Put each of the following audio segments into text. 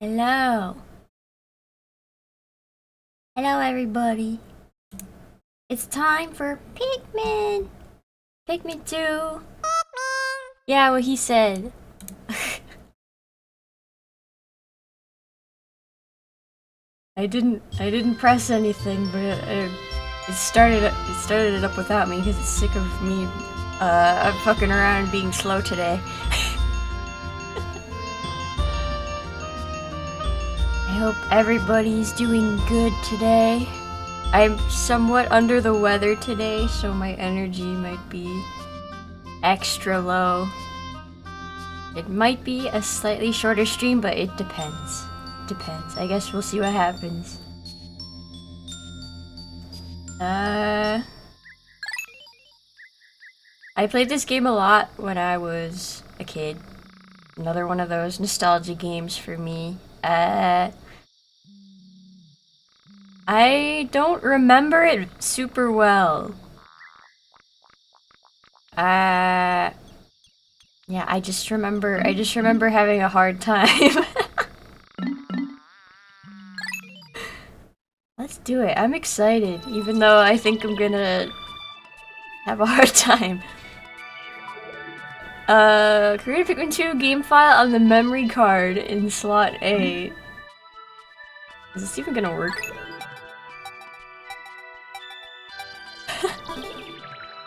Hello. Hello, everybody. It's time for Pikmin. Pikmin 2. Yeah, what he said. I didn't press anything, but it started it up without me because it's sick of me fucking around and being slow today. I hope everybody's doing good today. I'm somewhat under the weather today, so my energy might be extra low. It might be a slightly shorter stream, but it depends. Depends. I guess we'll see what happens. I played this game a lot when I was a kid. Another one of those nostalgia games for me. I don't remember it super well. Yeah, I just remember having a hard time. Let's do it. I'm excited, even though I think I'm gonna have a hard time. Create a Pikmin 2 game file on the memory card in slot A. Is this even gonna work?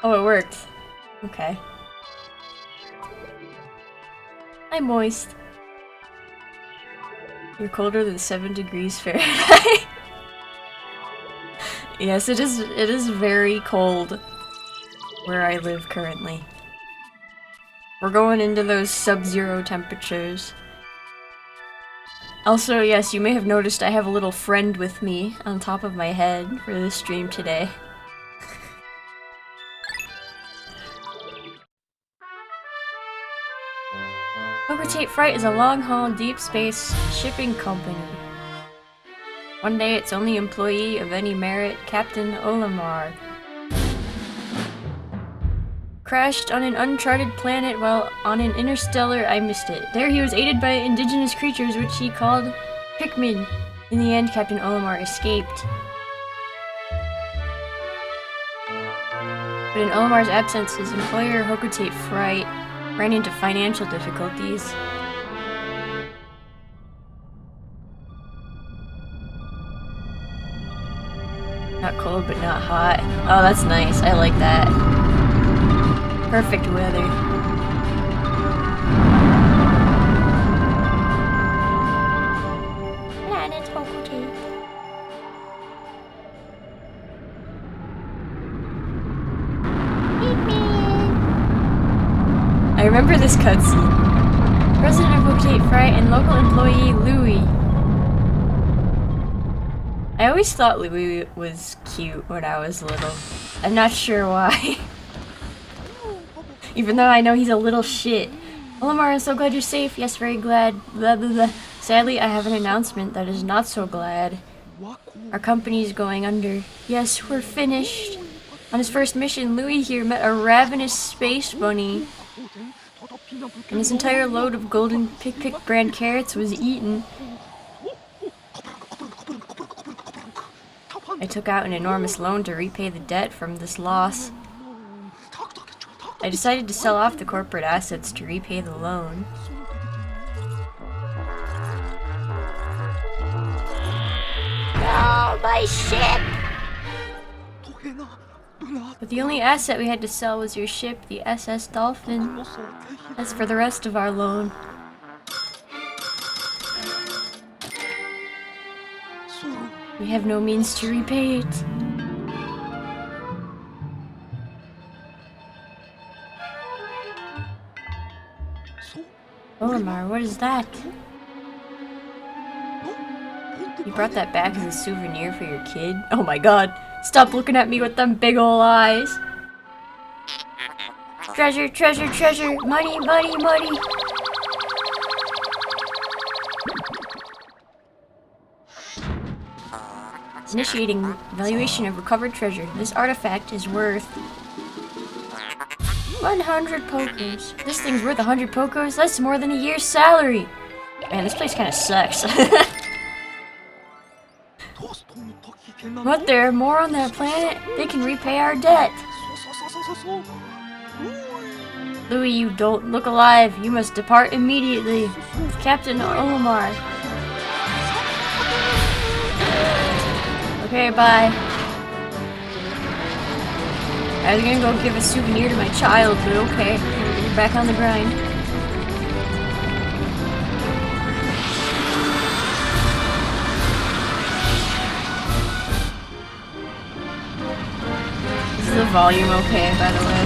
Oh, it worked. Okay. I'm moist. You're colder than 7 degrees Fahrenheit. Yes, it is very cold where I live currently. We're going into those sub-zero temperatures. Also, yes, you may have noticed I have a little friend with me on top of my head for this stream today. Overtape Freight is a long-haul, deep-space shipping company. One day, its only employee of any merit, Captain Olimar, crashed on an uncharted planet while on an interstellar. I missed it. There he was aided by indigenous creatures, which he called Pikmin. In the end, Captain Olimar escaped. But in Olimar's absence, his employer, Hokutate Freight, ran into financial difficulties. Not cold, but not hot. Oh, that's nice. I like that. Perfect weather. Planet Hokutate. I remember this cutscene. President of Hokutate Freight and local employee Louie. I always thought Louie was cute when I was little. I'm not sure why. Even though I know he's a little shit. Olimar, I'm so glad you're safe. Yes, very glad. Blah, blah, blah. Sadly, I have an announcement that is not so glad. Our company is going under. Yes, we're finished. On his first mission, Louie here met a ravenous space bunny. And his entire load of golden Pick brand carrots was eaten. I took out an enormous loan to repay the debt from this loss. I decided to sell off the corporate assets to repay the loan. Oh, my ship! But the only asset we had to sell was your ship, the SS Dolphin. As for the rest of our loan, we have no means to repay it. Olimar, what is that? You brought that back as a souvenir for your kid? Oh my god. Stop looking at me with them big ol' eyes. Treasure, treasure, treasure. Money, money, money. Initiating evaluation of recovered treasure. This artifact is worth 100 pokers. This thing's worth 100 pokers? That's more than a year's salary. Man, this place kind of sucks. What, there are more on that planet? They can repay our debt. Louis, you don't look alive. You must depart immediately. Captain Olimar. Okay, bye. I was gonna go give a souvenir to my child, but okay. We're back on the grind. Is the volume okay, by the way?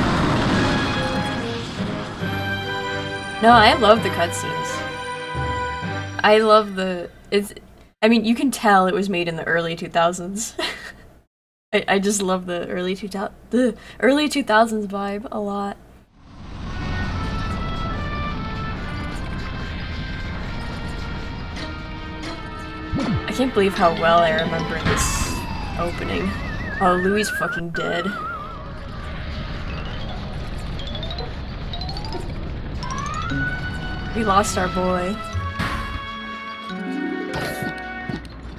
No, I love the cutscenes. I love I mean, you can tell it was made in the early 2000s. I just love the early 2000s vibe a lot. I can't believe how well I remember this opening. Oh, Louis fucking dead. We lost our boy.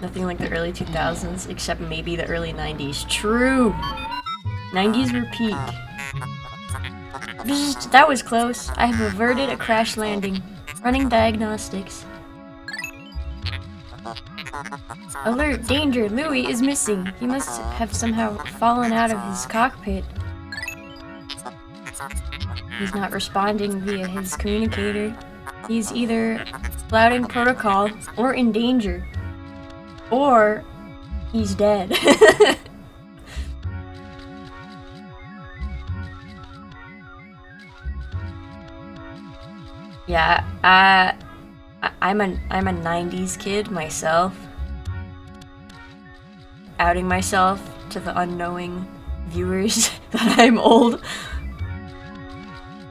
Nothing like the early 2000s, except maybe the early 90s. True! 90s were peak. That was close. I have averted a crash landing. Running diagnostics. Alert! Danger! Louis is missing. He must have somehow fallen out of his cockpit. He's not responding via his communicator. He's either flouting protocol or in danger. Or he's dead. Yeah, I'm a 90s kid myself. Outing myself to the unknowing viewers that I'm old.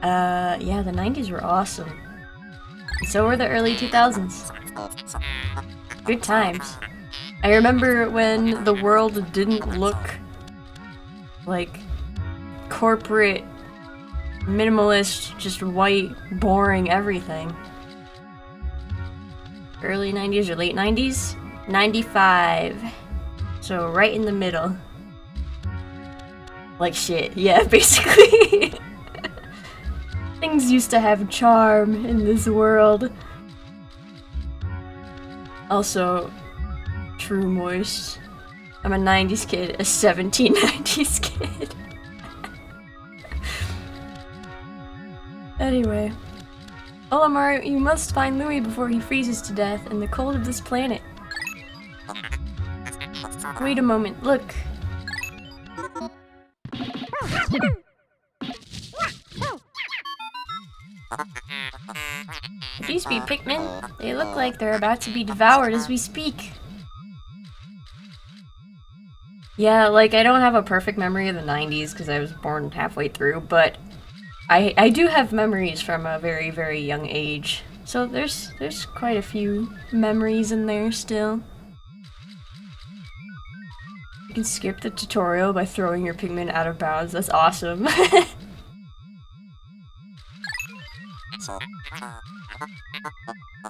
Yeah, the 90s were awesome. And so were the early 2000s. Good times. I remember when the world didn't look like corporate, minimalist, just white, boring everything. Early 90s or late 90s? 95. So right in the middle. Like shit, yeah, basically. Things used to have charm in this world. Also, true moist. I'm a 90s kid, a 1790s kid. Anyway. Olimar, you must find Louis before he freezes to death in the cold of this planet. Wait a moment, look. Could these be Pikmin? They look like they're about to be devoured as we speak. Yeah, like, I don't have a perfect memory of the 90s because I was born halfway through, but I do have memories from a very, very young age. So there's quite a few memories in there still. You can skip the tutorial by throwing your Pikmin out of bounds. That's awesome.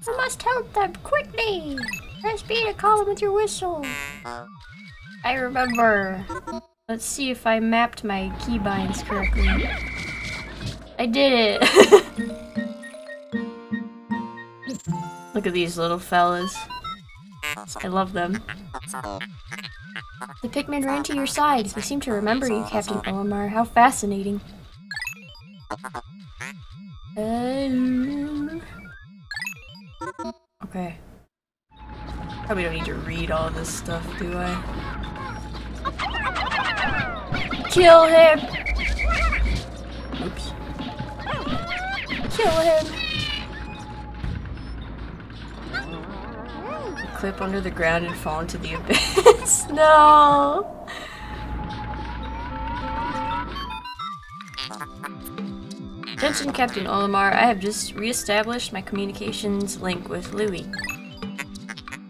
You must help them quickly! Press B to call them with your whistle. I remember. Let's see if I mapped my keybinds correctly. I did it! Look at these little fellas. I love them. The Pikmin ran to your side. They seem to remember you, Captain Olimar. How fascinating. Okay. Probably don't need to read all this stuff, do I? Kill him! Oops. Kill him! Clip under the ground and fall into the abyss. No! Attention, Captain Olimar. I have just re-established my communications link with Louis.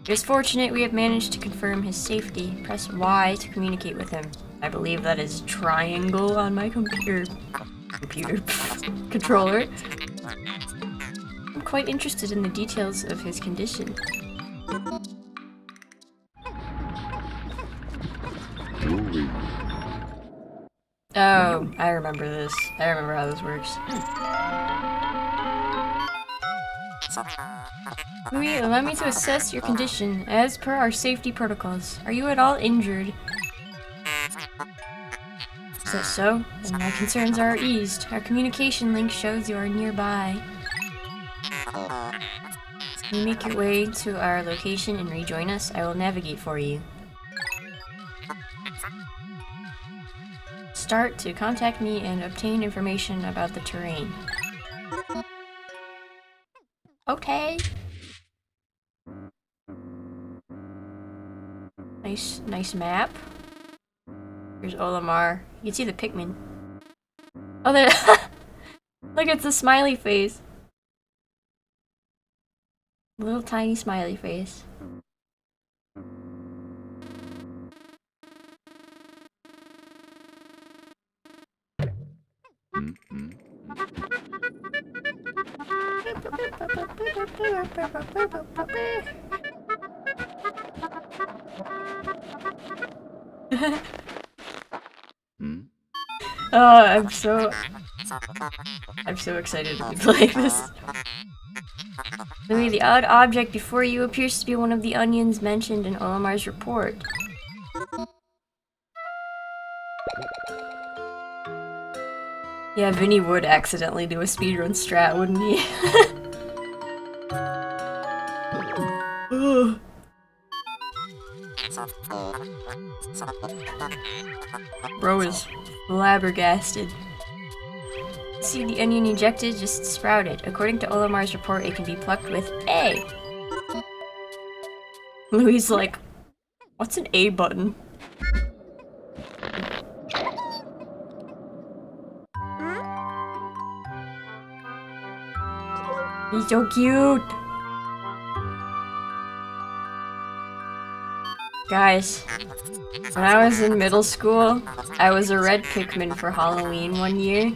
It is fortunate we have managed to confirm his safety. Press Y to communicate with him. I believe that is triangle on my controller. I'm quite interested in the details of his condition. Oh, I remember this. I remember how this works. Louis, allow me to assess your condition as per our safety protocols. Are you at all injured? Is that so? Then my concerns are eased. Our communication link shows you are nearby. Can you make your way to our location and rejoin us? I will navigate for you. Start to contact me and obtain information about the terrain. Okay. Nice map. Here's Olimar. You can see the Pikmin. Oh, there. Look, it's a smiley face. Little tiny smiley face. Oh, I'm so excited to be playing this. Louis, the odd object before you appears to be one of the onions mentioned in Olimar's report. Yeah, Vinny would accidentally do a speedrun strat, wouldn't he? Bro is flabbergasted. See, the onion ejected just sprouted. According to Olimar's report, it can be plucked with A. Louis like, what's an A button? He's so cute! Guys, when I was in middle school, I was a red Pikmin for Halloween one year.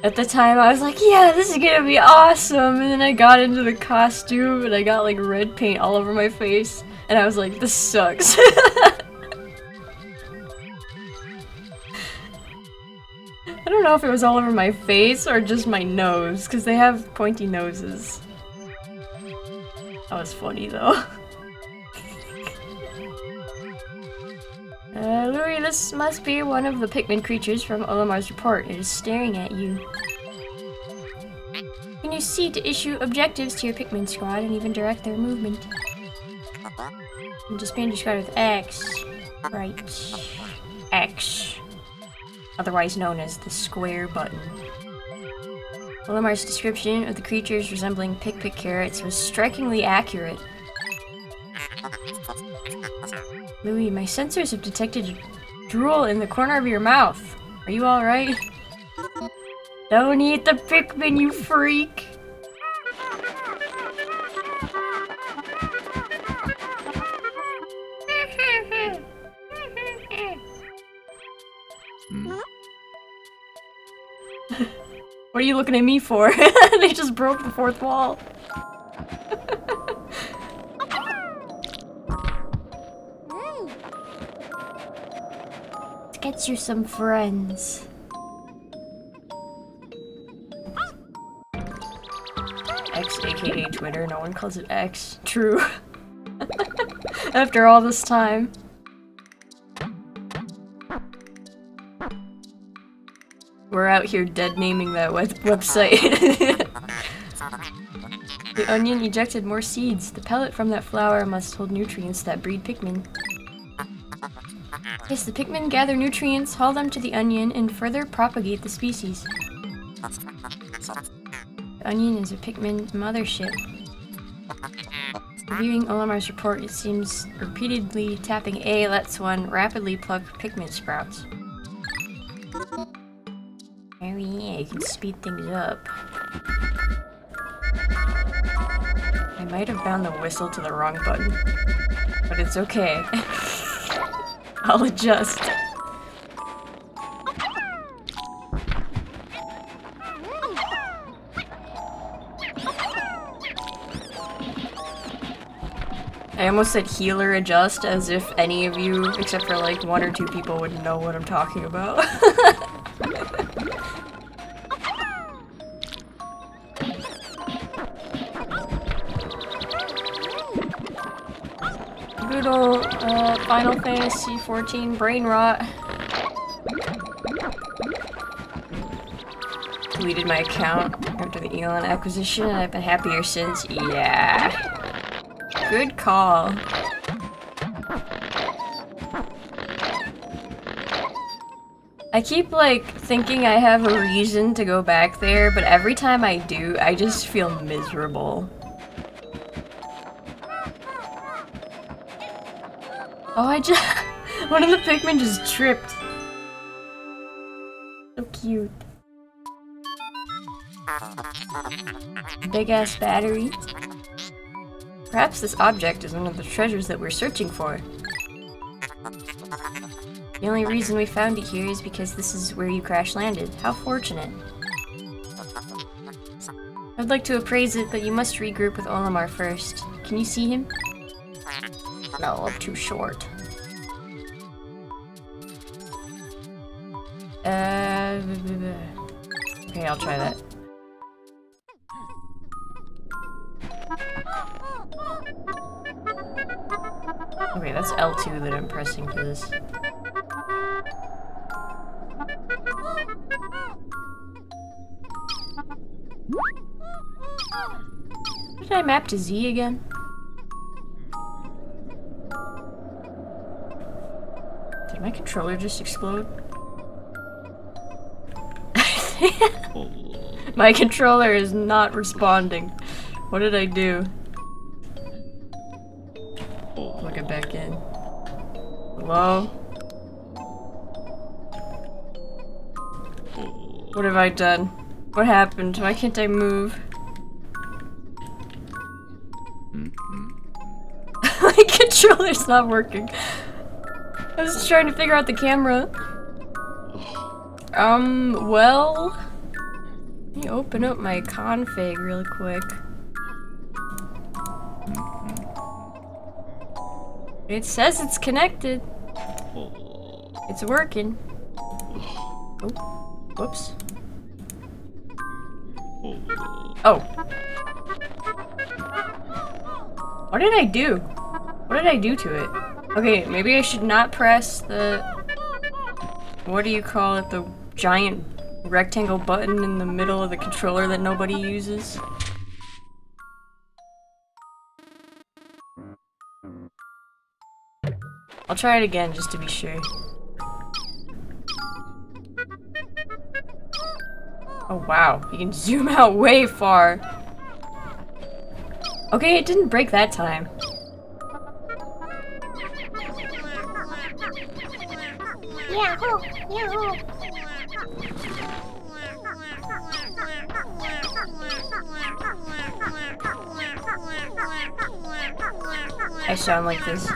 At the time, I was like, yeah, this is gonna be awesome! And then I got into the costume and I got like red paint all over my face. And I was like, this sucks. I don't know if it was all over my face or just my nose, because they have pointy noses. That was funny though. Louis, this must be one of the Pikmin creatures from Olimar's report. It is staring at you. Can you see to issue objectives to your Pikmin squad and even direct their movement? And disband your squad with X. Right. X. Otherwise known as the square button. Olimar's description of the creatures resembling Pick carrots was strikingly accurate. Louis, my sensors have detected drool in the corner of your mouth. Are you alright? Don't eat the Pikmin, you freak! What are you looking at me for? They just broke the fourth wall. Get you some friends. X, aka Twitter. No one calls it X. True. After all this time. We're out here dead naming that website. The onion ejected more seeds. The pellet from that flower must hold nutrients that breed Pikmin. Yes, the Pikmin gather nutrients, haul them to the onion, and further propagate the species. The onion is a Pikmin mothership. Reviewing Olimar's report, it seems repeatedly tapping A lets one rapidly pluck Pikmin sprouts. Oh yeah, you can speed things up. I might have bound the whistle to the wrong button, but it's okay. I'll adjust. I almost said healer adjust as if any of you, except for like 1 or 2 people, would know what I'm talking about. Good old Final Fantasy XIV brain rot. Deleted my account after the Elon acquisition and I've been happier since. Yeah. Good call. I keep like thinking I have a reason to go back there, but every time I do, I just feel miserable. Oh, one of the Pikmin just tripped. So cute. Big ass battery. Perhaps this object is one of the treasures that we're searching for. The only reason we found it here is because this is where you crash landed. How fortunate. I'd like to appraise it, but you must regroup with Olimar first. Can you see him? No, I'm too short. Okay, I'll try that. Okay, that's L2 that I'm pressing for this. Did I map to Z again? Did my controller just explode? My controller is not responding. What did I do? Plug it back in. Hello? What have I done? What happened? Why can't I move? My controller's not working. I was just trying to figure out the camera. Well... Let me open up my config real quick. It says it's connected. It's working. Oh, whoops. Oh. What did I do? What did I do to it? Okay, maybe I should not press the... What do you call it? The giant rectangle button in the middle of the controller that nobody uses? I'll try it again just to be sure. Oh wow, you can zoom out way far. Okay, it didn't break that time. Yahoo! Yahoo! I sound like this.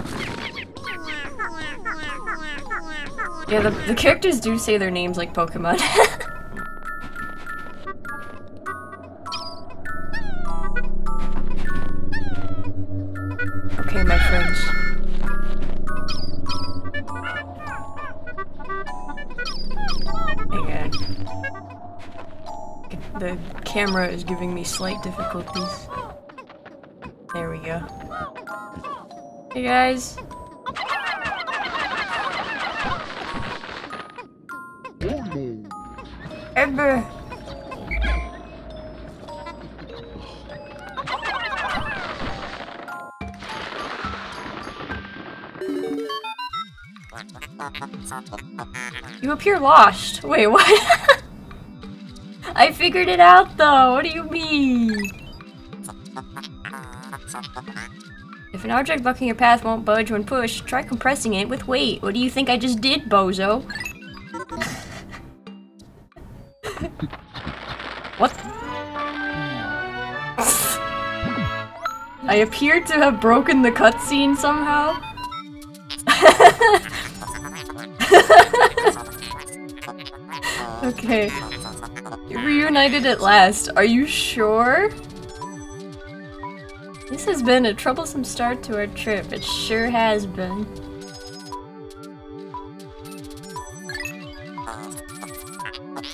Yeah, the characters do say their names like Pokemon. Okay, my friends. Hang on. The camera is giving me slight difficulties. There we go. Hey guys. Ember. You appear lost. Wait, what? I figured it out though. What do you mean? If an object blocking your path won't budge when pushed, try compressing it with weight. What do you think I just did, bozo? What? I appear to have broken the cutscene somehow. Okay. You're reunited at last. Are you sure? This has been a troublesome start to our trip. It sure has been.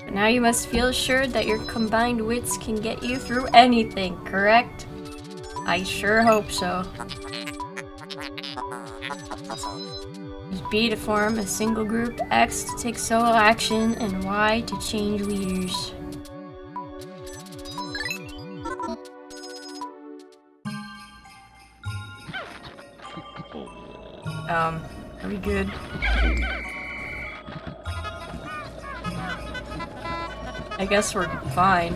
But now you must feel assured that your combined wits can get you through anything, correct? I sure hope so. Use B to form a single group, X to take solo action, and Y to change leaders. Are we good? I guess we're fine.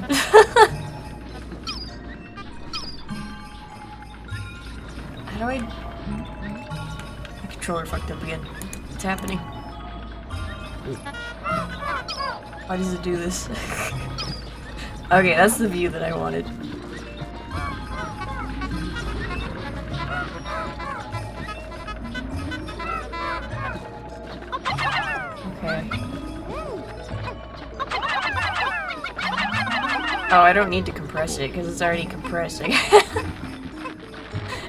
How do I... My controller fucked up again. What's happening? Why does it do this? Okay, that's the view that I wanted. Okay. Oh, I don't need to compress it because it's already compressing.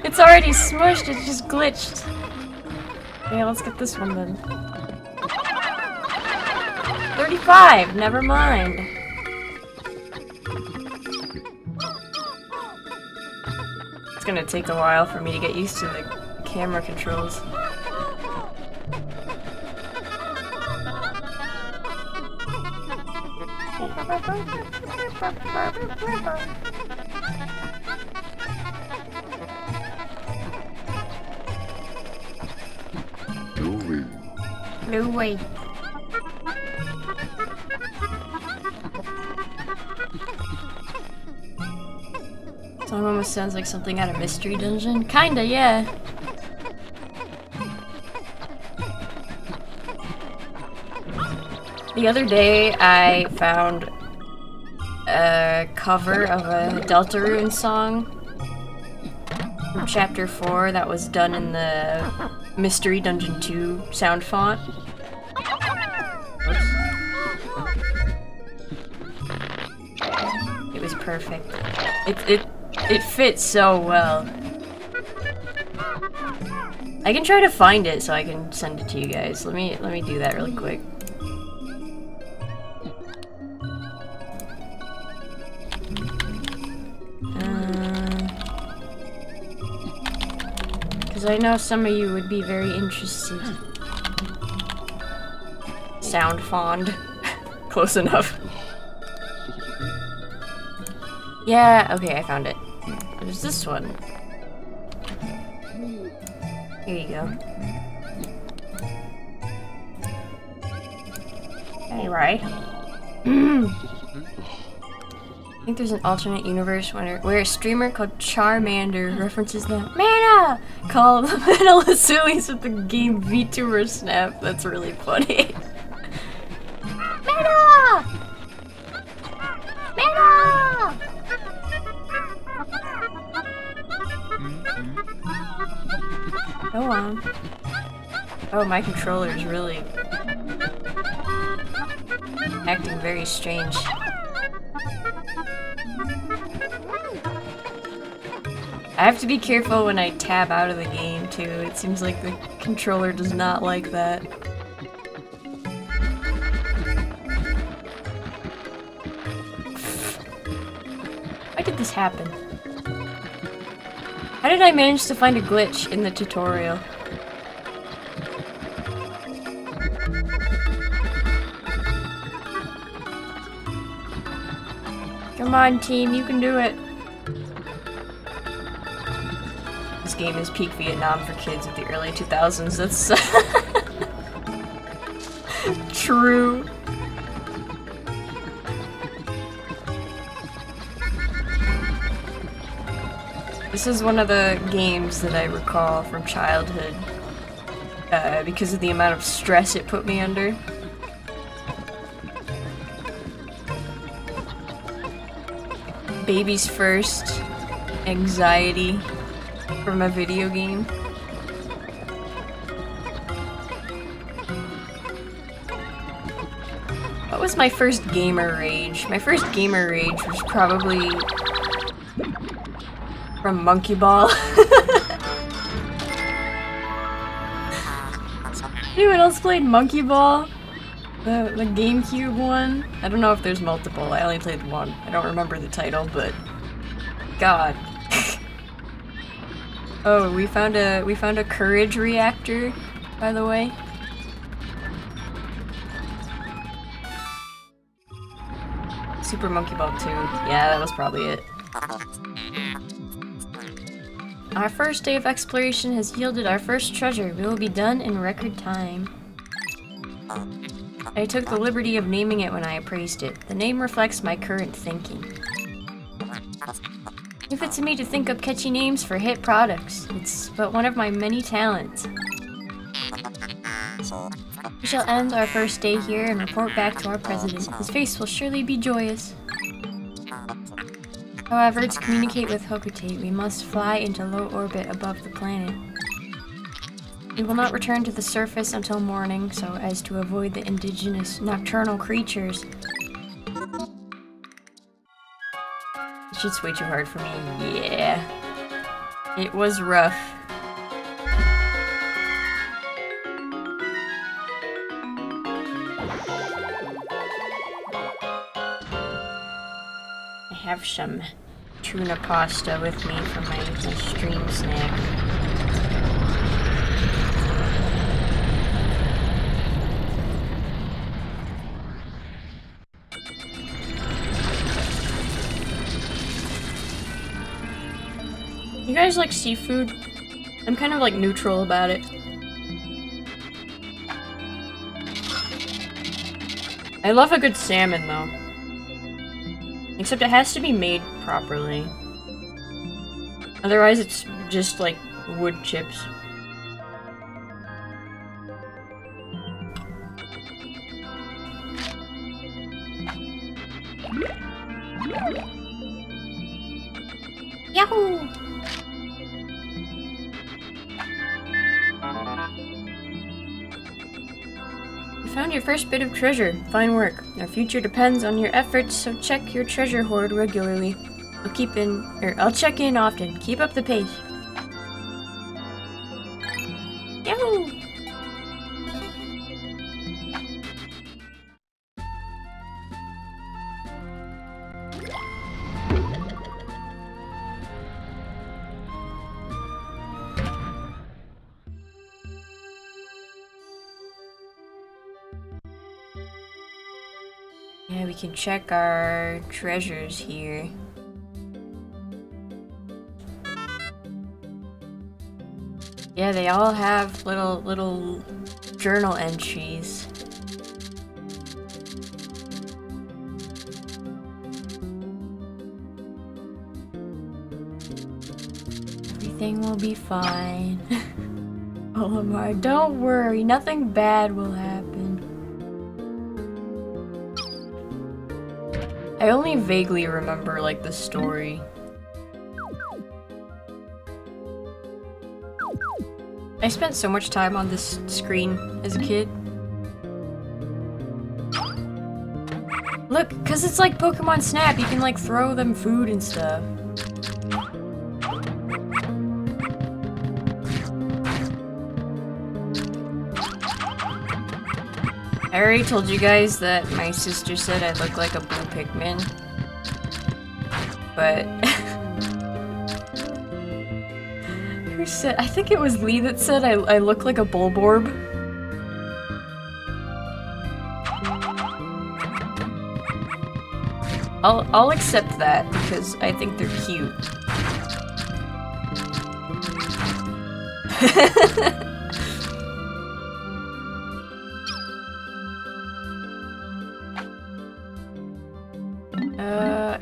It's already smushed, it's just glitched. Okay, let's get this one then. 35, never mind. It's gonna take a while for me to get used to the camera controls. No way. Song almost sounds like something out of Mystery Dungeon. Kinda, yeah. The other day, I found a cover of a Deltarune song from Chapter 4 that was done in the Mystery Dungeon 2 sound font. Oops. It was perfect. It fits so well. I can try to find it so I can send it to you guys. Let me do that really quick. Because I know some of you would be very interested. Sound fond. Close enough. Yeah, okay, I found it. There's this one. Here you go. Hey, Rai. I think there's an alternate universe where a streamer called Charmander references the Mana call of the Metal Azilies with the game VTuber Snap. That's really funny. Mana! Mana! Go on. Oh, my controller is really acting very strange. I have to be careful when I tab out of the game, too. It seems like the controller does not like that. Why did this happen? How did I manage to find a glitch in the tutorial? Come on, team, you can do it. This game is peak Vietnam for kids of the early 2000s. That's true. This is one of the games that I recall from childhood because of the amount of stress it put me under. Baby's first anxiety from a video game. What was my first gamer rage? My first gamer rage was probably From Monkey Ball. Anyone else played Monkey Ball? The GameCube one? I don't know if there's multiple. I only played one. I don't remember the title, but God. Oh, we found a courage reactor, by the way. Super Monkey Ball 2. Yeah, that was probably it. Our first day of exploration has yielded our first treasure. We will be done in record time. I took the liberty of naming it when I appraised it. The name reflects my current thinking. Leave it to me to think up catchy names for hit products. It's but one of my many talents. We shall end our first day here and report back to our president. His face will surely be joyous. However, to communicate with Hokute, we must fly into low orbit above the planet. We will not return to the surface until morning, so as to avoid the indigenous nocturnal creatures. This shit's way too hard for me. Yeah. It was rough. I have some tuna pasta with me for my stream snack. You guys like seafood? I'm kind of like neutral about it. I love a good salmon though. Except it has to be made properly. Otherwise it's just like wood chips. Yahoo! You found your first bit of treasure. Fine work. Our future depends on your efforts, so check your treasure hoard regularly. I'll check in often. Keep up the pace. Yahoo! Yeah, we can check our treasures here. Yeah, they all have little journal entries. Everything will be fine. Olimar, don't worry, nothing bad will happen. I only vaguely remember, like, the story. I spent so much time on this screen as a kid. Look, 'cause it's like Pokemon Snap, you can, like, throw them food and stuff. I already told you guys that my sister said I look like a blue Pikmin. But... Who said? I think it was Lee that said I look like a Bulborb. I'll accept that because I think they're cute.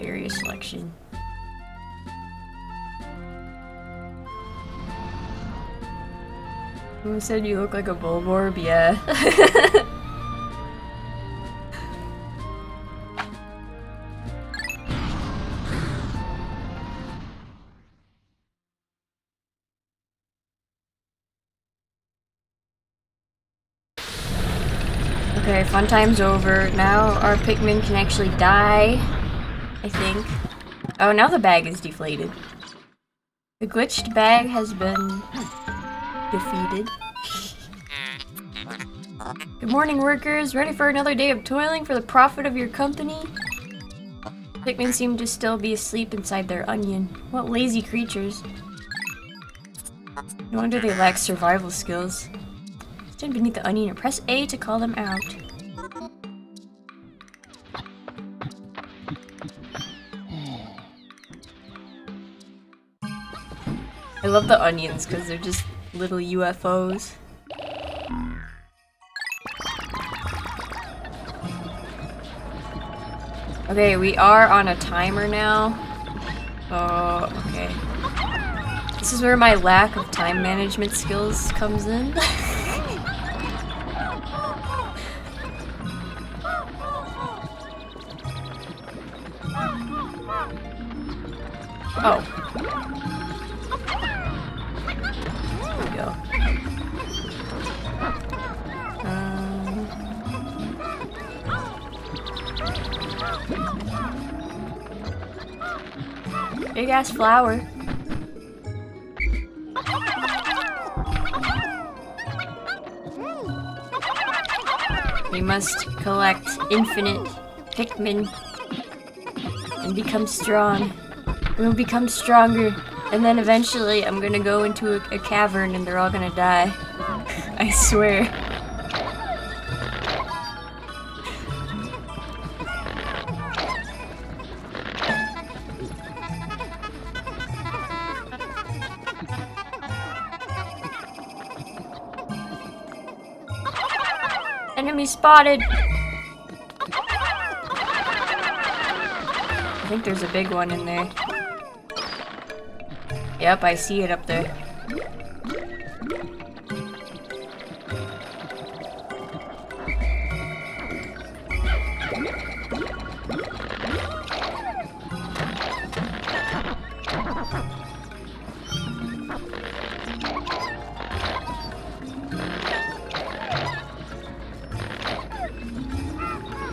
Area selection. Who said you look like a Bulborb? Yeah. Okay, fun time's over. Now our Pikmin can actually die, I think. Oh, now the bag is deflated. The glitched bag has been defeated. Good morning, workers. Ready for another day of toiling for the profit of your company? Pikmin seem to still be asleep inside their onion. What lazy creatures. No wonder they lack survival skills. Stand beneath the onion and press A to call them out. I love the onions because they're just little UFOs. Okay, we are on a timer now. Oh, okay. This is where my lack of time management skills comes in. Oh. There we go. Big ass flower. We must collect infinite Pikmin and become strong. We'll become stronger, and then eventually I'm gonna go into a cavern and they're all gonna die. I swear. Enemy spotted! I think there's a big one in there. Yep, I see it up there.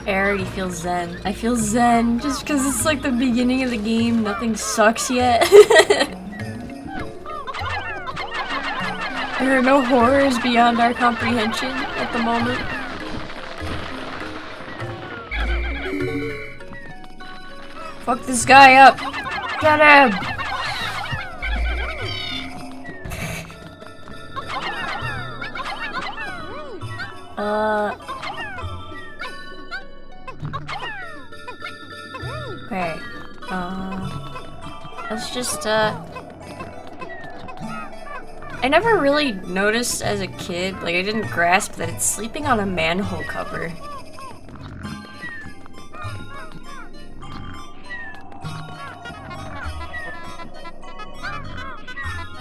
I already feel zen. I feel zen just because it's like the beginning of the game. Nothing sucks yet. There are no horrors beyond our comprehension at the moment. Fuck this guy up! Get him! Okay. Let's just, I never really noticed as a kid, like I didn't grasp that it's sleeping on a manhole cover.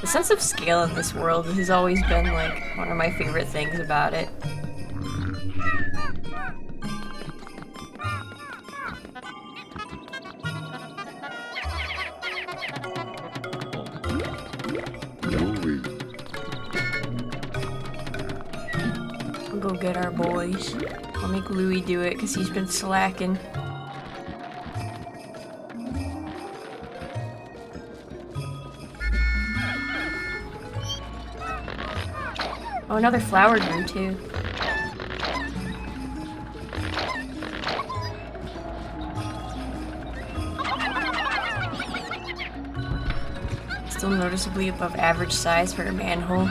The sense of scale in this world has always been like one of my favorite things about it. We'll go get our boys. I'll make Louie do it because he's been slacking. Oh, another flower grew too. Still noticeably above average size for a manhole.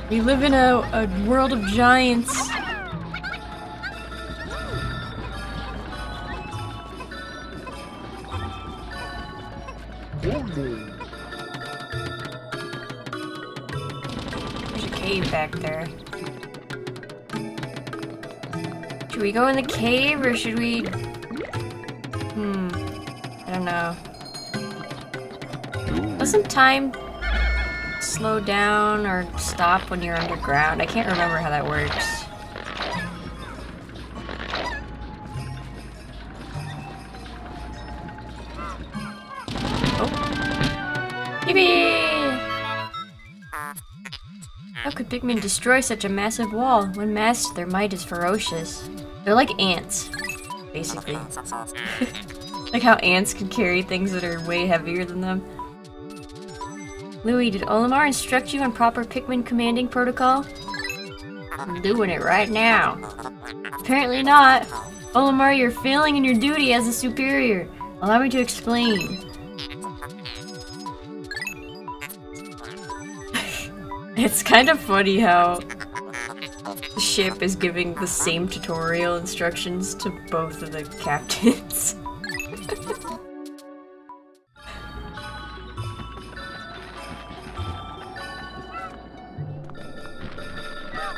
We live in a world of giants. There's a cave back there. Should we go in the cave or should we... I don't know. Doesn't time slow down or stop when you're underground? I can't remember how that works. Oh. Yippee! How could Pikmin destroy such a massive wall? When masked, their might is ferocious. They're like ants, basically. Like how ants can carry things that are way heavier than them. Louis, did Olimar instruct you on proper Pikmin commanding protocol? I'm doing it right now. Apparently not. Olimar, you're failing in your duty as a superior. Allow me to explain. It's kind of funny how the ship is giving the same tutorial instructions to both of the captains.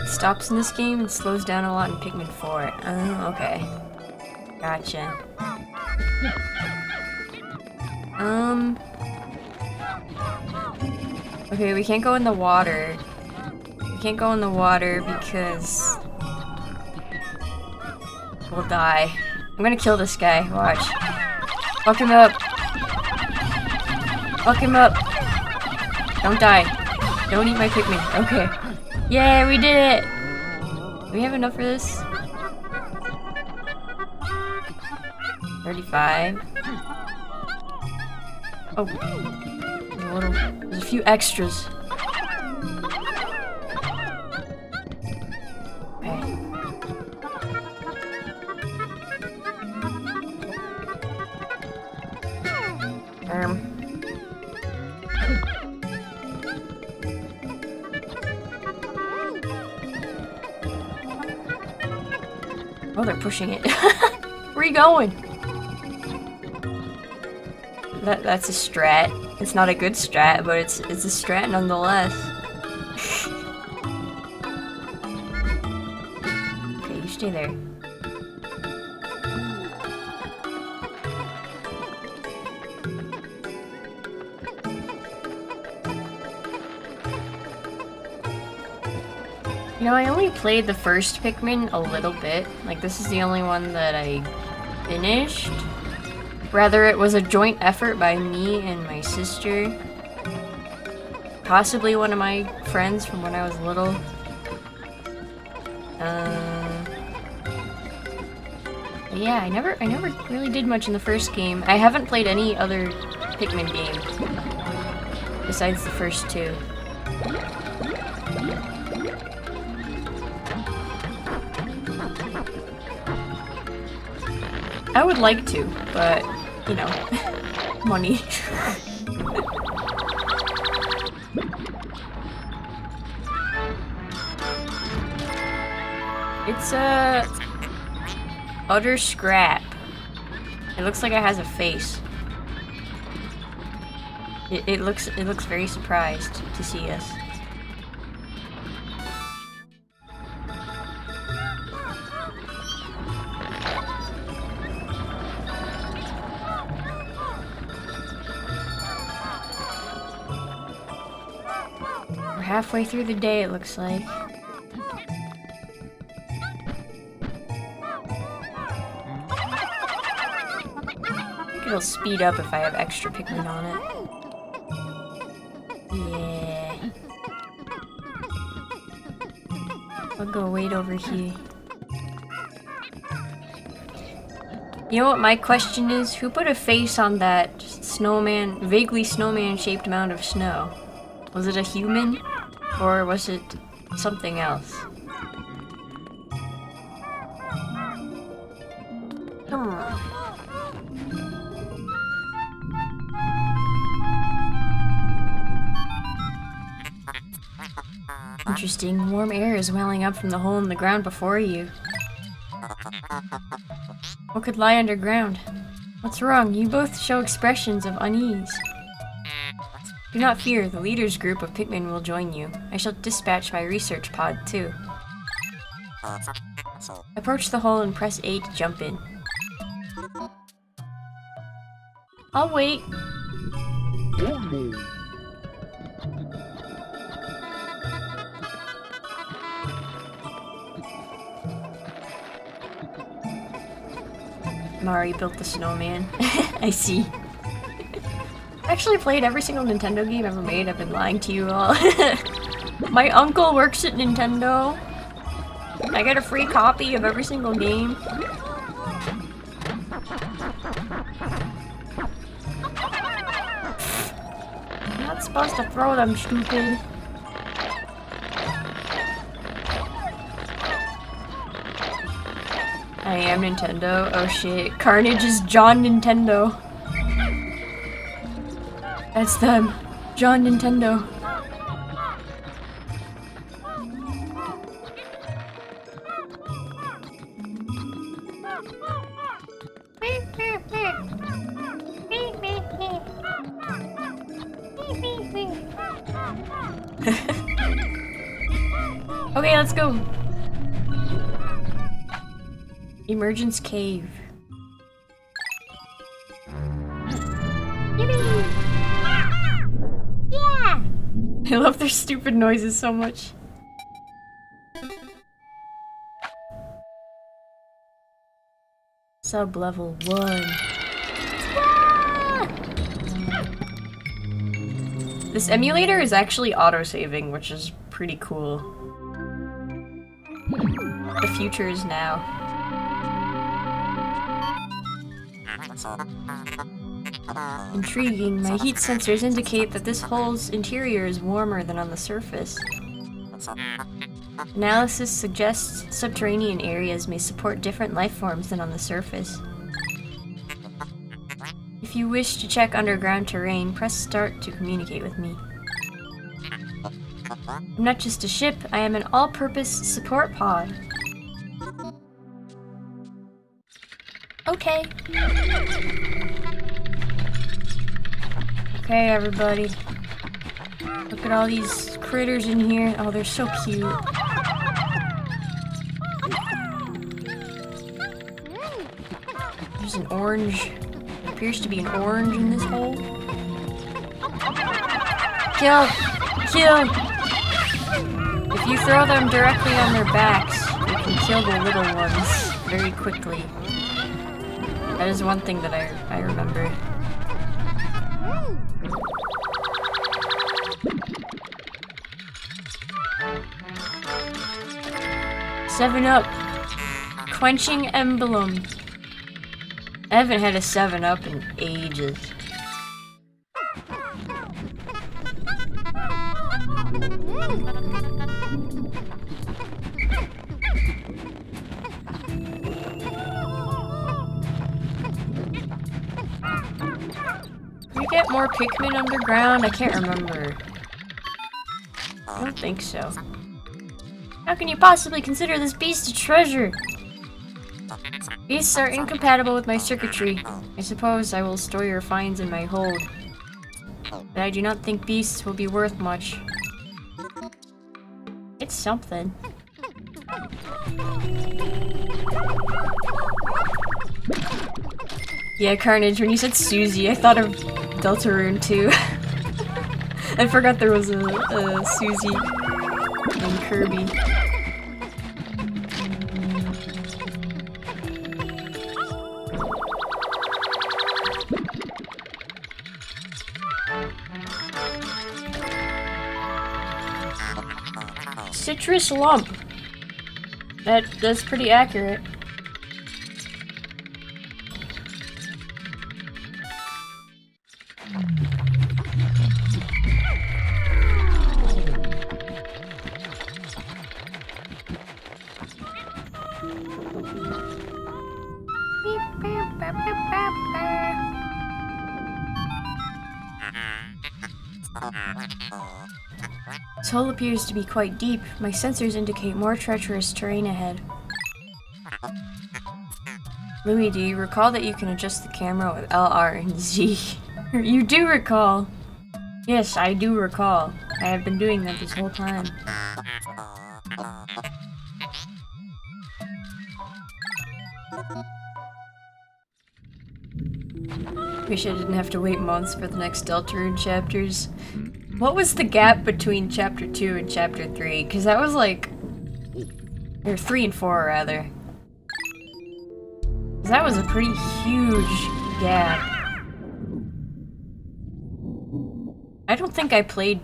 Stops in this game and slows down a lot in Pikmin 4. Oh, okay. Gotcha. Okay, we can't go in the water. We can't go in the water because we'll die. I'm gonna kill this guy. Watch. Fuck him up. Fuck him up. Don't die. Don't eat my Pikmin. Okay. Yeah, we did it! Do we have enough for this? 35. Oh. There's a few extras. Okay. Oh, they're pushing it. Where are you going? That's a strat. It's not a good strat, but it's a strat nonetheless. Okay, you stay there. You know, I only played the first Pikmin a little bit. Like, this is the only one that I finished. Rather, it was a joint effort by me and my sister. Possibly one of my friends from when I was little. Yeah, I never really did much in the first game. I haven't played any other Pikmin game besides the first two. I would like to, but, you know, money. It's a utter scrap. It looks like it has a face. It looks very surprised to see us. We're halfway through the day, it looks like. It'll speed up if I have extra Pikmin on it. Yeah. I'll go wait over here. You know what my question is? Who put a face on that snowman, vaguely snowman-shaped mound of snow? Was it a human? Or was it something else? Interesting. Warm air is welling up from the hole in the ground before you. What could lie underground? What's wrong? You both show expressions of unease. Do not fear, the leader's group of Pikmin will join you. I shall dispatch my research pod, too. Approach the hole and press A to jump in. I'll wait. Mari built the snowman. I see. I actually played every single Nintendo game ever made. I've been lying to you all. My uncle works at Nintendo. I get a free copy of every single game. I'm not supposed to throw them, stupid. I am Nintendo. Oh shit. Carnage is John Nintendo. That's them. John Nintendo. Okay, let's go. Emergence cave. Yeah! I love their stupid noises so much. Sub-level 1. Ah! This emulator is actually auto-saving, which is pretty cool. The future is now. Intriguing. My heat sensors indicate that this hole's interior is warmer than on the surface. Analysis suggests subterranean areas may support different life forms than on the surface. If you wish to check underground terrain, press start to communicate with me. I'm not just a ship, I am an all-purpose support pod. Okay. Okay, everybody. Look at all these critters in here. Oh, they're so cute. There's an orange. There appears to be an orange in this hole. Kill! Kill! If you throw them directly on their backs, you can kill the little ones very quickly. That is one thing that I remember. 7-Up. Quenching Emblem. I haven't had a 7-Up in ages. Can we get more Pikmin underground? I can't remember. I don't think so. How can you possibly consider this beast a treasure? Beasts are incompatible with my circuitry. I suppose I will store your finds in my hold. But I do not think beasts will be worth much. It's something. Yeah, Carnage, when you said Susie, I thought of Deltarune too. I forgot there was a Susie in Kirby. Citrus lump. That's pretty accurate. This hole appears to be quite deep. My sensors indicate more treacherous terrain ahead. Louis, do you recall that you can adjust the camera with L, R, and Z? You do recall! Yes, I do recall. I have been doing that this whole time. Wish I didn't have to wait months for the next Deltarune chapters. What was the gap between chapter 2 and chapter 3? Because that was like... or 3 and 4 rather. 'Cause that was a pretty huge gap. I don't think I played...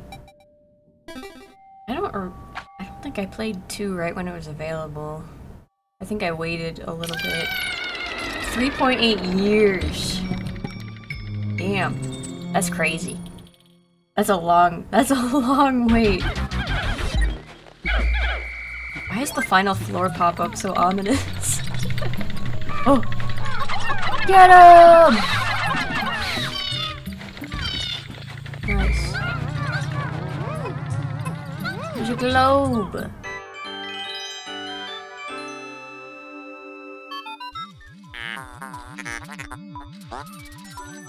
I don't think I played 2 right when it was available. I think I waited a little bit. 3.8 years. Damn. That's crazy. That's a long wait. Why is the final floor pop-up so ominous? Oh! Get him! Nice. There's a globe.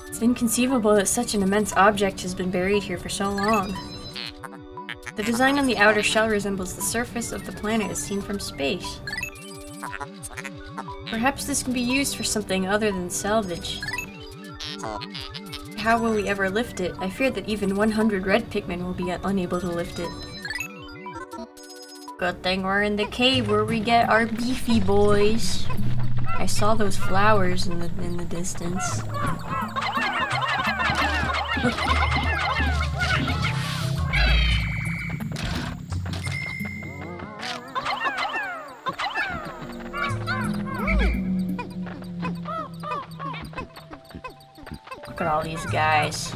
It's inconceivable that such an immense object has been buried here for so long. The design on the outer shell resembles the surface of the planet as seen from space. Perhaps this can be used for something other than salvage. How will we ever lift it? I fear that even 100 red Pikmin will be unable to lift it. Good thing we're in the cave where we get our beefy boys. I saw those flowers in the distance. Look at all these guys.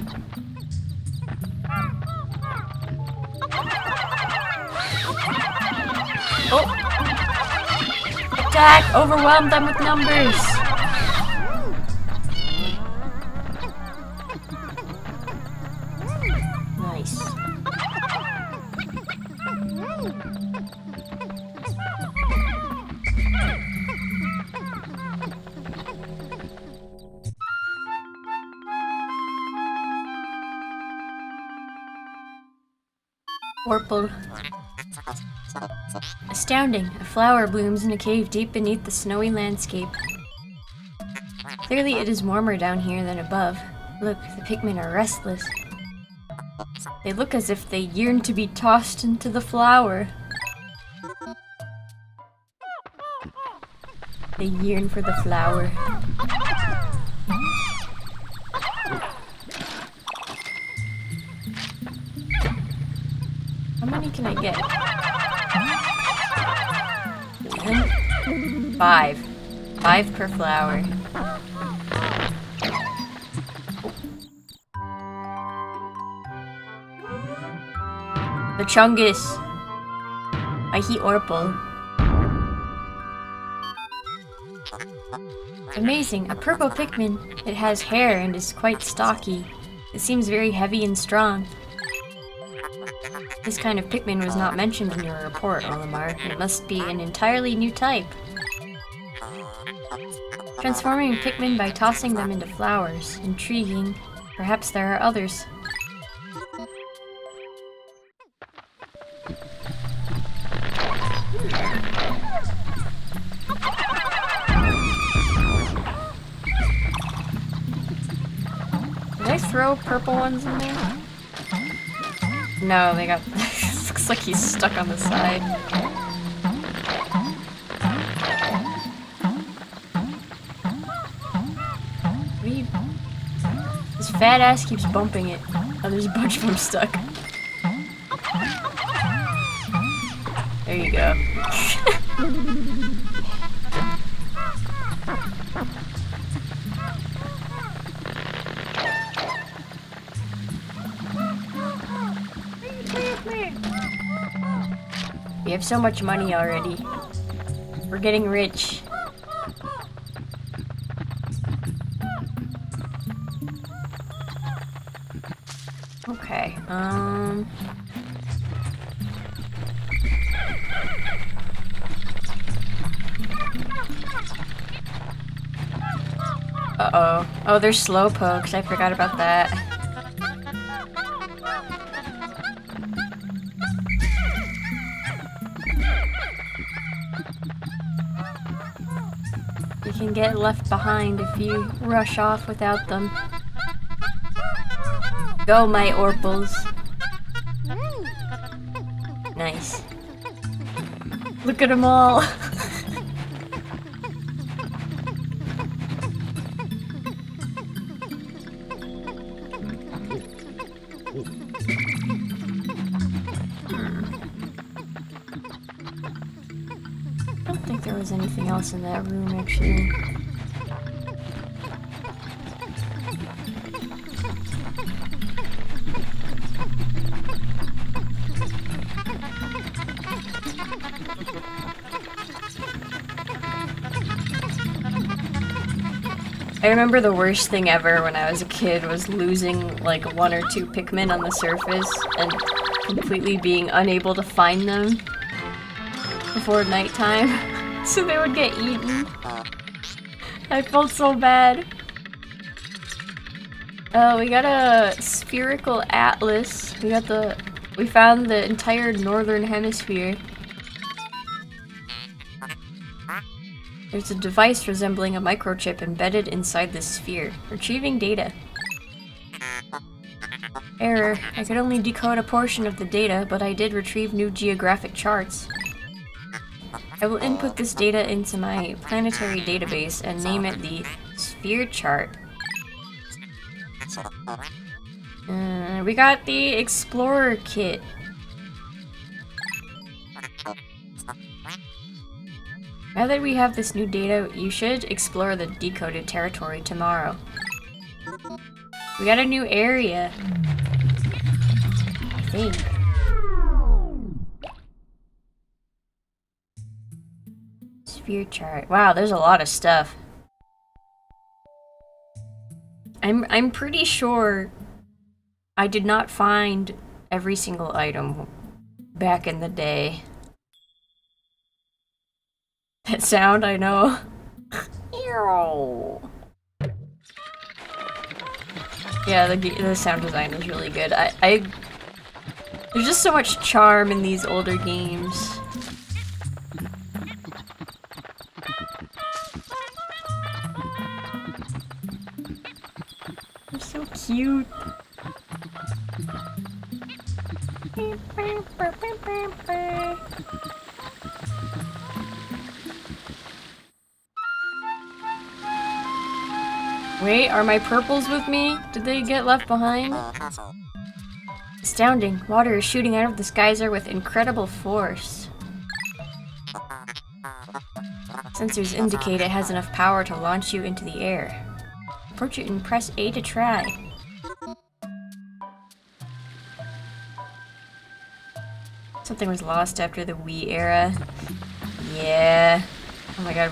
Oh! Attack! Overwhelm them with numbers! Nice. Purple. Astounding! A flower blooms in a cave deep beneath the snowy landscape. Clearly it is warmer down here than above. Look, the Pikmin are restless. They look as if they yearn to be tossed into the flower. They yearn for the flower. How many can I get? 10? 5. 5 per flower. The Chungus. I heat Orpal. Amazing, a purple Pikmin. It has hair and is quite stocky. It seems very heavy and strong. This kind of Pikmin was not mentioned in your report, Olimar. It must be an entirely new type. Transforming Pikmin by tossing them into flowers. Intriguing. Perhaps there are others. Did I throw purple ones in there? No, they got... looks like he's stuck on the side. What are you... This fat ass keeps bumping it. Oh, there's a bunch of them stuck. There you go. We have so much money already. We're getting rich. Okay, uh-oh. Oh, there's slowpokes. I forgot about that. You can get left behind if you rush off without them. Go, my Orpals. Nice. Look at them all. I don't think there was anything else in that room, actually. I remember the worst thing ever when I was a kid was losing like 1 or 2 Pikmin on the surface and completely being unable to find them before nighttime, so they would get eaten. I felt so bad. We got a spherical atlas. We found the entire northern hemisphere. There's a device resembling a microchip embedded inside this sphere. Retrieving data. Error. I could only decode a portion of the data, but I did retrieve new geographic charts. I will input this data into my planetary database and name it the sphere chart. We got the Explorer kit. Now that we have this new data, you should explore the decoded territory tomorrow. We got a new area, I think. Sphere chart. Wow, there's a lot of stuff. I'm pretty sure I did not find every single item back in the day. That sound, I know. Yeah, the sound design was really good. There's just so much charm in these older games. They're so cute. Wait, are my purples with me? Did they get left behind? Astounding. Water is shooting out of this geyser with incredible force. Sensors indicate it has enough power to launch you into the air. Approach it and press A to try. Something was lost after the Wii era. Yeah. Oh my god,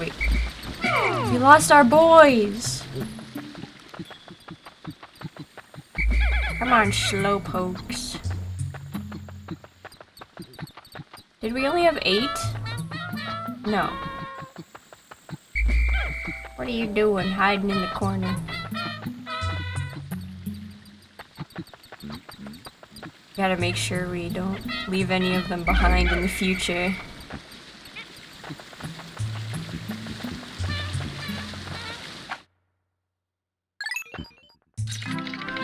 we lost our boys! Come on, slowpokes. Did we only have 8? No. What are you doing, hiding in the corner? Gotta make sure we don't leave any of them behind in the future.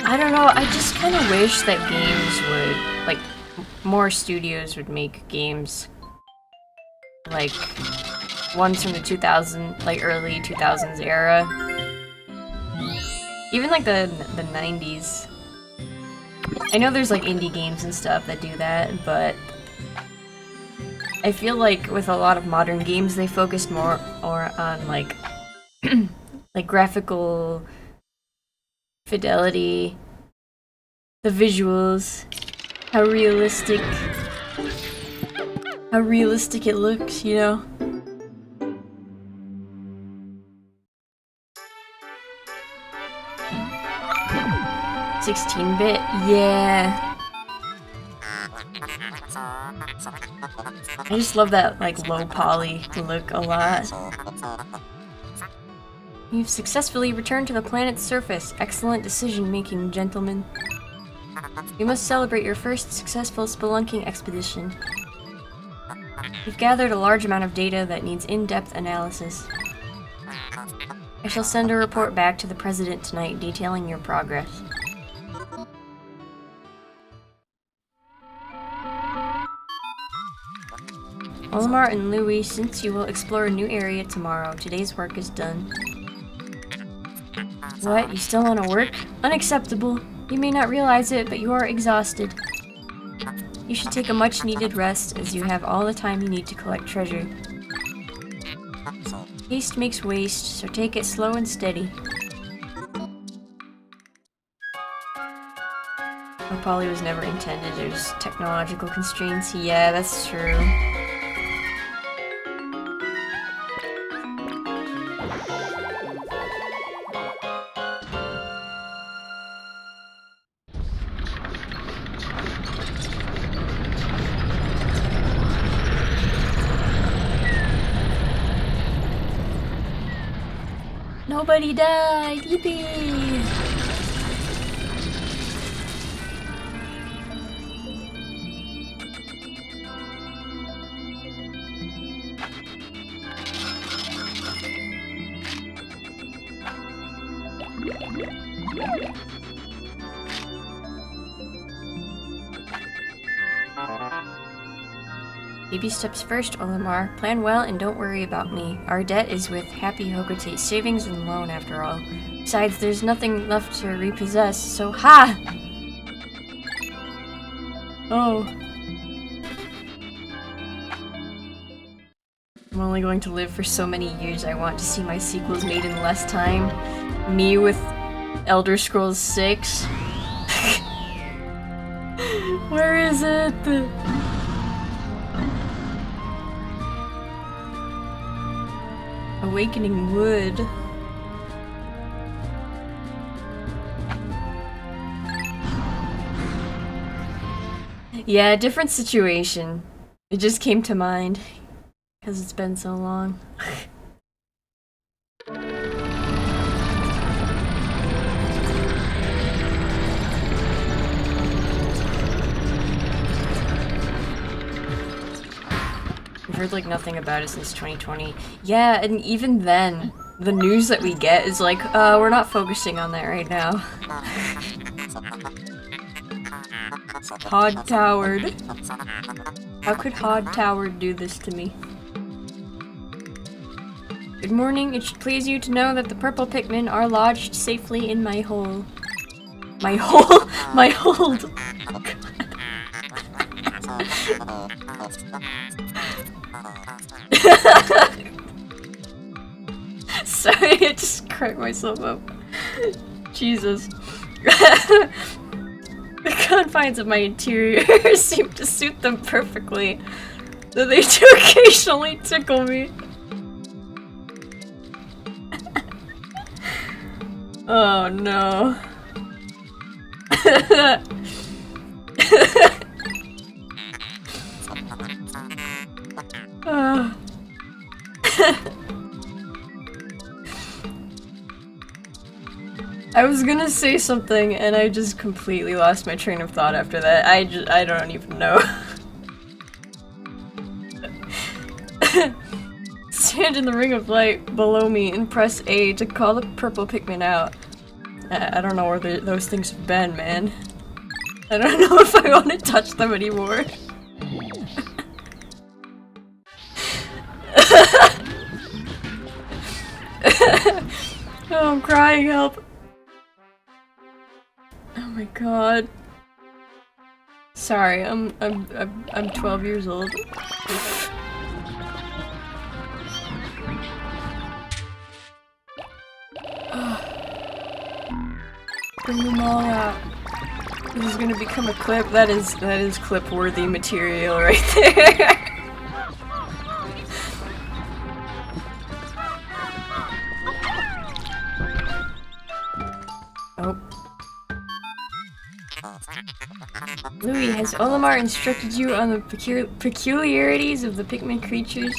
I don't know, I just kind of wish that games would, like, more studios would make games, like, ones from the 2000, like, early 2000s era. Even, like, the 90s. I know there's, like, indie games and stuff that do that, but I feel like with a lot of modern games, they focused more on, like, like, graphical fidelity, the visuals, how realistic it looks, you know? "16-bit, yeah." I just love that, like, low poly look a lot. You've successfully returned to the planet's surface. Excellent decision-making, gentlemen. You must celebrate your first successful spelunking expedition. You've gathered a large amount of data that needs in-depth analysis. I shall send a report back to the President tonight detailing your progress. Olimar and Louis, since you will explore a new area tomorrow, today's work is done. What? You still want to work? Unacceptable. You may not realize it, but you are exhausted. You should take a much-needed rest, as you have all the time you need to collect treasure. Haste makes waste, so take it slow and steady. Oh, poly was never intended. There's technological constraints. Yeah, that's true. Nobody died! Yippee! Baby steps first, Olimar. Plan well and don't worry about me. Our debt is with Happy Hokate Savings and Loan, after all. Besides, there's nothing left to repossess, so ha! Oh. I'm only going to live for so many years. I want to see my sequels made in less time. Me with Elder Scrolls 6. Where is it? Awakening Wood. Yeah, different situation. It just came to mind. Because it's been so long. We've heard like nothing about it since 2020. Yeah, and even then, the news that we get is like, we're not focusing on that right now. Hod Towered. How could Hod Towered do this to me? Good morning. It should please you to know that the purple Pikmin are lodged safely in my hole. My hole? My hold. Sorry, I just cracked myself up. Jesus. The confines of my interior seem to suit them perfectly, though they do occasionally tickle me. Oh no. I was gonna say something and I just completely lost my train of thought after that. I don't even know. Stand in the ring of light below me and press A to call the purple Pikmin out. I don't know where those things have been, man. I don't know if I want to touch them anymore. Oh, I'm crying, help. Oh my god. Sorry, I'm 12 years old. Bring them all out. This is gonna become a clip. That is clip-worthy material right there. Oh. Louis, has Olimar instructed you on the peculiarities of the Pikmin creatures?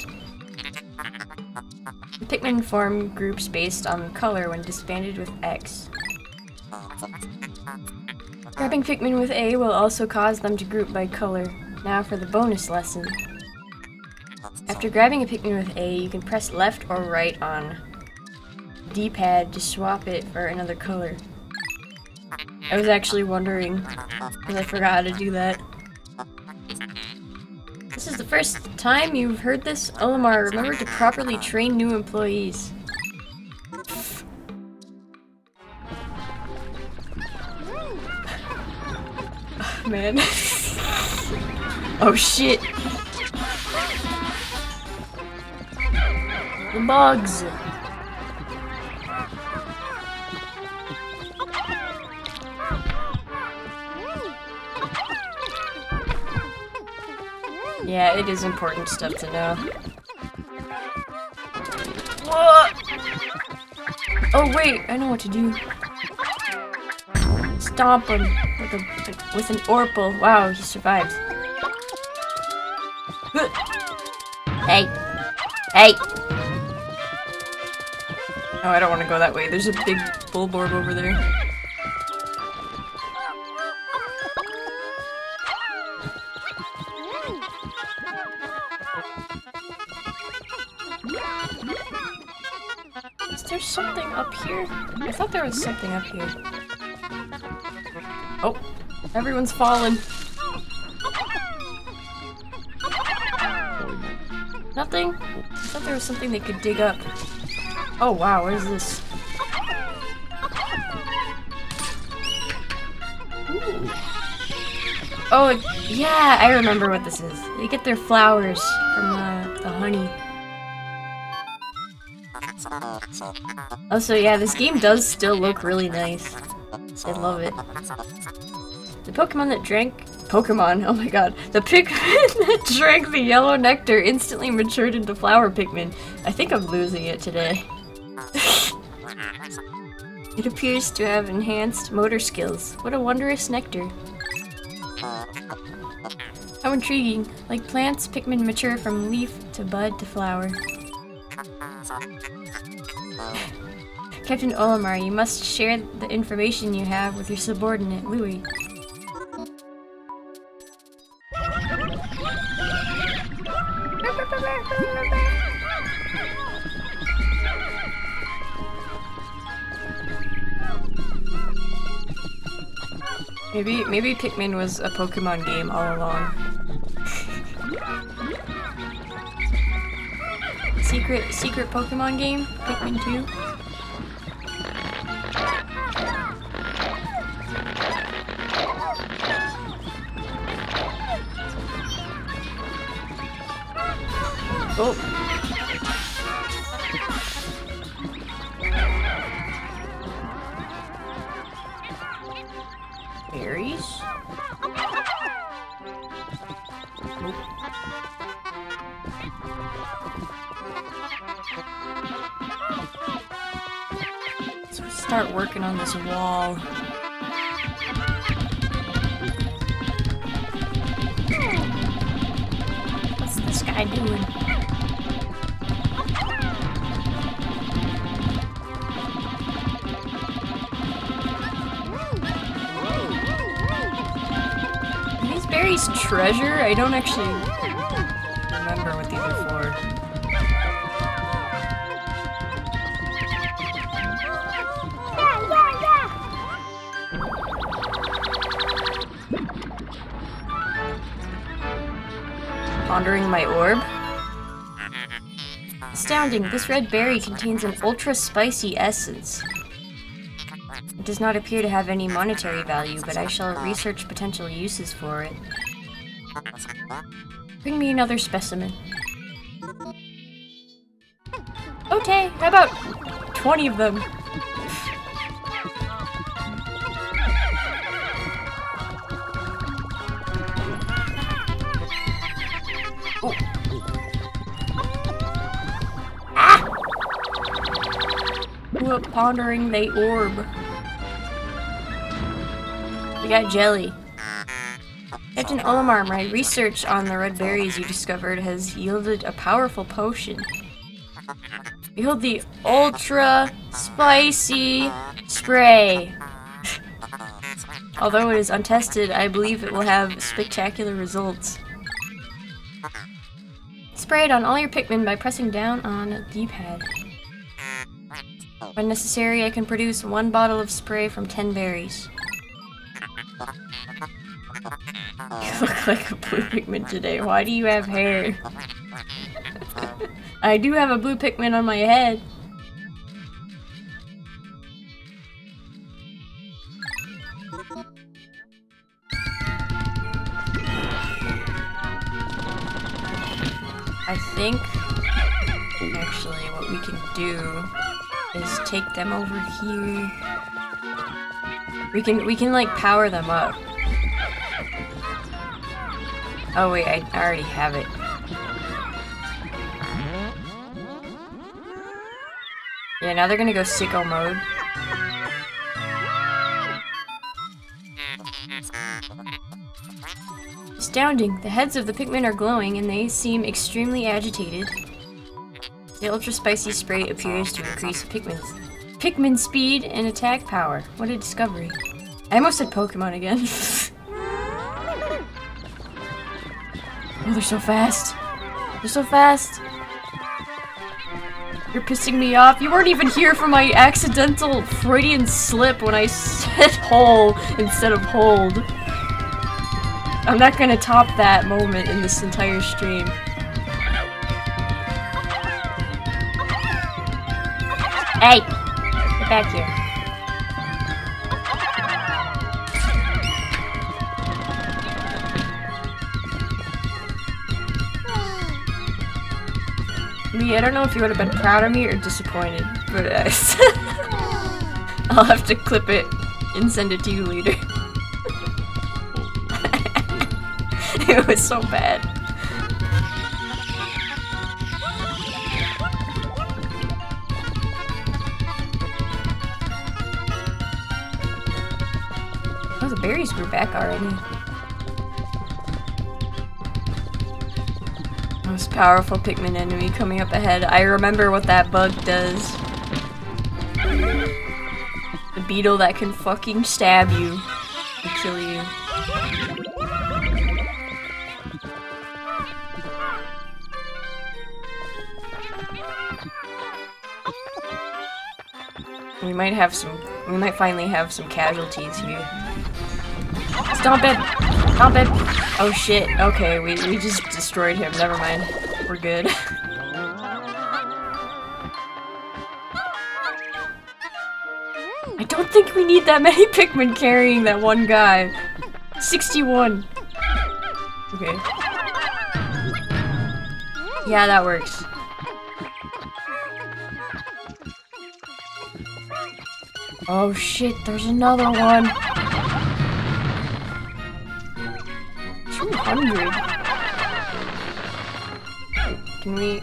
The Pikmin form groups based on color when disbanded with X. Grabbing Pikmin with A will also cause them to group by color. Now for the bonus lesson. After grabbing a Pikmin with A, you can press left or right on D-pad to swap it for another color. I was actually wondering, because I forgot how to do that. This is the first time you've heard this? Olimar, remember to properly train new employees. Man. Oh shit. The bugs. Yeah, it is important stuff to know. Whoa! Oh wait, I know what to do. Stomp him with an orpal. Wow, he survived. Hey! Hey! Oh, I don't want to go that way. There's a big bullboard over there. Is there something up here? I thought there was something up here. Oh, everyone's fallen. Nothing? I thought there was something they could dig up. Oh wow, what is this? Ooh. Oh, yeah, I remember what this is. They get their flowers from the honey. Also, yeah, this game does still look really nice. I love it. The Pokemon that drank... Pokemon, oh my god. The Pikmin that drank the yellow nectar instantly matured into flower Pikmin. I think I'm losing it today. It appears to have enhanced motor skills. What a wondrous nectar. How intriguing. Like plants, Pikmin mature from leaf to bud to flower. Captain Olimar, you must share the information you have with your subordinate, Louis. Maybe Pikmin was a Pokemon game all along. Secret Pokemon game? Pikmin 2? Oh. Berries? Nope. So start working on this wall. What's this guy doing? Berries treasure? I don't actually remember what these are for. Pondering my orb? Astounding, this red berry contains an ultra-spicy essence. It does not appear to have any monetary value, but I shall research potential uses for it. Bring me another specimen. Okay, how about 20 of them? Oh. Ah! We're pondering the orb. We got jelly. Captain Olimar, my research on the red berries you discovered has yielded a powerful potion. Behold the ultra spicy spray. Although it is untested, I believe it will have spectacular results. Spray it on all your Pikmin by pressing down on the D-pad. When necessary, I can produce 1 bottle of spray from 10 berries. You look like a blue Pikmin today. Why do you have hair? I do have a blue Pikmin on my head. I think actually what we can do is take them over here. We can like power them up. Oh wait, I already have it. Yeah, now they're gonna go sicko mode. Astounding! The heads of the Pikmin are glowing and they seem extremely agitated. The ultra spicy spray appears to increase Pikmin speed and attack power. What a discovery. I almost said Pokemon again. Oh, they're so fast. They're so fast. You're pissing me off. You weren't even here for my accidental Freudian slip when I said hole instead of hold. I'm not gonna top that moment in this entire stream. Hey! Get back here. Me, I don't know if you would have been proud of me or disappointed, but I'll have to clip it and send it to you later. It was so bad. Oh, the berries grew back already. Most powerful Pikmin enemy coming up ahead. I remember what that bug does. The beetle that can fucking stab you and kill you. We might finally have some casualties here. Stomp it! Stomp it! Oh shit, okay, we just destroyed him, never mind. We're good. I don't think we need that many Pikmin carrying that one guy. 61. Okay. Yeah, that works. Oh shit, there's another one. 200. Can we... I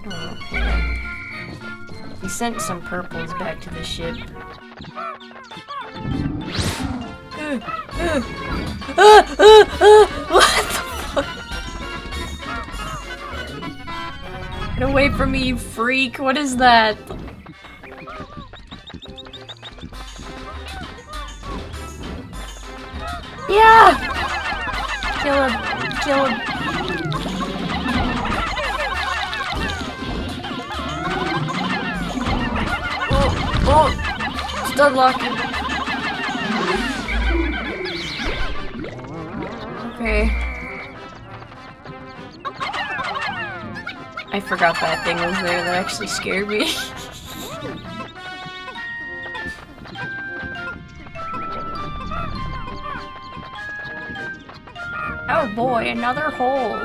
don't know. Hang on. We sent some purples back to the ship. What the fuck? Get away from me, you freak! What is that? Yeah! Kill him! Kill him! Oh! Stun lock him! Okay. I forgot that thing was there. That actually scared me. Oh boy, another hole.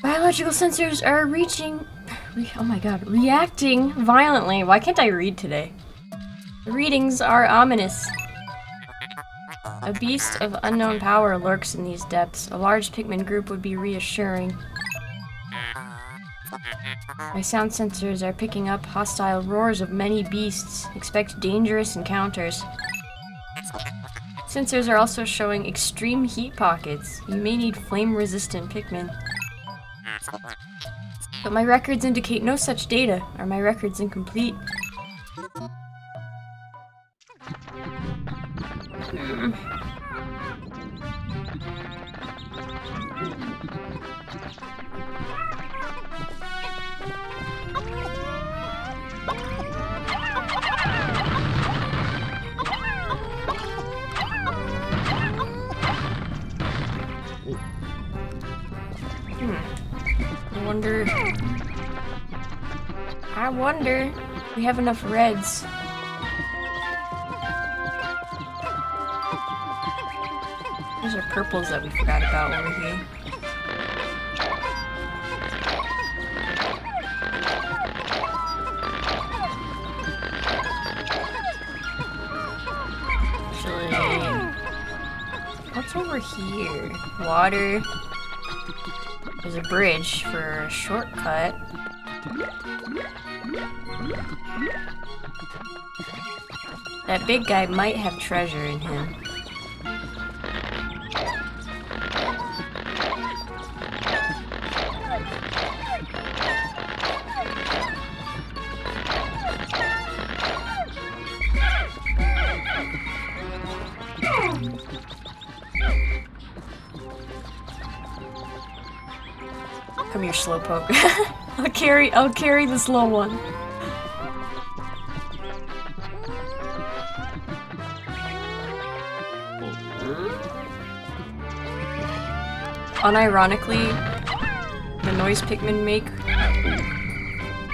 Biological sensors are reacting violently. Why can't I read today? The readings are ominous. A beast of unknown power lurks in these depths. A large Pikmin group would be reassuring. My sound sensors are picking up hostile roars of many beasts. Expect dangerous encounters. Sensors are also showing extreme heat pockets. You may need flame-resistant Pikmin. But my records indicate no such data. Are my records incomplete? I wonder if we have enough reds. Those are purples that we forgot about over here. Actually, what's over here? Water. There's a bridge for a shortcut. That big guy might have treasure in him. Come here, slowpoke. I'll carry the slow one. Unironically, the noise Pikmin make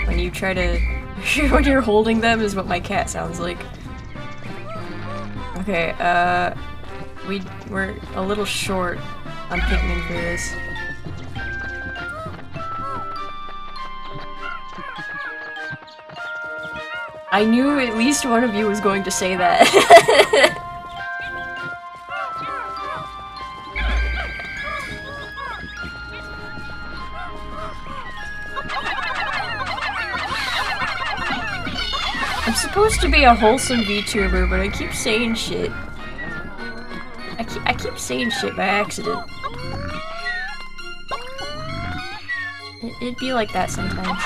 when you try to when you're holding them is what my cat sounds like. Okay, we're a little short on Pikmin for this. I knew at least one of you was going to say that. I'm supposed to be a wholesome VTuber, but I keep saying shit. I keep saying shit by accident. It'd be like that sometimes.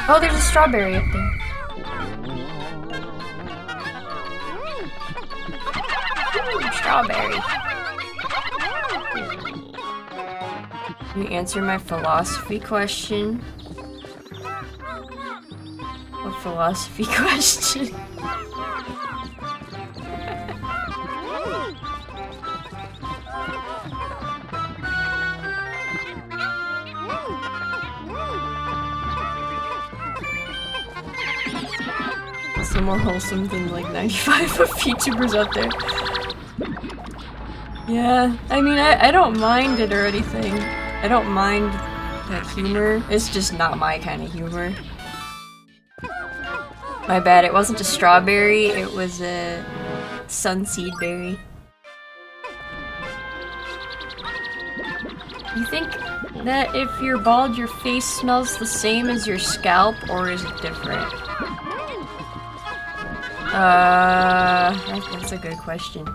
Oh, there's a strawberry up there. Ooh, strawberry. Can you answer my philosophy question? What philosophy question? So more wholesome than like 95 of VTubers out there. Yeah, I mean, I don't mind it or anything. I don't mind that humor. It's just not my kind of humor. My bad, it wasn't a strawberry, it was a sunseed berry. You think that if you're bald, your face smells the same as your scalp, or is it different? That's a good question.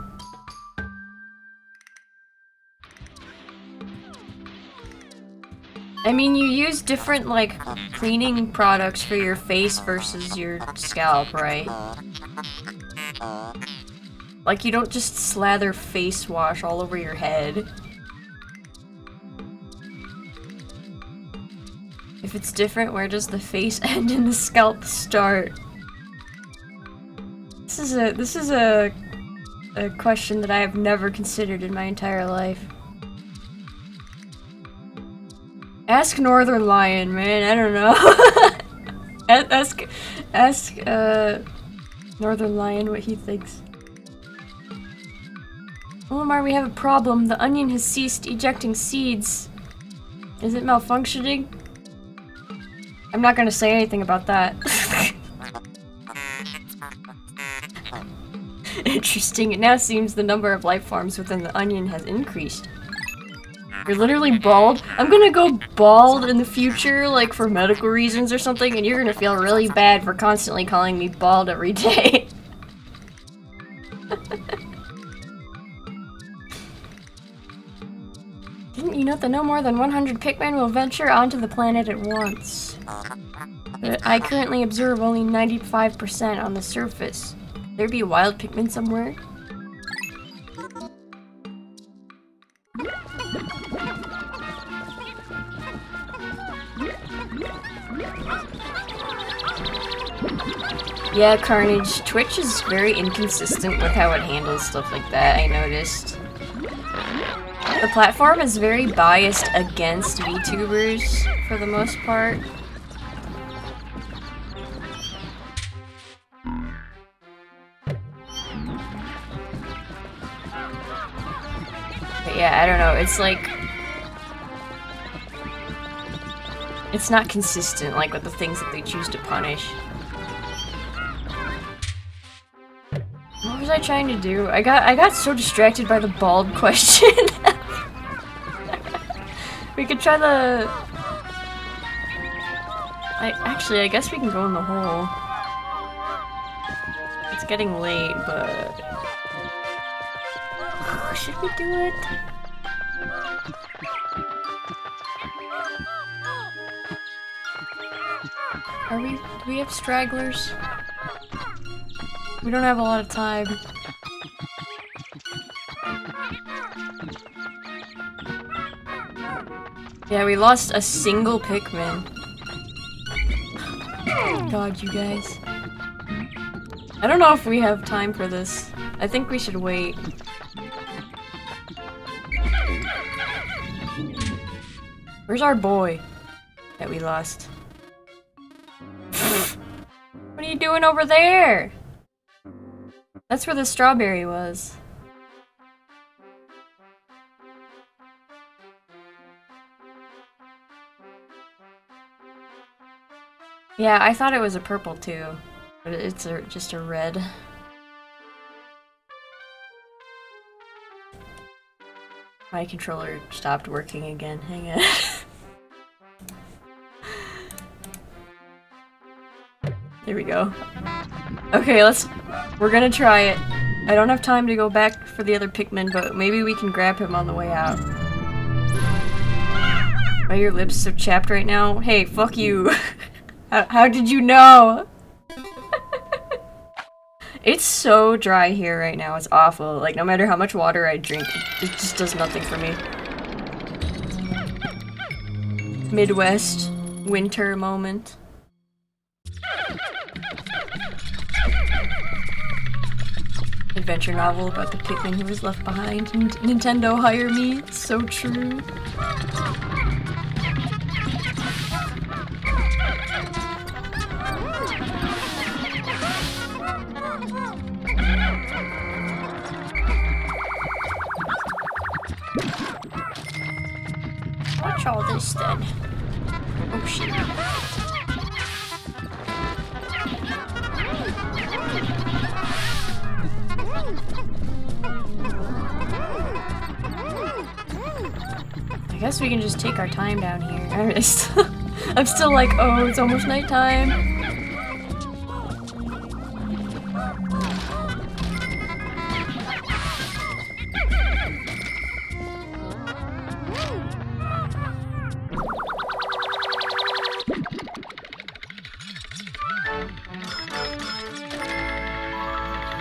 I mean, you use different, like, cleaning products for your face versus your scalp, right? Like, you don't just slather face wash all over your head. If it's different, where does the face end and the scalp start? This is a question that I have never considered in my entire life. Ask Northern Lion, man. I don't know. ask Northern Lion what he thinks. Olimar, we have a problem. The onion has ceased ejecting seeds. Is it malfunctioning? I'm not gonna say anything about that. Interesting. It now seems the number of life forms within the onion has increased. You're literally bald? I'm gonna go bald in the future, like for medical reasons or something, and you're gonna feel really bad for constantly calling me bald every day. Didn't you note that no more than 100 Pikmin will venture onto the planet at once? But I currently observe only 95% on the surface. Could there be a wild Pikmin somewhere? Yeah, Carnage. Twitch is very inconsistent with how it handles stuff like that, I noticed. The platform is very biased against VTubers, for the most part. But yeah, I don't know, it's like... It's not consistent, like, with the things that they choose to punish. What was I trying to do? I got so distracted by the bald question. We could try the... Actually, I guess we can go in the hole. It's getting late, but... Should we do it? Do we have stragglers? We don't have a lot of time. Yeah, we lost a single Pikmin. God, you guys. I don't know if we have time for this. I think we should wait. Where's our boy that we lost? What are you doing over there? That's where the strawberry was. Yeah, I thought it was a purple too, but it's just a red. My controller stopped working again. Hang on. There we go. Okay, we're gonna try it. I don't have time to go back for the other Pikmin, but maybe we can grab him on the way out. Are your lips so chapped right now? Hey, fuck you. How did you know? It's so dry here right now, it's awful. Like, no matter how much water I drink, it just does nothing for me. Midwest winter moment. Adventure novel about the Pikmin who was left behind. Nintendo, hire me. It's so true. Watch all this then. Oh shit. I guess we can just take our time down here. I'm still like, oh, it's almost nighttime.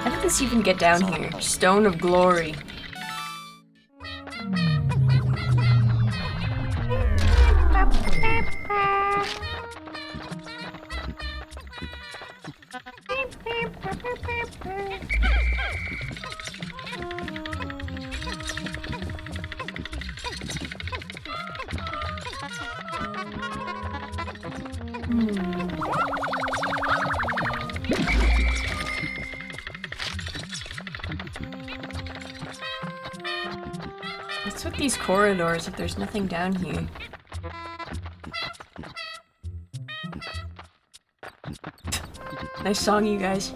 How did this even get down here? Stone of Glory. What's with these corridors if there's nothing down here? Nice song, you guys.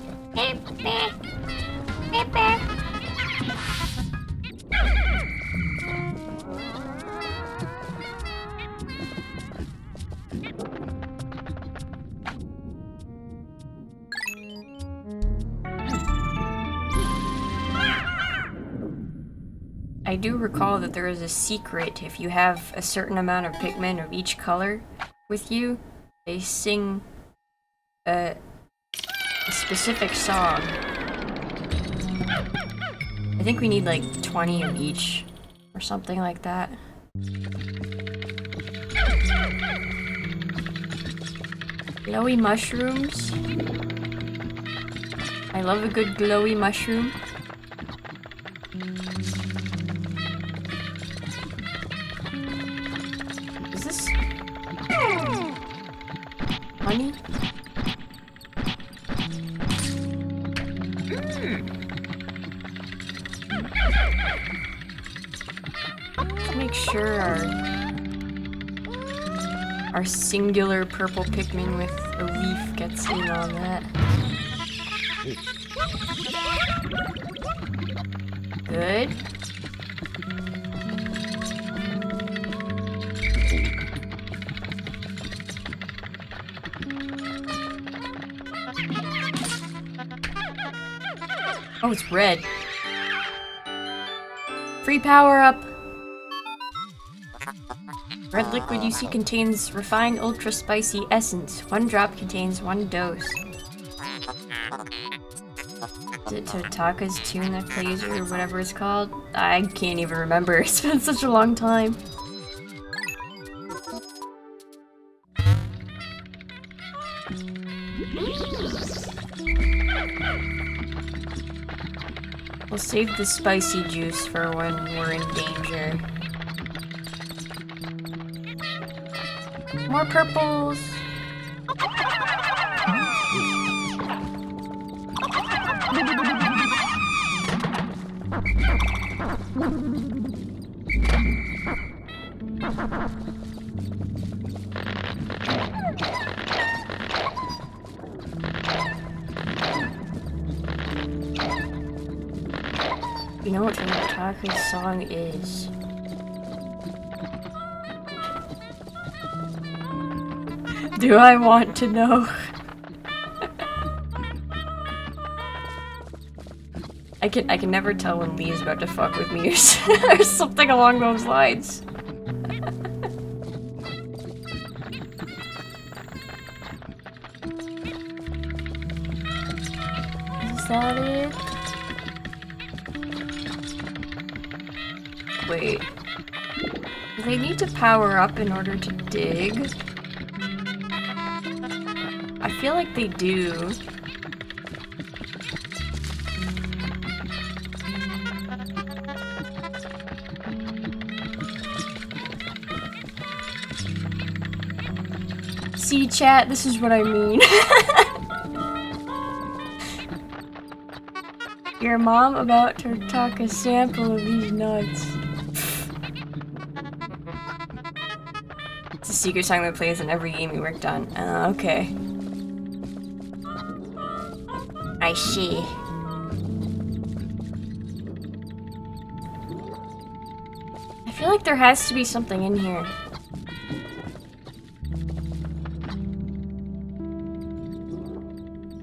I do recall that there is a secret. If you have a certain amount of Pikmin of each color with you, they sing a specific song. I think we need like 20 of each or something like that. Glowy mushrooms. I love a good glowy mushroom. Is this honey? Let's make sure our singular purple Pikmin with a leaf gets in on that. Good. Oh, it's red. Free power up. Red liquid you see contains refined ultra spicy essence. 1 drop contains 1 dose. Is it Totaka's tune that plays or whatever it's called? I can't even remember. It's been such a long time. We'll save the spicy juice for when we're in danger. More purples! You know what Taka's song is? Do I want to know? I can never tell when Lee is about to fuck with me or something along those lines. Is that it? Wait. Do they need to power up in order to dig? I feel like they do. See, chat, this is what I mean. Your mom about to talk a sample of these nuts. It's a secret song that plays in every game we worked on. Okay. I see. I feel like there has to be something in here.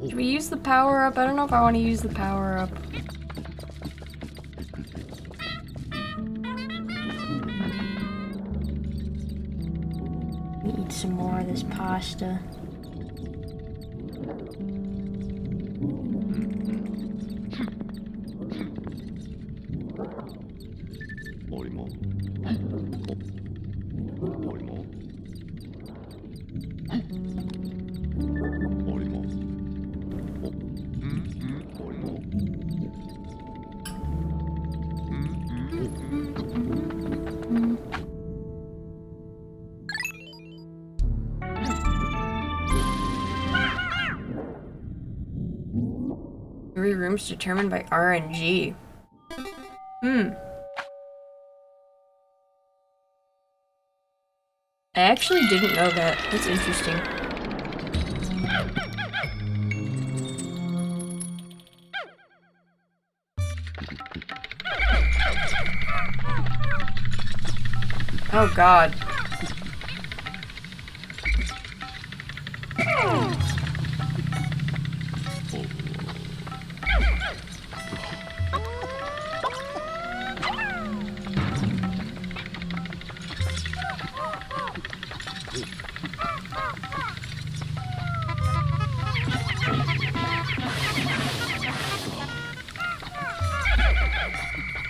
Should we use the power up? I don't know if I want to use the power up. Eat some more of this pasta. Three rooms determined by RNG. I actually didn't know that. That's interesting. Oh god.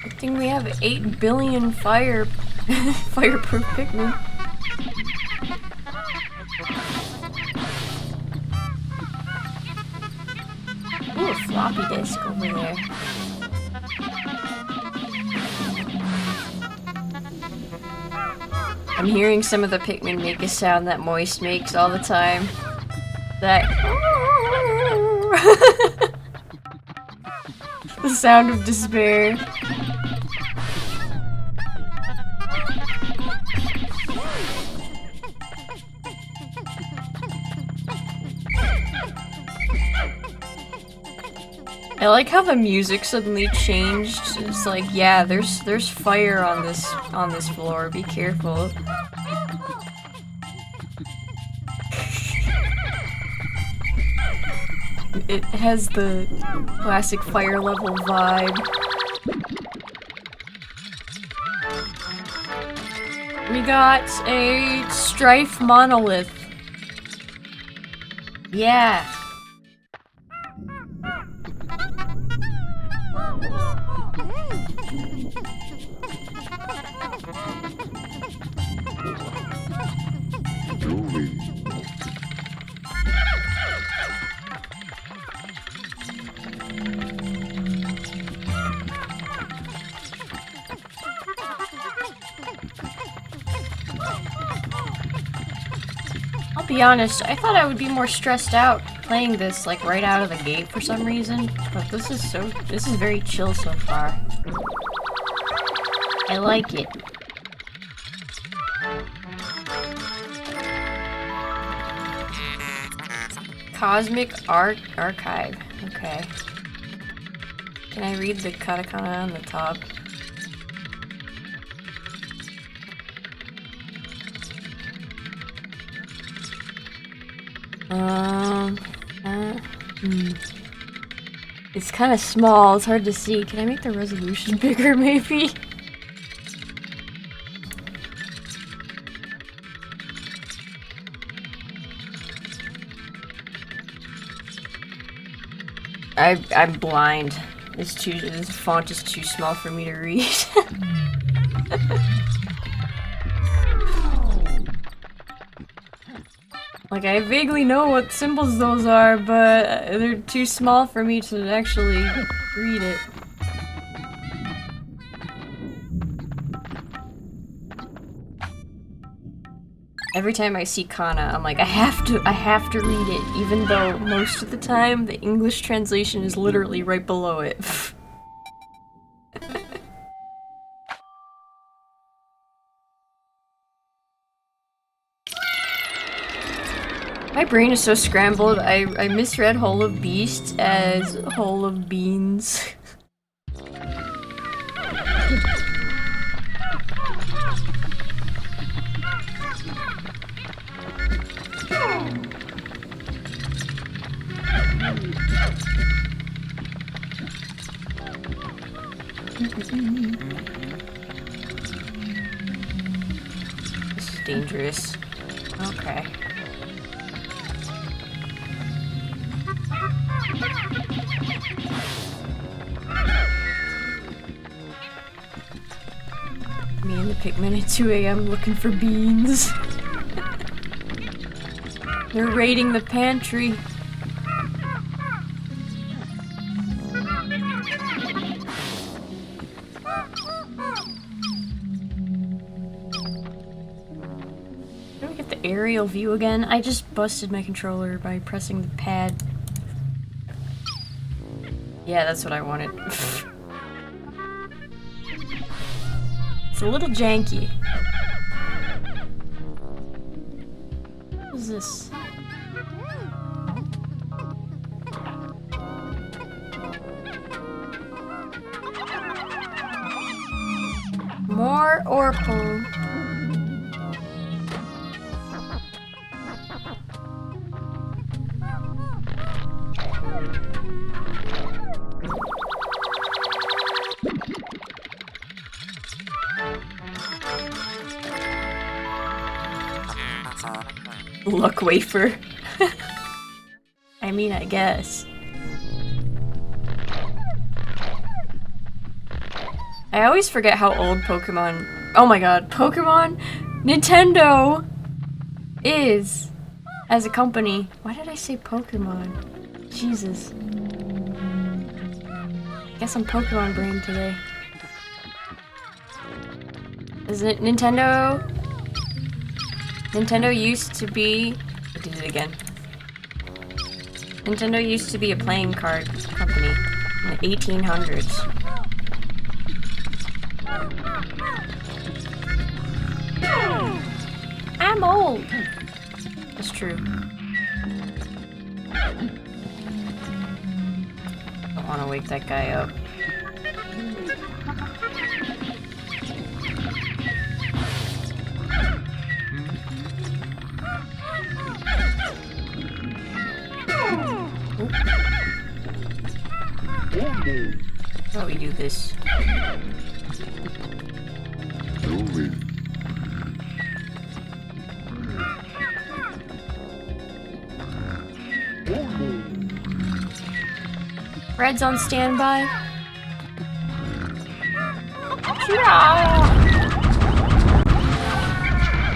I think we have 8 billion fireproof Pikmin. Ooh, a floppy disk over there. I'm hearing some of the Pikmin make a sound that Moist makes all the time. That... the sound of despair. I like how the music suddenly changed. It's like, yeah, there's fire on this floor. Be careful. It has the classic fire level vibe. We got a Strife monolith. Yeah. be honest, I thought I would be more stressed out playing this like right out of the gate for some reason, but this is very chill so far. I like it. Cosmic Archive. Okay. Can I read the katakana on the top? It's kind of small, it's hard to see. Can I make the resolution bigger, maybe? I'm blind. This font is too small for me to read. Like, I vaguely know what symbols those are, but they're too small for me to actually read it. Every time I see kana, I'm like, I have to read it, even though most of the time the English translation is literally right below it. My brain is so scrambled, I misread Hole of Beast as Hole of Beans. This is dangerous. Okay. Me and the Pikmin at 2 AM looking for beans. They're raiding the pantry. Can we get the aerial view again? I just busted my controller by pressing the pad. Yeah, that's what I wanted. It's a little janky. What is this? More Orpal. Luck wafer. I mean, I guess. I always forget how old Pokemon— oh my god, Pokemon? Nintendo is as a company. Why did I say Pokemon? Jesus. Guess I'm Pokemon brain today. Isn't it Nintendo? Nintendo used to be— I did it again. Nintendo used to be a playing card company in the 1800s. I'm old! That's true. Don't want to wake that guy up. How do we do this? Red's on standby.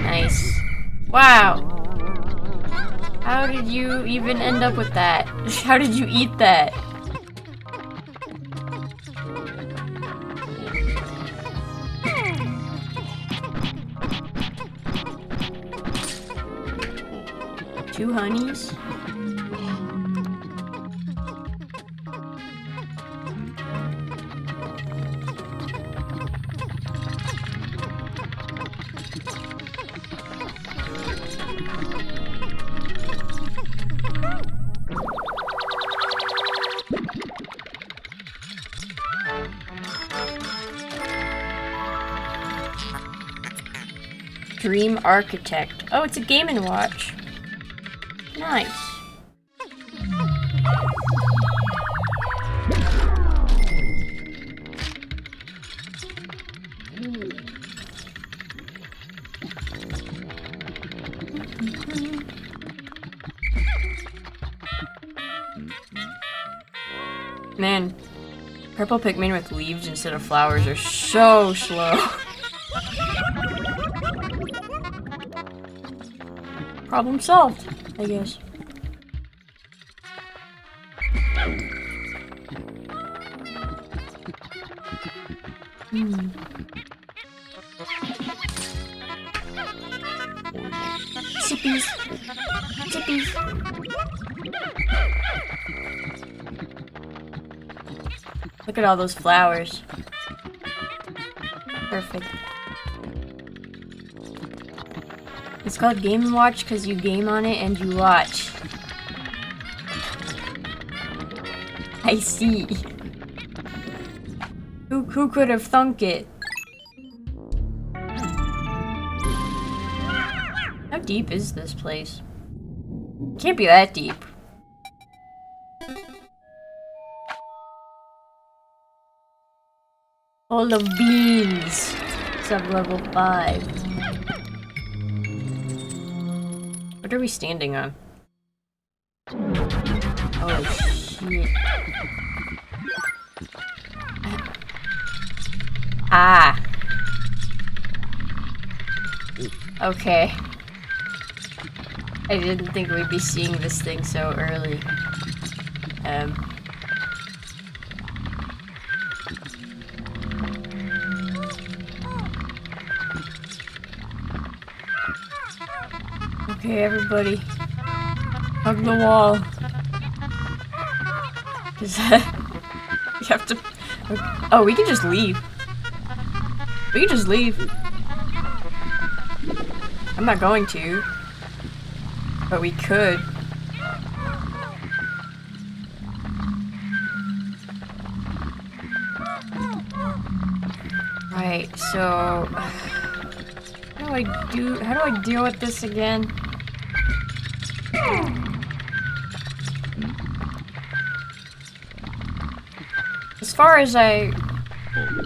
Nice. Wow. How did you even end up with that? How did you eat that? 2 honeys? Dream Architect. Oh, it's a Game & Watch. Nice. Man, purple Pikmin with leaves instead of flowers are so slow. Problem solved, I guess. Zippies. Zippies. Look at all those flowers. Perfect. It's called Game & Watch because you game on it and you watch. I see. Who could have thunk it? How deep is this place? Can't be that deep. Full of beans. Sub-level 5. What are we standing on? Oh shit. Ah. Okay. I didn't think we'd be seeing this thing so early. Okay, everybody. Hug the wall. Cause we have to. Oh, we can just leave. We can just leave. I'm not going to. But we could. Right, so how do I deal with this again? As far as I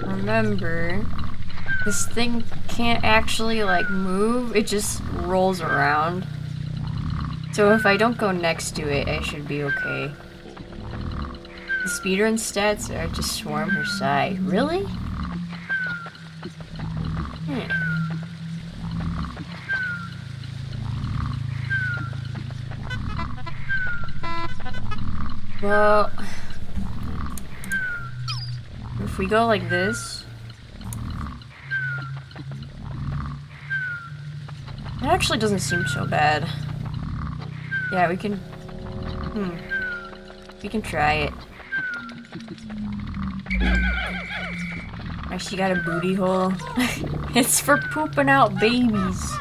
remember, this thing can't actually like move, it just rolls around. So if I don't go next to it, I should be okay. The speedrun stats are just swarm her side. Really? Well, if we go like this, it actually doesn't seem so bad. Yeah, we can, we can try it. She got a booty hole. It's for pooping out babies.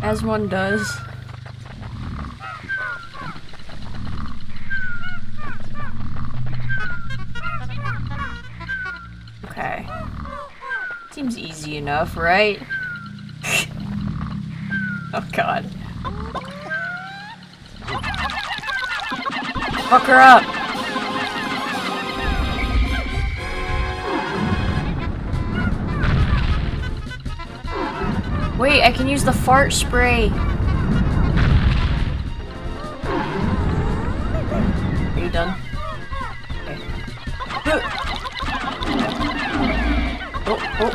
As one does. Okay. Seems easy enough, right? Oh god. Fuck her up! Wait, I can use the fart spray. Are you done? Okay. Oh, oh.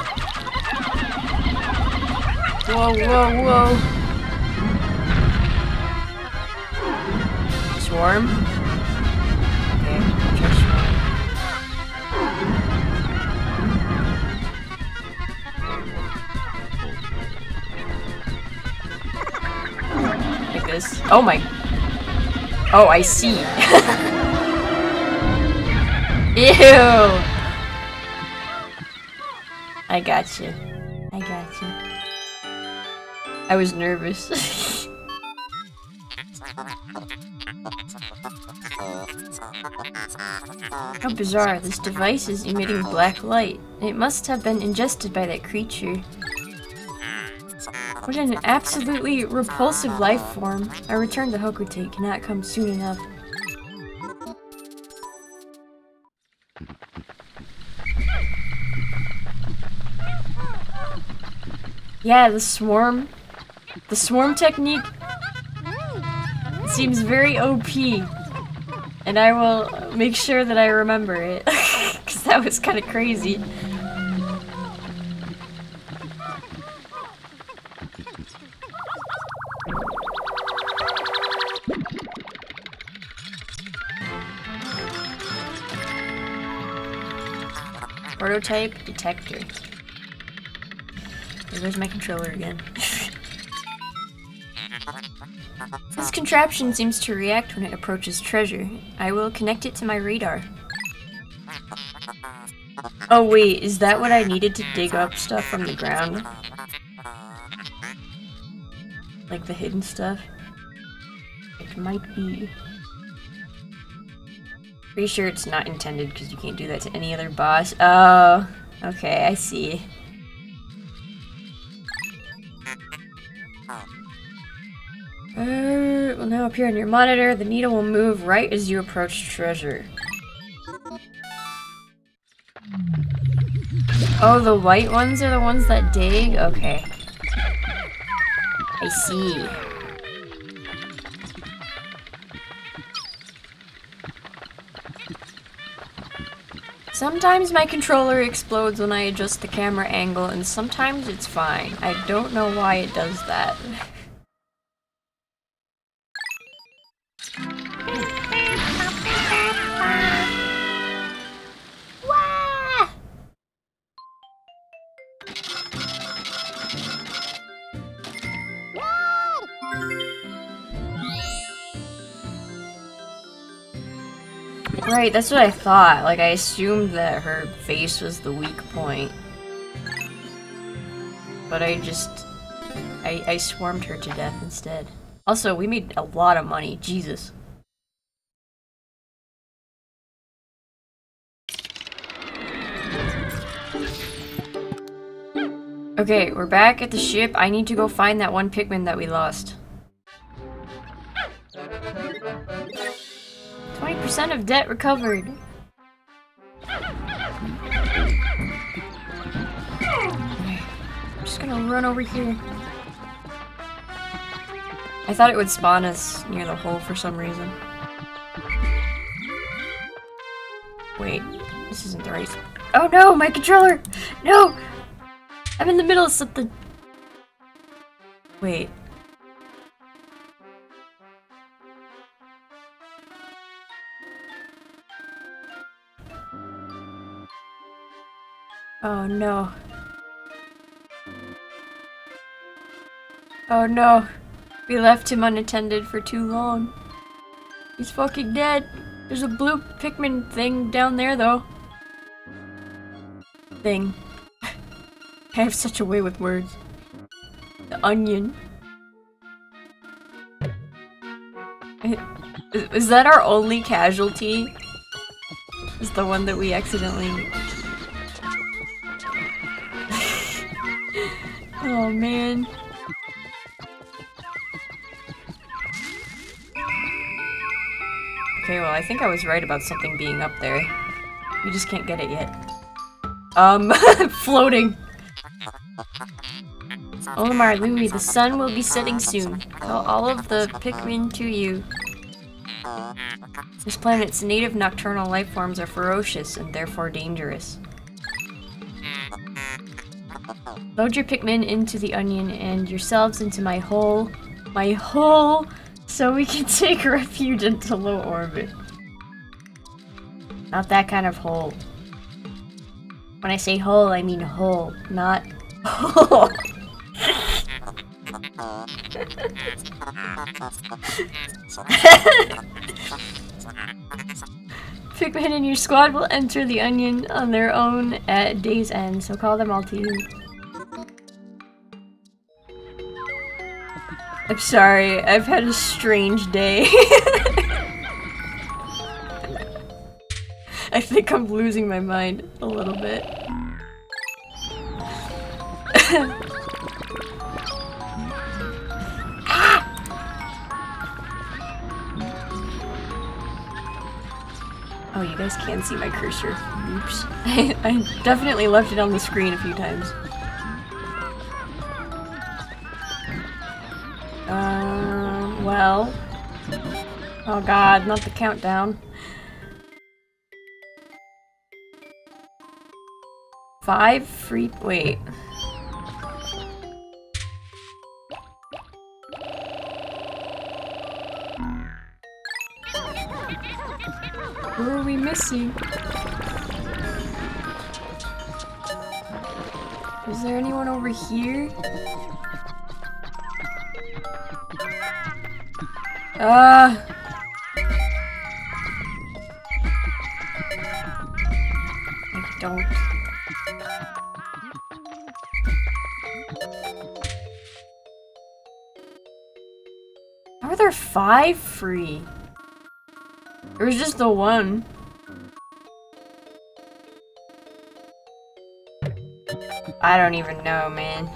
Whoa, whoa, whoa. Swarm? Okay, try swarm. this. Oh my... Oh, I see. Ew! I got you. I got you. I was nervous. How bizarre, this device is emitting black light. It must have been ingested by that creature. What an absolutely repulsive life form. Our return to Hokute cannot come soon enough. Yeah, the swarm technique seems very OP. And I will make sure that I remember it. Because that was kind of crazy. Prototype detector. There's my controller again. This contraption seems to react when it approaches treasure. I will connect it to my radar. Oh wait, is that what I needed to dig up stuff from the ground? Like the hidden stuff? It might be. Pretty sure it's not intended because you can't do that to any other boss. Oh, okay, I see. Will now appear on your monitor. The needle will move right as you approach treasure. Oh, the white ones are the ones that dig? Okay. I see. Sometimes my controller explodes when I adjust the camera angle, and sometimes it's fine. I don't know why it does that. Right, that's what I thought. Like, I assumed that her face was the weak point. But I swarmed her to death instead. Also, we made a lot of money. Jesus. Okay, we're back at the ship. I need to go find that one Pikmin that we lost. 20% of debt recovered. I'm just gonna run over here. I thought it would spawn us near the hole for some reason. Wait, this isn't the right. Oh no, my controller! No! I'm in the middle of something. Wait. Oh no. Oh no. We left him unattended for too long. He's fucking dead. There's a blue Pikmin thing down there though. Thing. I have such a way with words. The onion. Is that our only casualty? Is the one that we accidentally... Oh man. Okay, well I think I was right about something being up there. We just can't get it yet. Floating. Olimar, Louie, the sun will be setting soon. Tell all of the Pikmin to you. This planet's native nocturnal life forms are ferocious and therefore dangerous. Load your Pikmin into the onion and yourselves into my hole. My hole! So we can take refuge into low orbit. Not that kind of hole. When I say hole, I mean hole, not hole. Pikmin in your squad will enter the onion on their own at day's end, so call them all to you. I'm sorry, I've had a strange day. I think I'm losing my mind a little bit. Oh, you guys can see my cursor. Oops. I definitely left it on the screen a few times. Well. Oh god, not the countdown. 5 free- wait. Who are we missing? Is there anyone over here? I don't. How are there 5 free? There was just the one. I don't even know, man.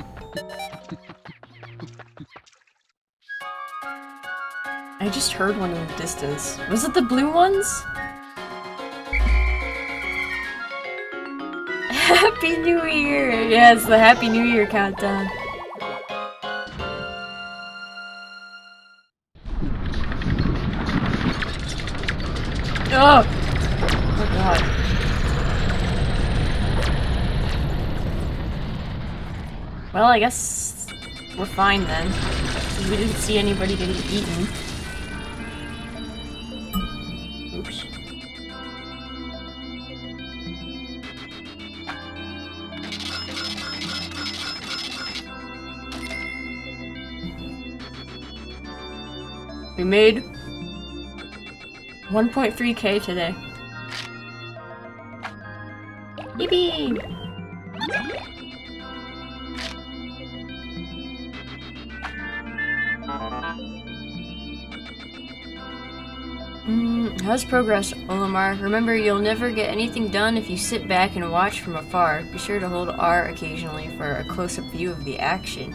I just heard one in the distance. Was it the blue ones? Happy New Year! Yeah, it's the Happy New Year countdown. Oh! Oh god. Well, I guess we're fine then. We didn't see anybody getting eaten. Oops. We made 1.3k today. Yippee! How's progress, Olimar? Remember, you'll never get anything done if you sit back and watch from afar. Be sure to hold R occasionally for a close-up view of the action.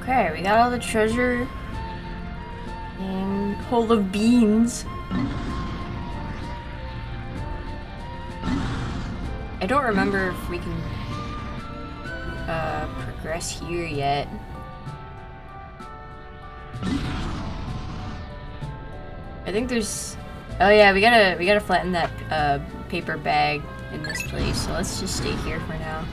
Okay, we got all the treasure and full of beans. I don't remember if we can progress here yet. I think there's. Oh yeah, we gotta flatten that paper bag in this place. So let's just stay here for now.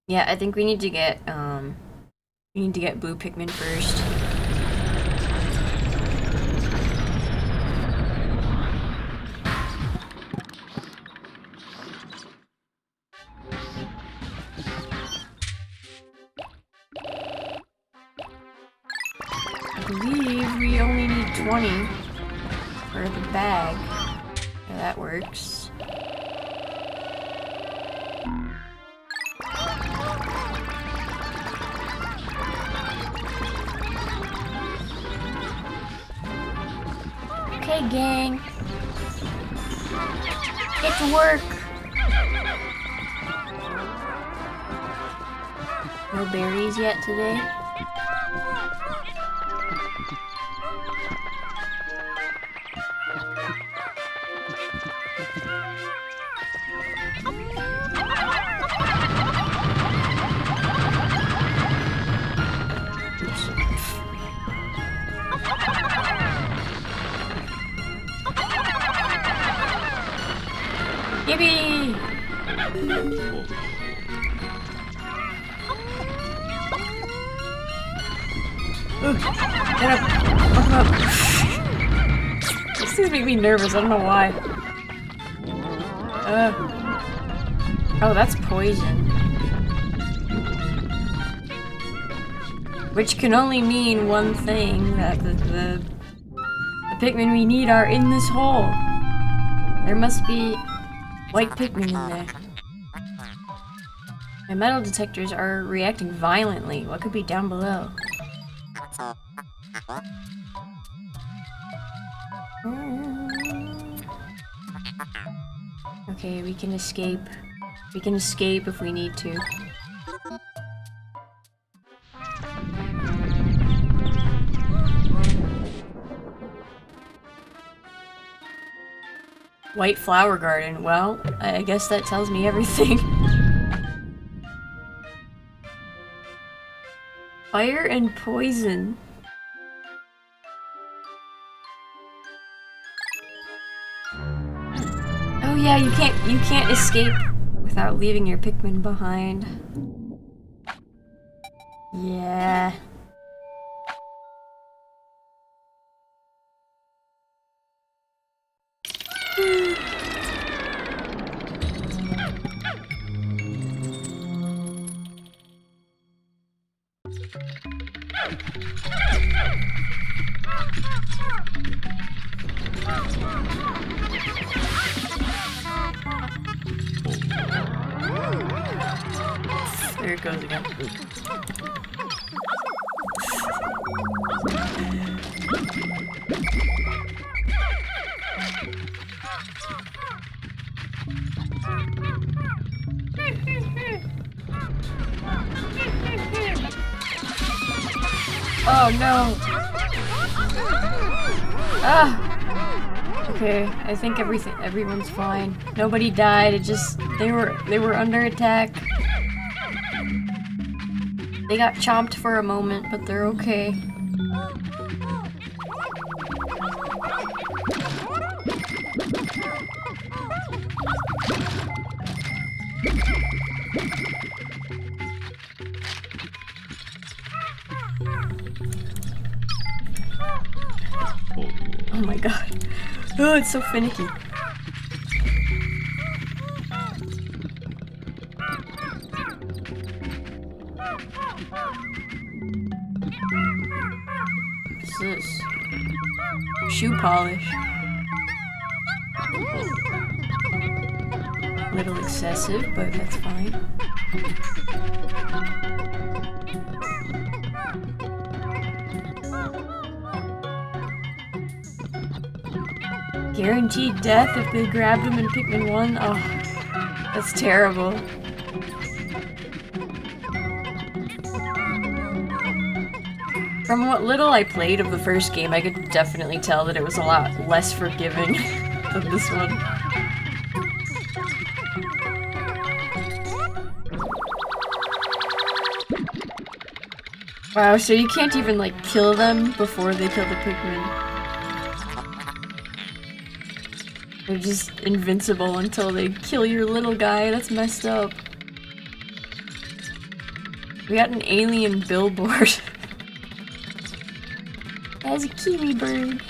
Yeah, I think we need to get blue Pikmin first. I believe we only need 20 for the bag. Yeah, that works. Okay, gang. Get to work. No berries yet today? Yippee! Ooh, get up! Come up! These things make me nervous, I don't know why. Oh, that's poison. Which can only mean one thing, that the Pikmin we need are in this hole. There must be white Pikmin in there. My metal detectors are reacting violently. What could be down below? Okay, we can escape. We can escape if we need to. White flower garden. Well, I guess that tells me everything. Fire and poison. Oh yeah, you can't escape without leaving your Pikmin behind. Yeah. There it goes again. Oh no! Ah! Okay, I think everyone's fine. Nobody died, it just they were under attack. They got chomped for a moment, but they're okay. Oh my god. Oh, it's so finicky. What's this? Shoe polish. A little excessive, but that's fine. Guaranteed death if they grabbed him in Pikmin 1? Oh, that's terrible. From what little I played of the first game, I could definitely tell that it was a lot less forgiving than this one. Wow, so you can't even, like, kill them before they kill the Pikmin. They're just invincible until they kill your little guy. That's messed up. We got an alien billboard. As a kiwi bird.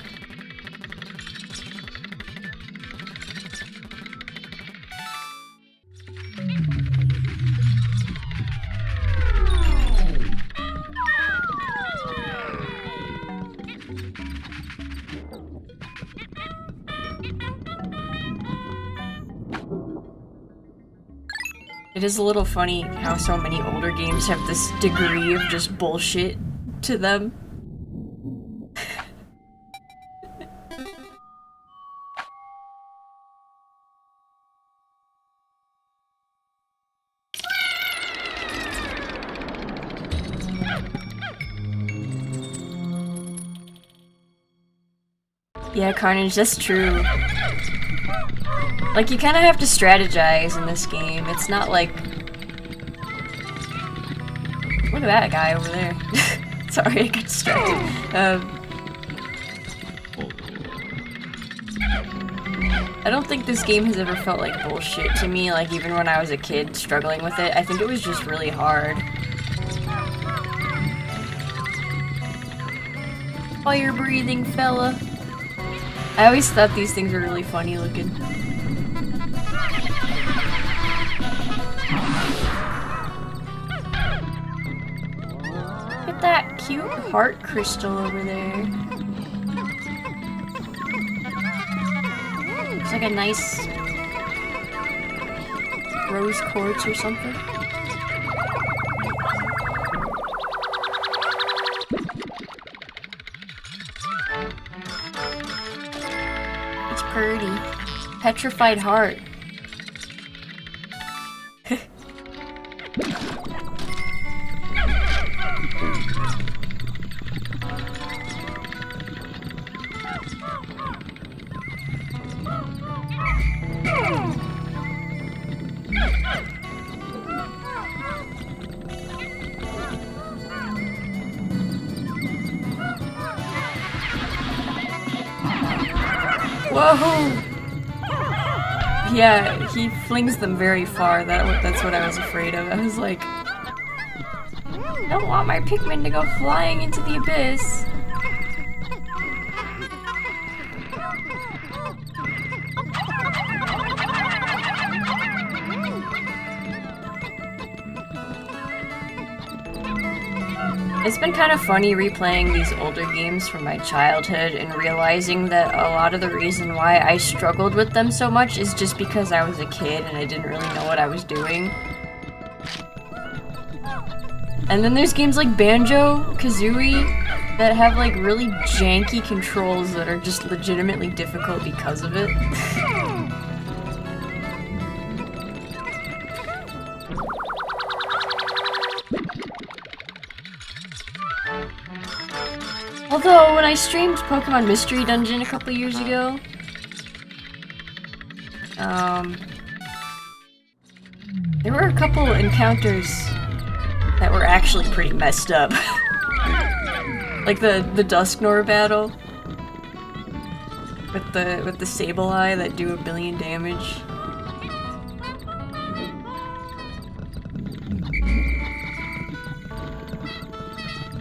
It is a little funny how so many older games have this degree of just bullshit to them. Yeah, Carnage, that's true. Like, you kind of have to strategize in this game. It's not like... Look at that guy over there. Sorry, I got distracted. I don't think this game has ever felt like bullshit to me, like even when I was a kid struggling with it. I think it was just really hard. Fire breathing fella. I always thought these things were really funny looking. Look at that cute heart crystal over there. Looks like a nice rose quartz or something. It's pretty. Petrified heart. Whoa! Yeah, he flings them very far. That's what I was afraid of. I was like, I don't want my Pikmin to go flying into the abyss. It's been kind of funny replaying these older games from my childhood and realizing that a lot of the reason why I struggled with them so much is just because I was a kid and I didn't really know what I was doing. And then there's games like Banjo-Kazooie that have like really janky controls that are just legitimately difficult because of it. Although, when I streamed Pokemon Mystery Dungeon a couple years ago, there were a couple encounters that were actually pretty messed up. Like the Dusknoir battle with the Sableye that do 1 billion damage.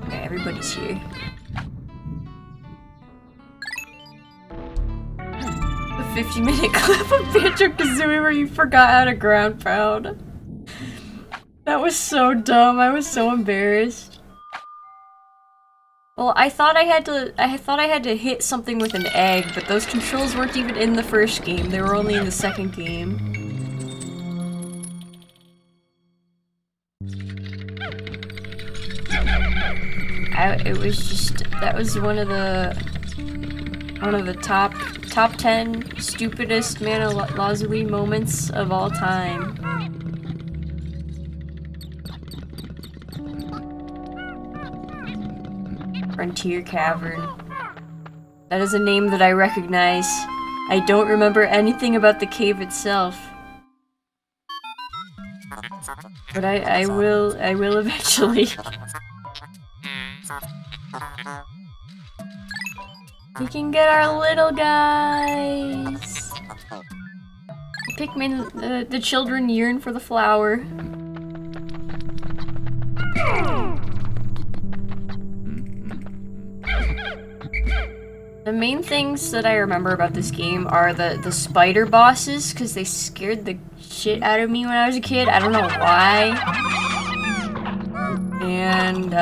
Okay, everybody's here. 50-minute clip of Banjo-Kazooie where you forgot how to ground pound. That was so dumb. I was so embarrassed. Well, I thought I had to hit something with an egg, but those controls weren't even in the first game. They were only in the second game. It was just, that was one of the top 10 stupidest Mana Lazuli moments of all time. Frontier Cavern. That is a name that I recognize. I don't remember anything about the cave itself. But I will eventually. We can get our little guys! Pikmin, the children yearn for the flower. The main things that I remember about this game are the spider bosses, because they scared the shit out of me when I was a kid. I don't know why. And,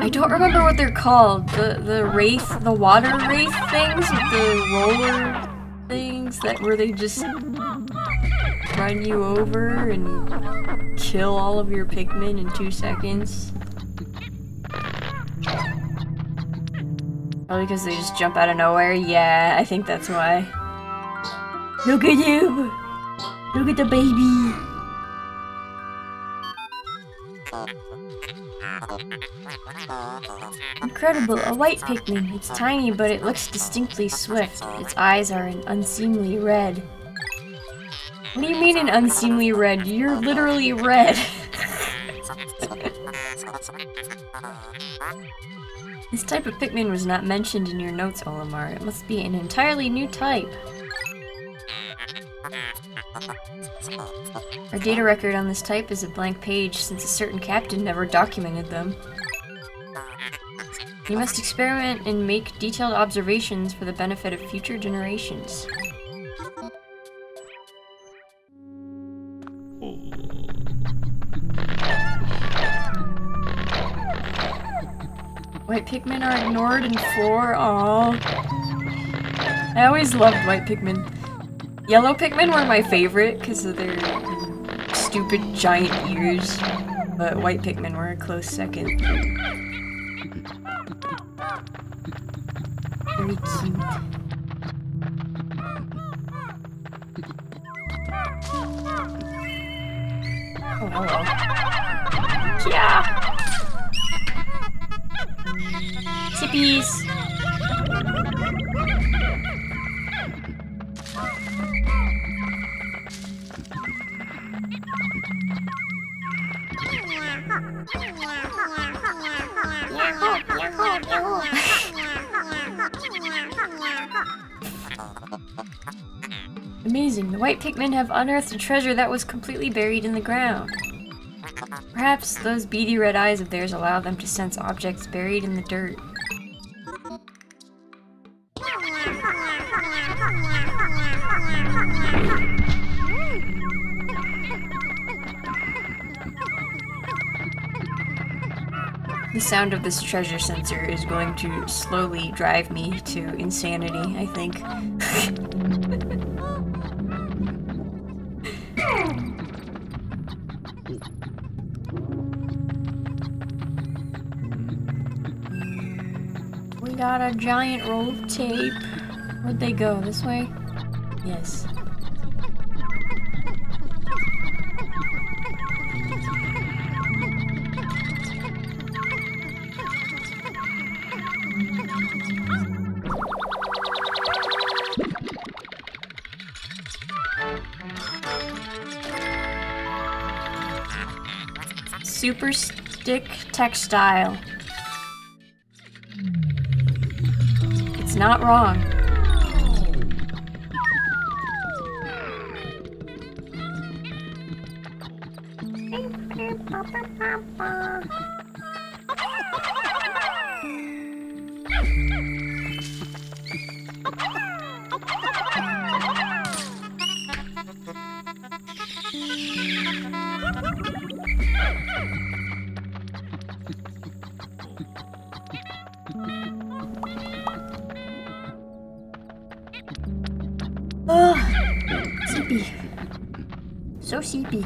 I don't remember what they're called. The wraith, the water wraith things with the roller things where they just run you over and kill all of your Pikmin in 2 seconds. Probably because they just jump out of nowhere. Yeah, I think that's why. Look at him! Look at the baby! Incredible, a white Pikmin. It's tiny, but it looks distinctly swift. Its eyes are an unseemly red. What do you mean an unseemly red? You're literally red. This type of Pikmin was not mentioned in your notes, Olimar. It must be an entirely new type. Our data record on this type is a blank page since a certain captain never documented them. You must experiment and make detailed observations for the benefit of future generations. White Pikmin are ignored in 4. Aww. I always loved white Pikmin. Yellow Pikmin were my favorite because of their stupid giant ears, but white Pikmin were a close second. Very cute. Oh, hello. Yeah! Sippies! Amazing, the white Pikmin have unearthed a treasure that was completely buried in the ground. Perhaps those beady red eyes of theirs allow them to sense objects buried in the dirt. The sound of this treasure sensor is going to slowly drive me to insanity, I think. We got a giant roll of tape. Where'd they go? This way? Yes. Super Stick Textile. It's not wrong. Sleepy. So sleepy.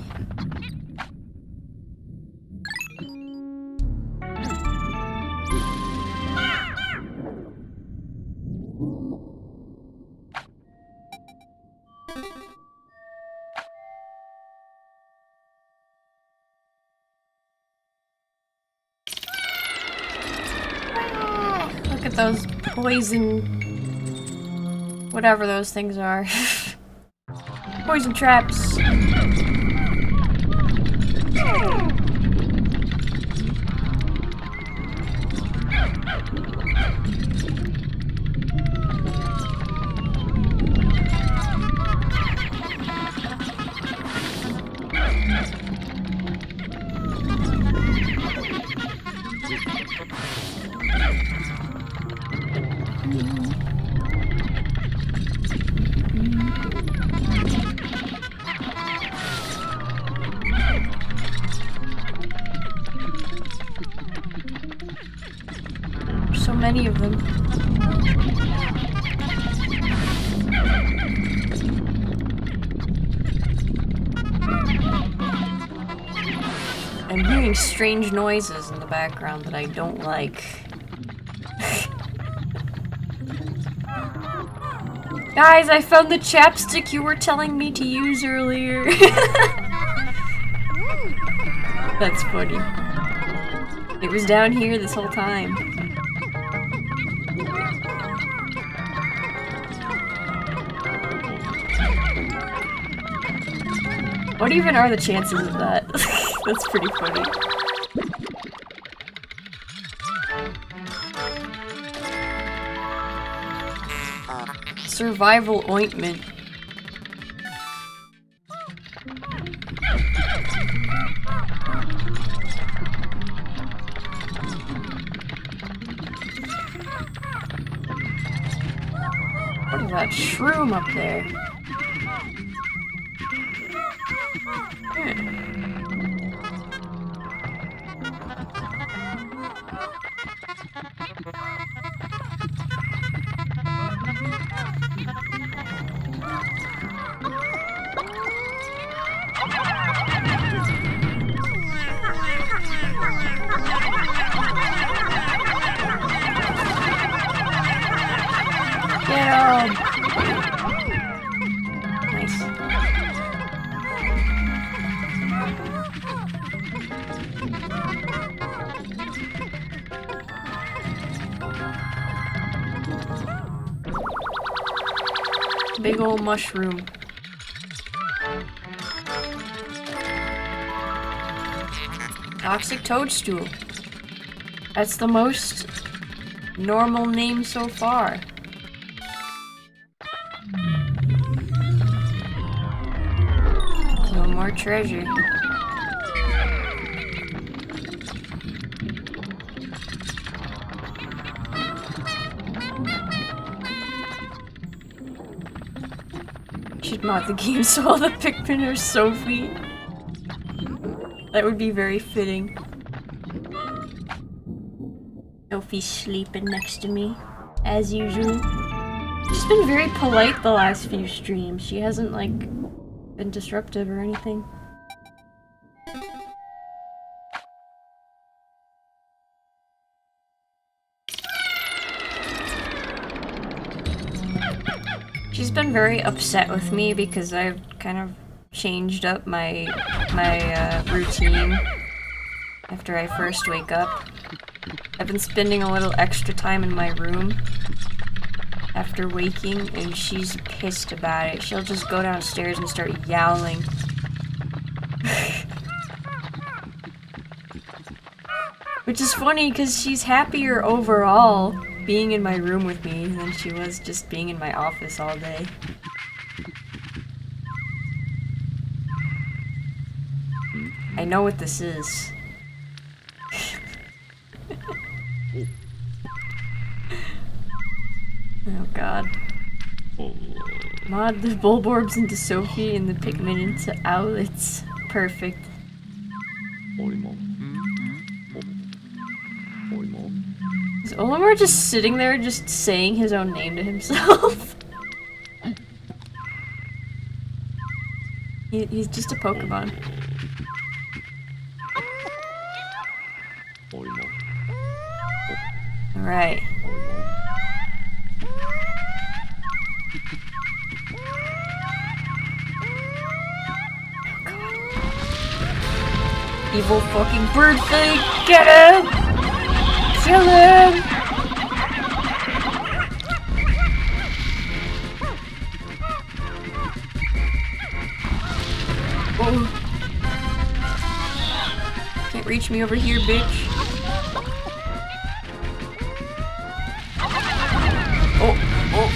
Look at those poison... whatever those things are. Poison traps. So many of them. I'm hearing strange noises in the background that I don't like. Guys, I found the chapstick you were telling me to use earlier. That's funny. It was down here this whole time. What even are the chances of that? That's pretty funny. Survival ointment. What is that shroom up there? Nice. Big ol' mushroom. Toxic toadstool. That's the most normal name so far. No more treasure. Should mod the game so all the Pikmin are Sophie. That would be very fitting. Sophie's sleeping next to me, as usual. She's been very polite the last few streams. She hasn't, like, been disruptive or anything. She's been very upset with me because I've kind of changed up my routine after I first wake up. I've been spending a little extra time in my room after waking, and she's pissed about it. She'll just go downstairs and start yowling. Which is funny, because she's happier overall being in my room with me than she was just being in my office all day. I know what this is. Oh god. Mod the Bulborbs into Sophie and the Pikmin into Owlets. Perfect. Is Olimar just sitting there just saying his own name to himself? He's just a Pokemon. Alright. Evil fucking bird thing! Get him! Kill him! Oh. Can't reach me over here, bitch. Oh, oh.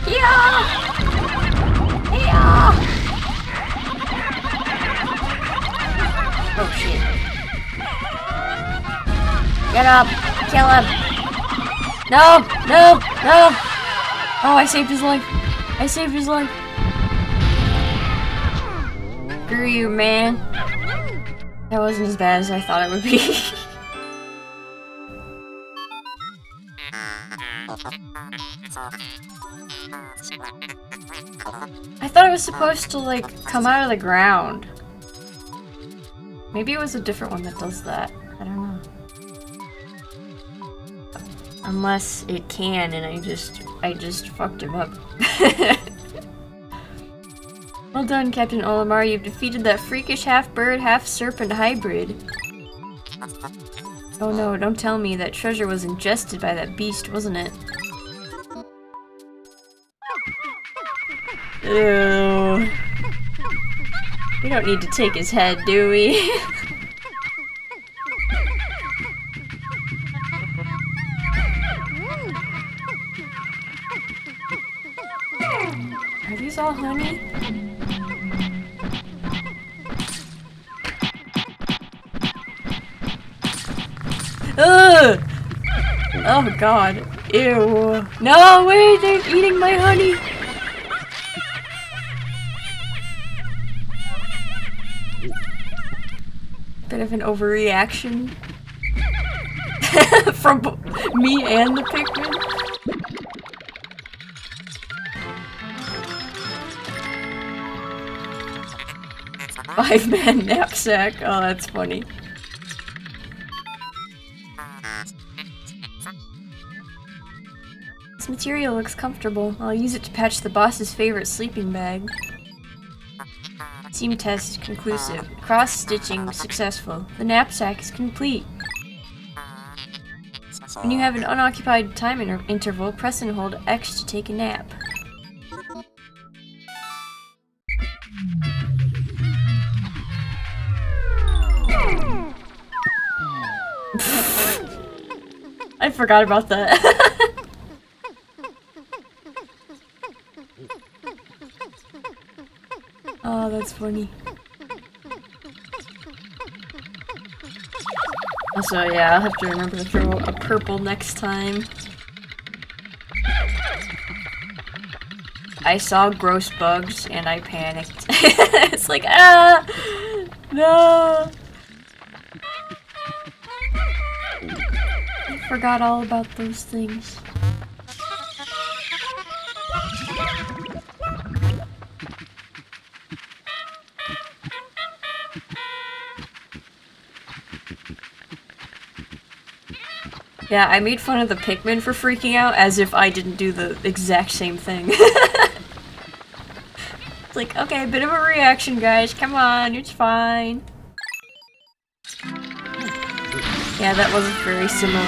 Yeah! Yeah! Oh shit. Get up! Kill him! No! No! No! Oh, I saved his life. I saved his life. Screw you, man. That wasn't as bad as I thought it would be. I thought it was supposed to, like, come out of the ground. Maybe it was a different one that does that. I don't know. Unless it can, and I just fucked him up. Well done, Captain Olimar. You've defeated that freakish half-bird, half-serpent hybrid. Oh no, don't tell me that treasure was ingested by that beast, wasn't it? Ew. We don't need to take his head, do we? all honey? Ugh! Oh god. Ew. No, wait, they're eating my honey! Bit of an overreaction. From me and the Pikmin. 5-man knapsack. Oh, that's funny. This material looks comfortable. I'll use it to patch the boss's favorite sleeping bag. Seam test conclusive. Cross-stitching successful. The knapsack is complete. When you have an unoccupied time interval, press and hold X to take a nap. I forgot about that. Oh, that's funny. Also, yeah, I'll have to remember to throw a purple next time. I saw gross bugs and I panicked. It's like, ah! No! I forgot all about those things. Yeah, I made fun of the Pikmin for freaking out as if I didn't do the exact same thing. It's like, okay, a bit of a reaction, guys. Come on, it's fine. Yeah, that was very similar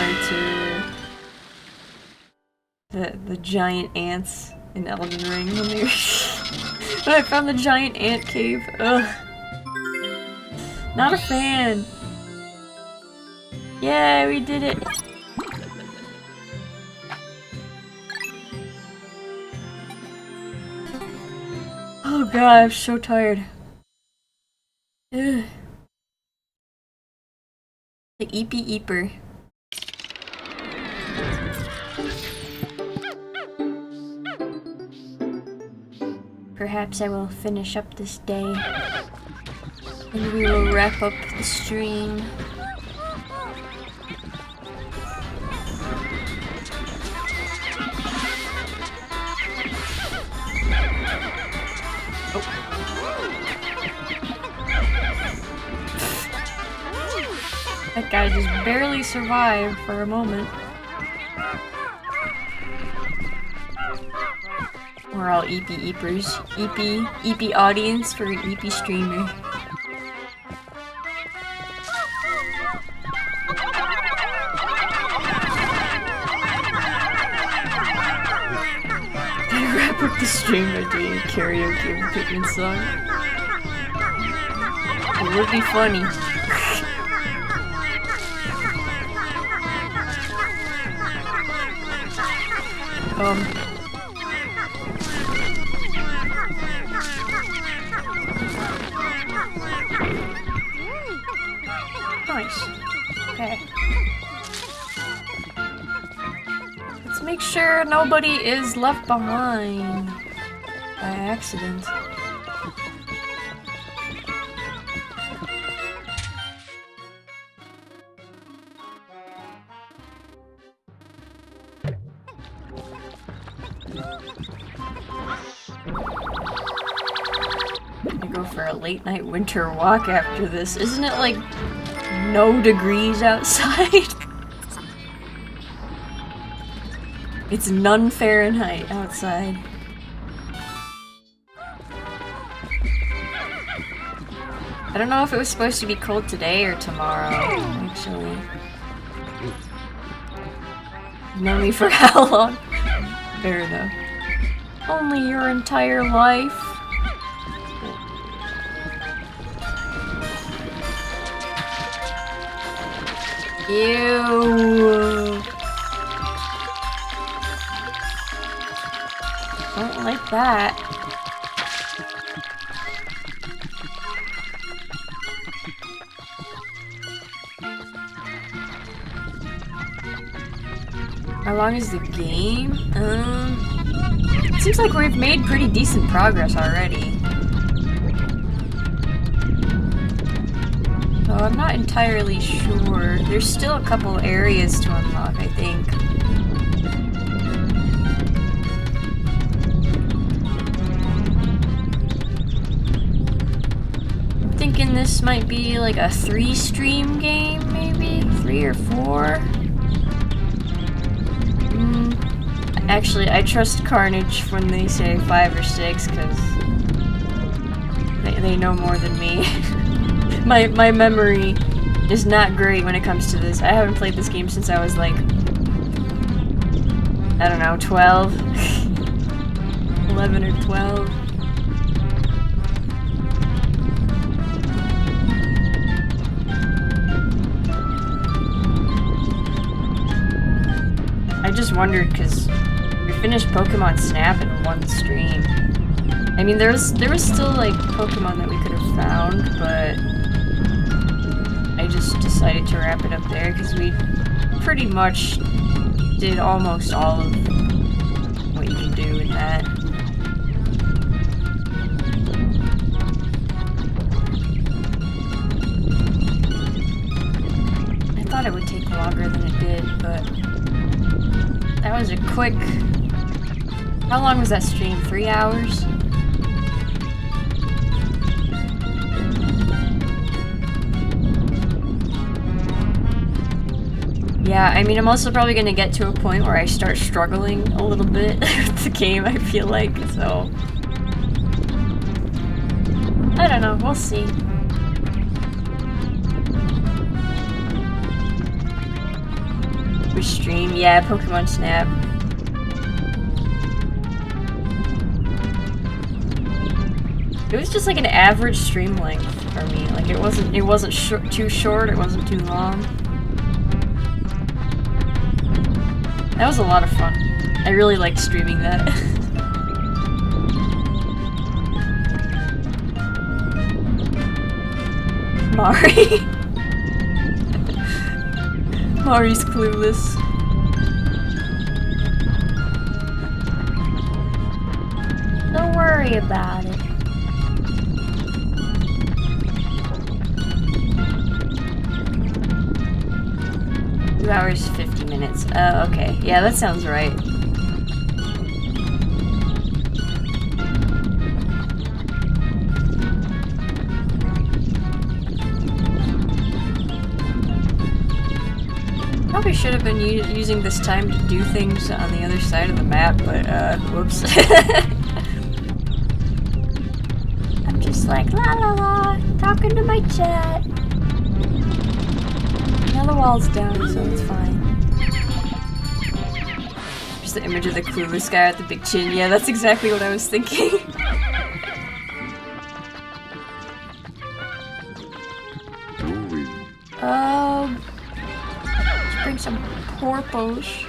to the giant ants in Elden Ring when they when I found the giant ant cave. Ugh. Not a fan. Yeah, we did it. Oh god, I'm so tired. Ugh. The Eepy Eeper. Perhaps I will finish up this day. And we will wrap up the stream. That guy just barely survived for a moment. We're all Eepy Eepers. Eepy audience for an Eepy streamer. I wrap up the stream by doing karaoke of the Pikmin song. It would be funny. Nice. Okay. Let's make sure nobody is left behind by accident. I go for a late night winter walk after this. Isn't it like no degrees outside? It's none Fahrenheit outside. I don't know if it was supposed to be cold today or tomorrow, actually. Known me for how long? Fair enough. Only your entire life. Ew. Don't like that. How long is the game? It seems like we've made pretty decent progress already. So I'm not entirely sure. There's still a couple areas to unlock, I think. I'm thinking this might be like a 3-stream game, maybe? 3 or 4? Actually, I trust Carnage when they say 5 or 6, because they know more than me. My memory is not great when it comes to this. I haven't played this game since I was like, I don't know, 12? 11 or 12. I just wondered, because we finished Pokemon Snap in one stream. I mean, there was still, like, Pokemon that we could have found, but I just decided to wrap it up there, because we pretty much did almost all of what you can do in that. I thought it would take longer than it did, but that was a quick... How long was that stream? 3 hours? Yeah, I mean, I'm also probably gonna get to a point where I start struggling a little bit with the game, I feel like, so... I don't know, we'll see. Which stream? Yeah, Pokemon Snap. It was just like an average stream length for me. Like it wasn't too short, it wasn't too long. That was a lot of fun. I really liked streaming that. Mari. Mari's clueless. Don't worry about it. Hours 50 minutes. Oh, okay. Yeah, that sounds right. Probably should have been using this time to do things on the other side of the map, but whoops. I'm just like la la la, talking to my chat. Now the wall's down, so it's fine. Just the image of the clueless guy with the big chin. Yeah, that's exactly what I was thinking. Let's bring some porpos.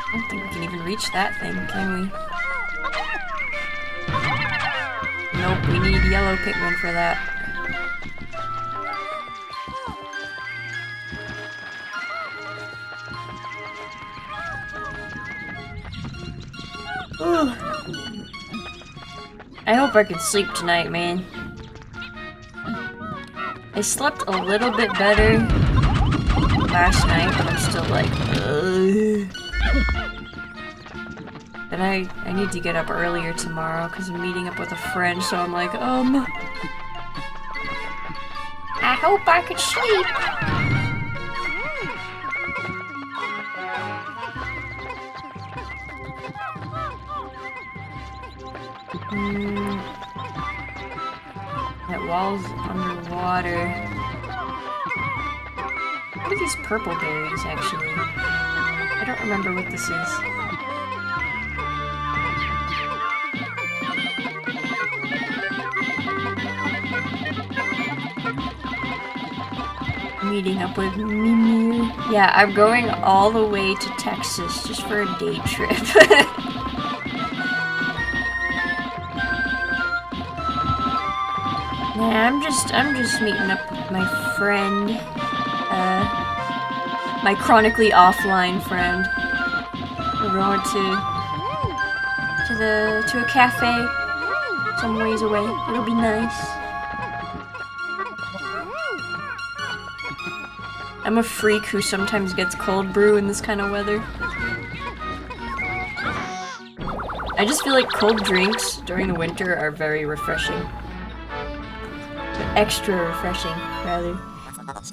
I don't think we can even reach that thing, can we? Nope, we need yellow Pikmin for that. Ugh. I hope I can sleep tonight, man. I slept a little bit better last night, but I'm still like, ugh. And I need to get up earlier tomorrow because I'm meeting up with a friend, so I'm like, I hope I could sleep. That wall's underwater. What are these purple berries, actually? I don't remember what this is. Meeting up with Mimi. Yeah, I'm going all the way to Texas just for a day trip. Nah, I'm just meeting up with my friend. My chronically offline friend. We're going to a cafe some ways away. It'll be nice. I'm a freak who sometimes gets cold brew in this kind of weather. I just feel like cold drinks during the winter are very refreshing. Extra refreshing, rather.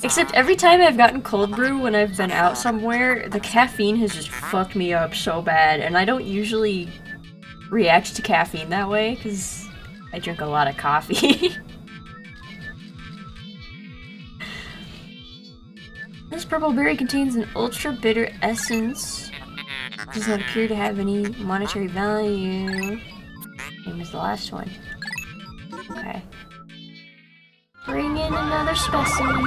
Except every time I've gotten cold brew when I've been out somewhere, the caffeine has just fucked me up so bad, and I don't usually react to caffeine that way, because I drink a lot of coffee. This purple berry contains an ultra bitter essence. Does not appear to have any monetary value. Same as the last one. Okay. Bring in another specimen.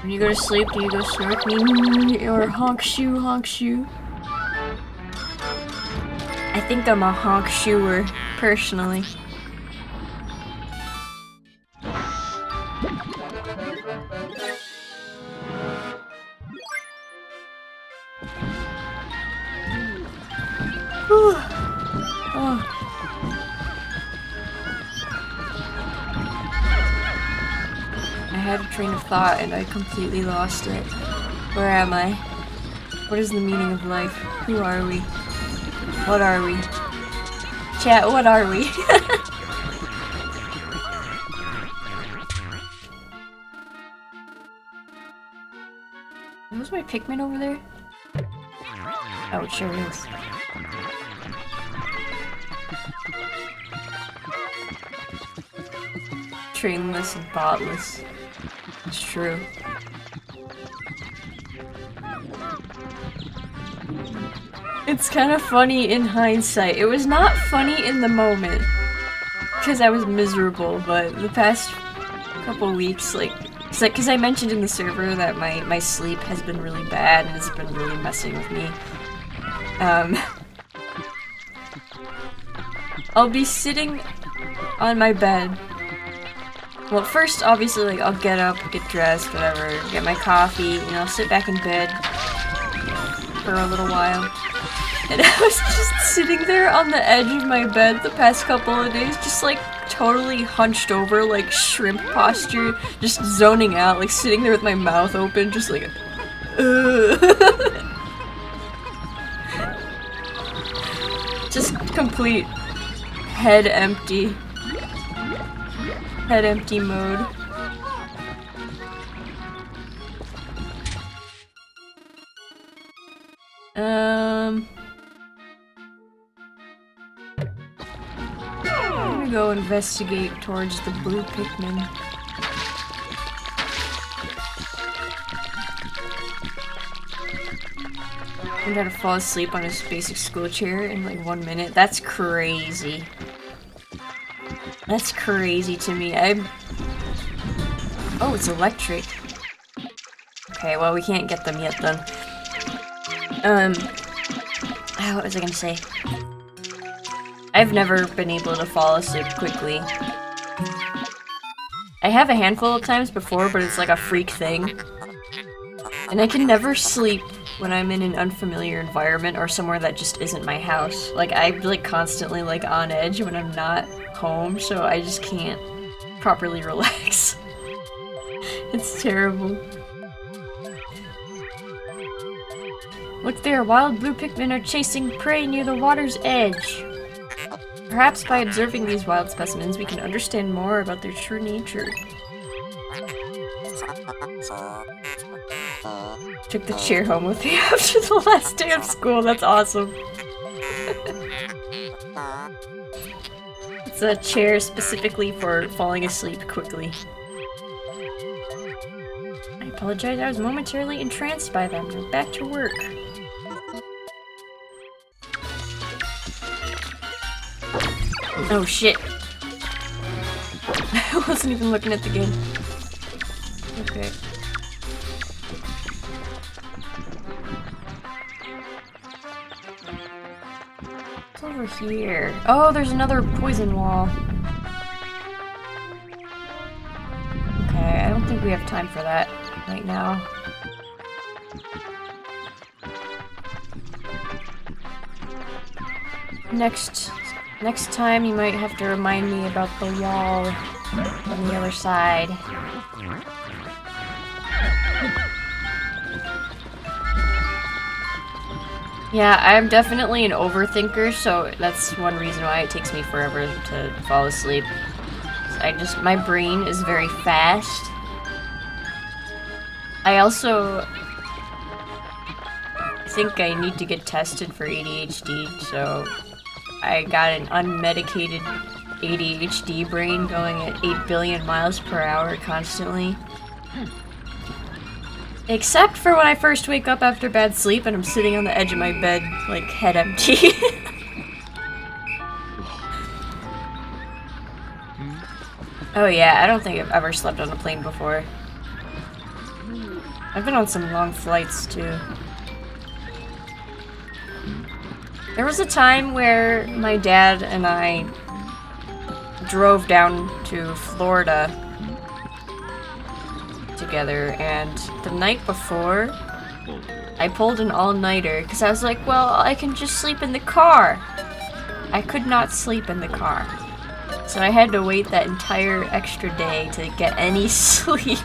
When you go to sleep, do you go snorkeling or honk shoe, honk shoe? I think I'm a honk shoer, personally. Oh. I had a train of thought and I completely lost it. Where am I? What is the meaning of life? Who are we? What are we? Chat, what are we? Was my Pikmin over there? Oh, it sure is. Trainless and botless. It's true. It's kind of funny in hindsight. It was not funny in the moment, because I was miserable, but the past couple weeks, because I mentioned in the server that my sleep has been really bad and it's been really messing with me. I'll be sitting on my bed. Well, first, obviously, like, I'll get up, get dressed, whatever, get my coffee, you know, sit back in bed for a little while. And I was just sitting there on the edge of my bed the past couple of days, just, like, totally hunched over, like, shrimp posture, just zoning out, like, sitting there with my mouth open, just like, just complete head empty. Head empty mode. I'm gonna go investigate towards the blue Pikmin. I'm gonna fall asleep on his basic school chair in like 1 minute. That's crazy. That's crazy to me. Oh, it's electric. Okay, well, we can't get them yet then. What was I gonna say? I've never been able to fall asleep quickly. I have a handful of times before, but it's like a freak thing. And I can never sleep when I'm in an unfamiliar environment or somewhere that just isn't my house. Like, I'm like constantly like on edge when I'm not home, so I just can't properly relax. It's terrible. Look there, wild blue Pikmin are chasing prey near the water's edge. Perhaps by observing these wild specimens, we can understand more about their true nature. Took the chair home with me after the last day of school, that's awesome. It's a chair specifically for falling asleep quickly. I apologize, I was momentarily entranced by them. Now back to work. Oh shit. I wasn't even looking at the game. Okay. It's over over here? Oh, there's another poison wall. Okay, I don't think we have time for that right now. Next time you might have to remind me about the wall on the other side. Yeah, I'm definitely an overthinker, so that's one reason why it takes me forever to fall asleep. My brain is very fast. I also think I need to get tested for ADHD, so I got an unmedicated ADHD brain going at 8 billion miles per hour constantly. Except for when I first wake up after bad sleep and I'm sitting on the edge of my bed, like, head empty. Oh yeah, I don't think I've ever slept on a plane before. I've been on some long flights, too. There was a time where my dad and I drove down to Florida together, and the night before, I pulled an all-nighter, because I was like, well, I can just sleep in the car. I could not sleep in the car. So I had to wait that entire extra day to get any sleep.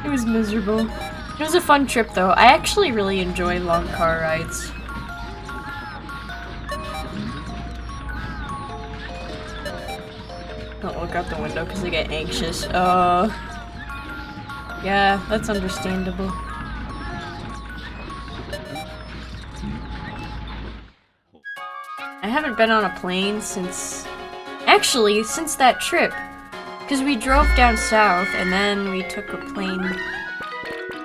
It was miserable. It was a fun trip, though. I actually really enjoy long car rides. Don't look out the window because I get anxious. Yeah, that's understandable. I haven't been on a plane since that trip. Because we drove down south and then we took a plane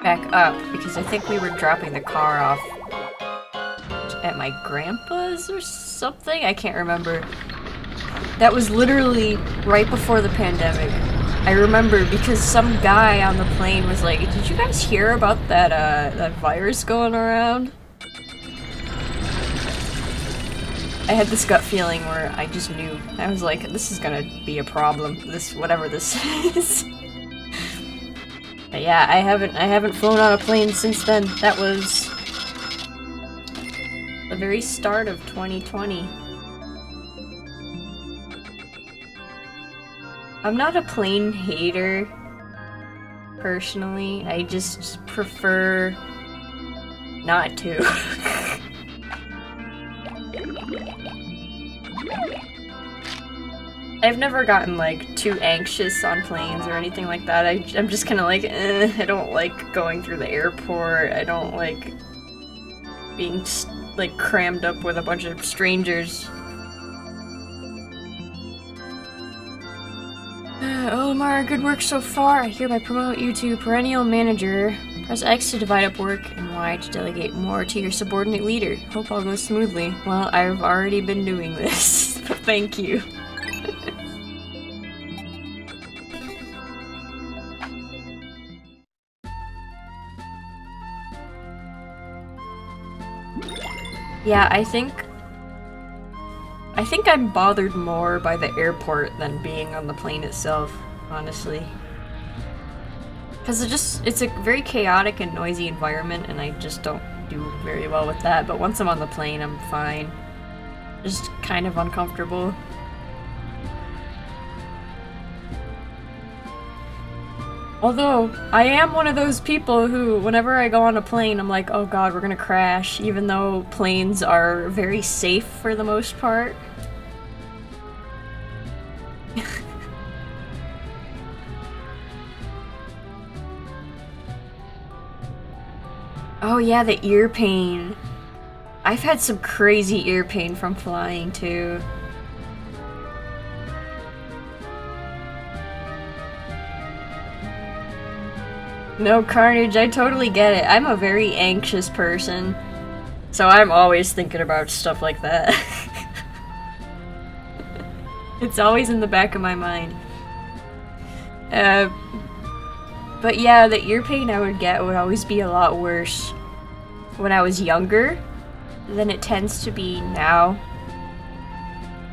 back up because I think we were dropping the car off at my grandpa's or something? I can't remember. That was literally right before the pandemic. I remember because some guy on the plane was like, did you guys hear about that virus going around? I had this gut feeling where I just knew. I was like, this is gonna be a problem. Whatever this is. But yeah, I haven't flown on a plane since then. That was the very start of 2020. I'm not a plane hater, personally. I just prefer not to. I've never gotten, like, too anxious on planes or anything like that. I'm just kind of like, I don't like going through the airport. I don't like being, like, crammed up with a bunch of strangers. Olimar, good work so far. I hereby promote you to perennial manager. Press X to divide up work and Y to delegate more to your subordinate leader. Hope all goes smoothly. Well, I've already been doing this, but thank you. Yeah, I think I'm bothered more by the airport than being on the plane itself, honestly. Because it's a very chaotic and noisy environment, and I just don't do very well with that. But once I'm on the plane, I'm fine. Just kind of uncomfortable. Although, I am one of those people who, whenever I go on a plane, I'm like, oh god, we're gonna crash, even though planes are very safe for the most part. Oh yeah, the ear pain. I've had some crazy ear pain from flying, too. No, Carnage, I totally get it. I'm a very anxious person, so I'm always thinking about stuff like that. It's always in the back of my mind. But yeah, the ear pain I would get would always be a lot worse when I was younger, than it tends to be now.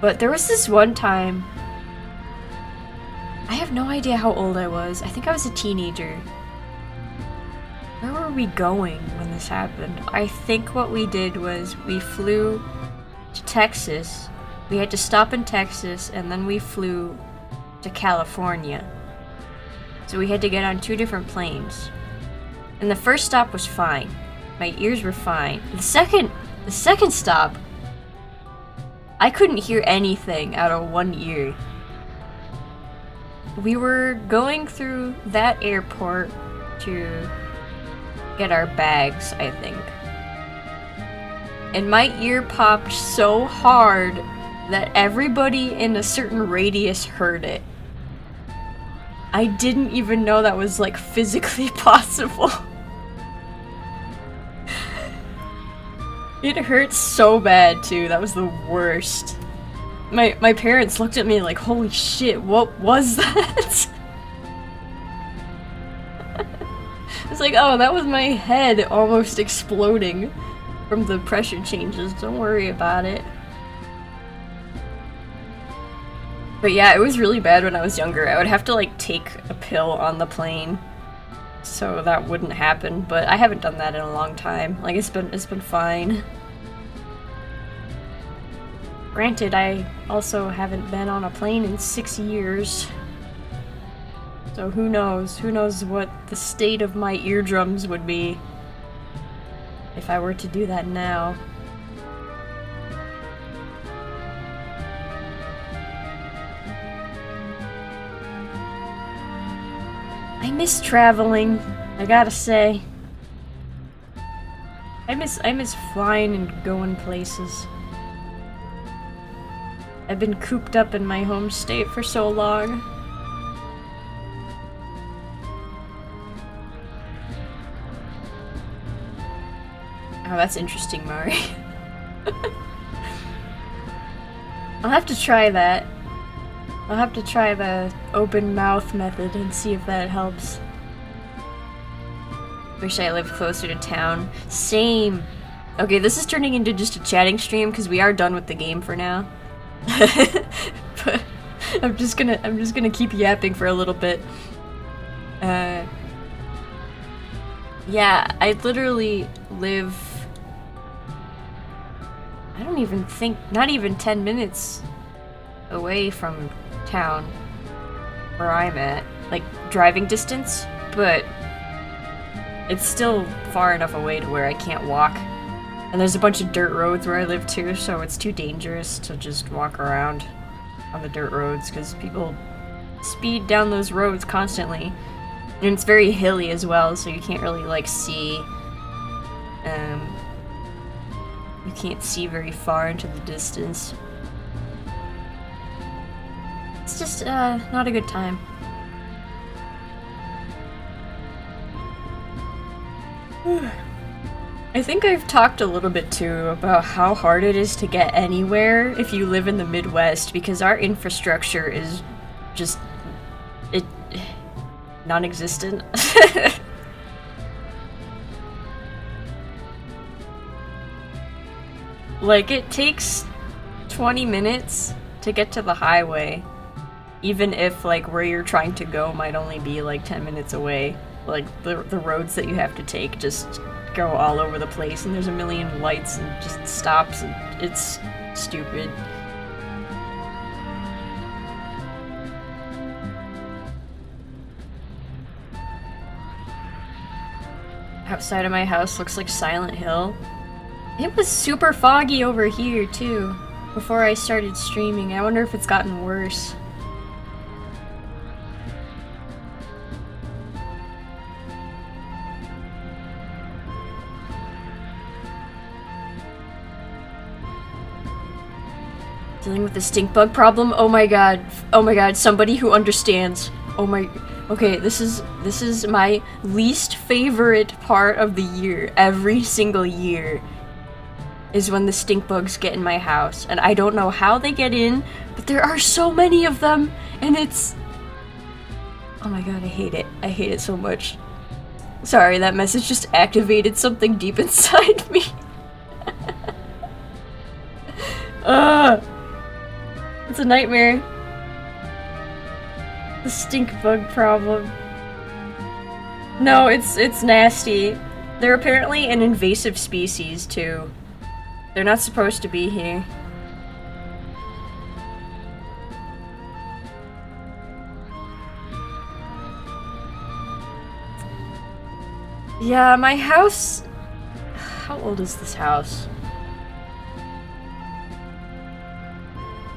But there was this one time, I have no idea how old I was. I think I was a teenager. Where were we going when this happened? I think what we did was we flew to Texas. We had to stop in Texas and then we flew to California. So we had to get on 2 different planes. And the first stop was fine. My ears were fine. The second stop, I couldn't hear anything out of one ear. We were going through that airport to get our bags, I think. And my ear popped so hard that everybody in a certain radius heard it. I didn't even know that was like physically possible. It hurt so bad too. That was the worst. My parents looked at me like, holy shit, what was that? It's like, oh, that was my head almost exploding from the pressure changes. Don't worry about it. But yeah, it was really bad when I was younger. I would have to like take a pill on the plane so that wouldn't happen, but I haven't done that in a long time. Like it's been fine. Granted, I also haven't been on a plane in 6 years. So who knows? Who knows what the state of my eardrums would be if I were to do that now. I miss traveling, I gotta say. I miss flying and going places. I've been cooped up in my home state for so long. Oh, that's interesting, Mari. I'll have to try that. I'll have to try the open mouth method and see if that helps. Wish I lived closer to town. Same! Okay, this is turning into just a chatting stream because we are done with the game for now. But I'm just gonna keep yapping for a little bit. Yeah, I literally live, I don't even think, not even 10 minutes away from town where I'm at, like driving distance, but it's still far enough away to where I can't walk. And there's a bunch of dirt roads where I live too, so it's too dangerous to just walk around on the dirt roads because people speed down those roads constantly. And it's very hilly as well, so you can't really like see, you can't see very far into the distance. It's just, not a good time. I think I've talked a little bit too about how hard it is to get anywhere if you live in the Midwest because our infrastructure is just, non-existent. Like, it takes 20 minutes to get to the highway, even if, like, where you're trying to go might only be, like, 10 minutes away. Like, the roads that you have to take just go all over the place, and there's a million lights and just stops, and it's stupid. Outside of my house looks like Silent Hill. It was super foggy over here, too, before I started streaming. I wonder if it's gotten worse. Dealing with the stink bug problem? Oh my god. Oh my god, somebody who understands. Oh my... Okay, this is my least favorite part of the year, every single year, is when the stink bugs get in my house. And I don't know how they get in, but there are so many of them, and it's... Oh my god, I hate it. I hate it so much. Sorry, that message just activated something deep inside me. Ugh! It's a nightmare. The stink bug problem. No, it's nasty. They're apparently an invasive species, too. They're not supposed to be here. Yeah, my house... How old is this house?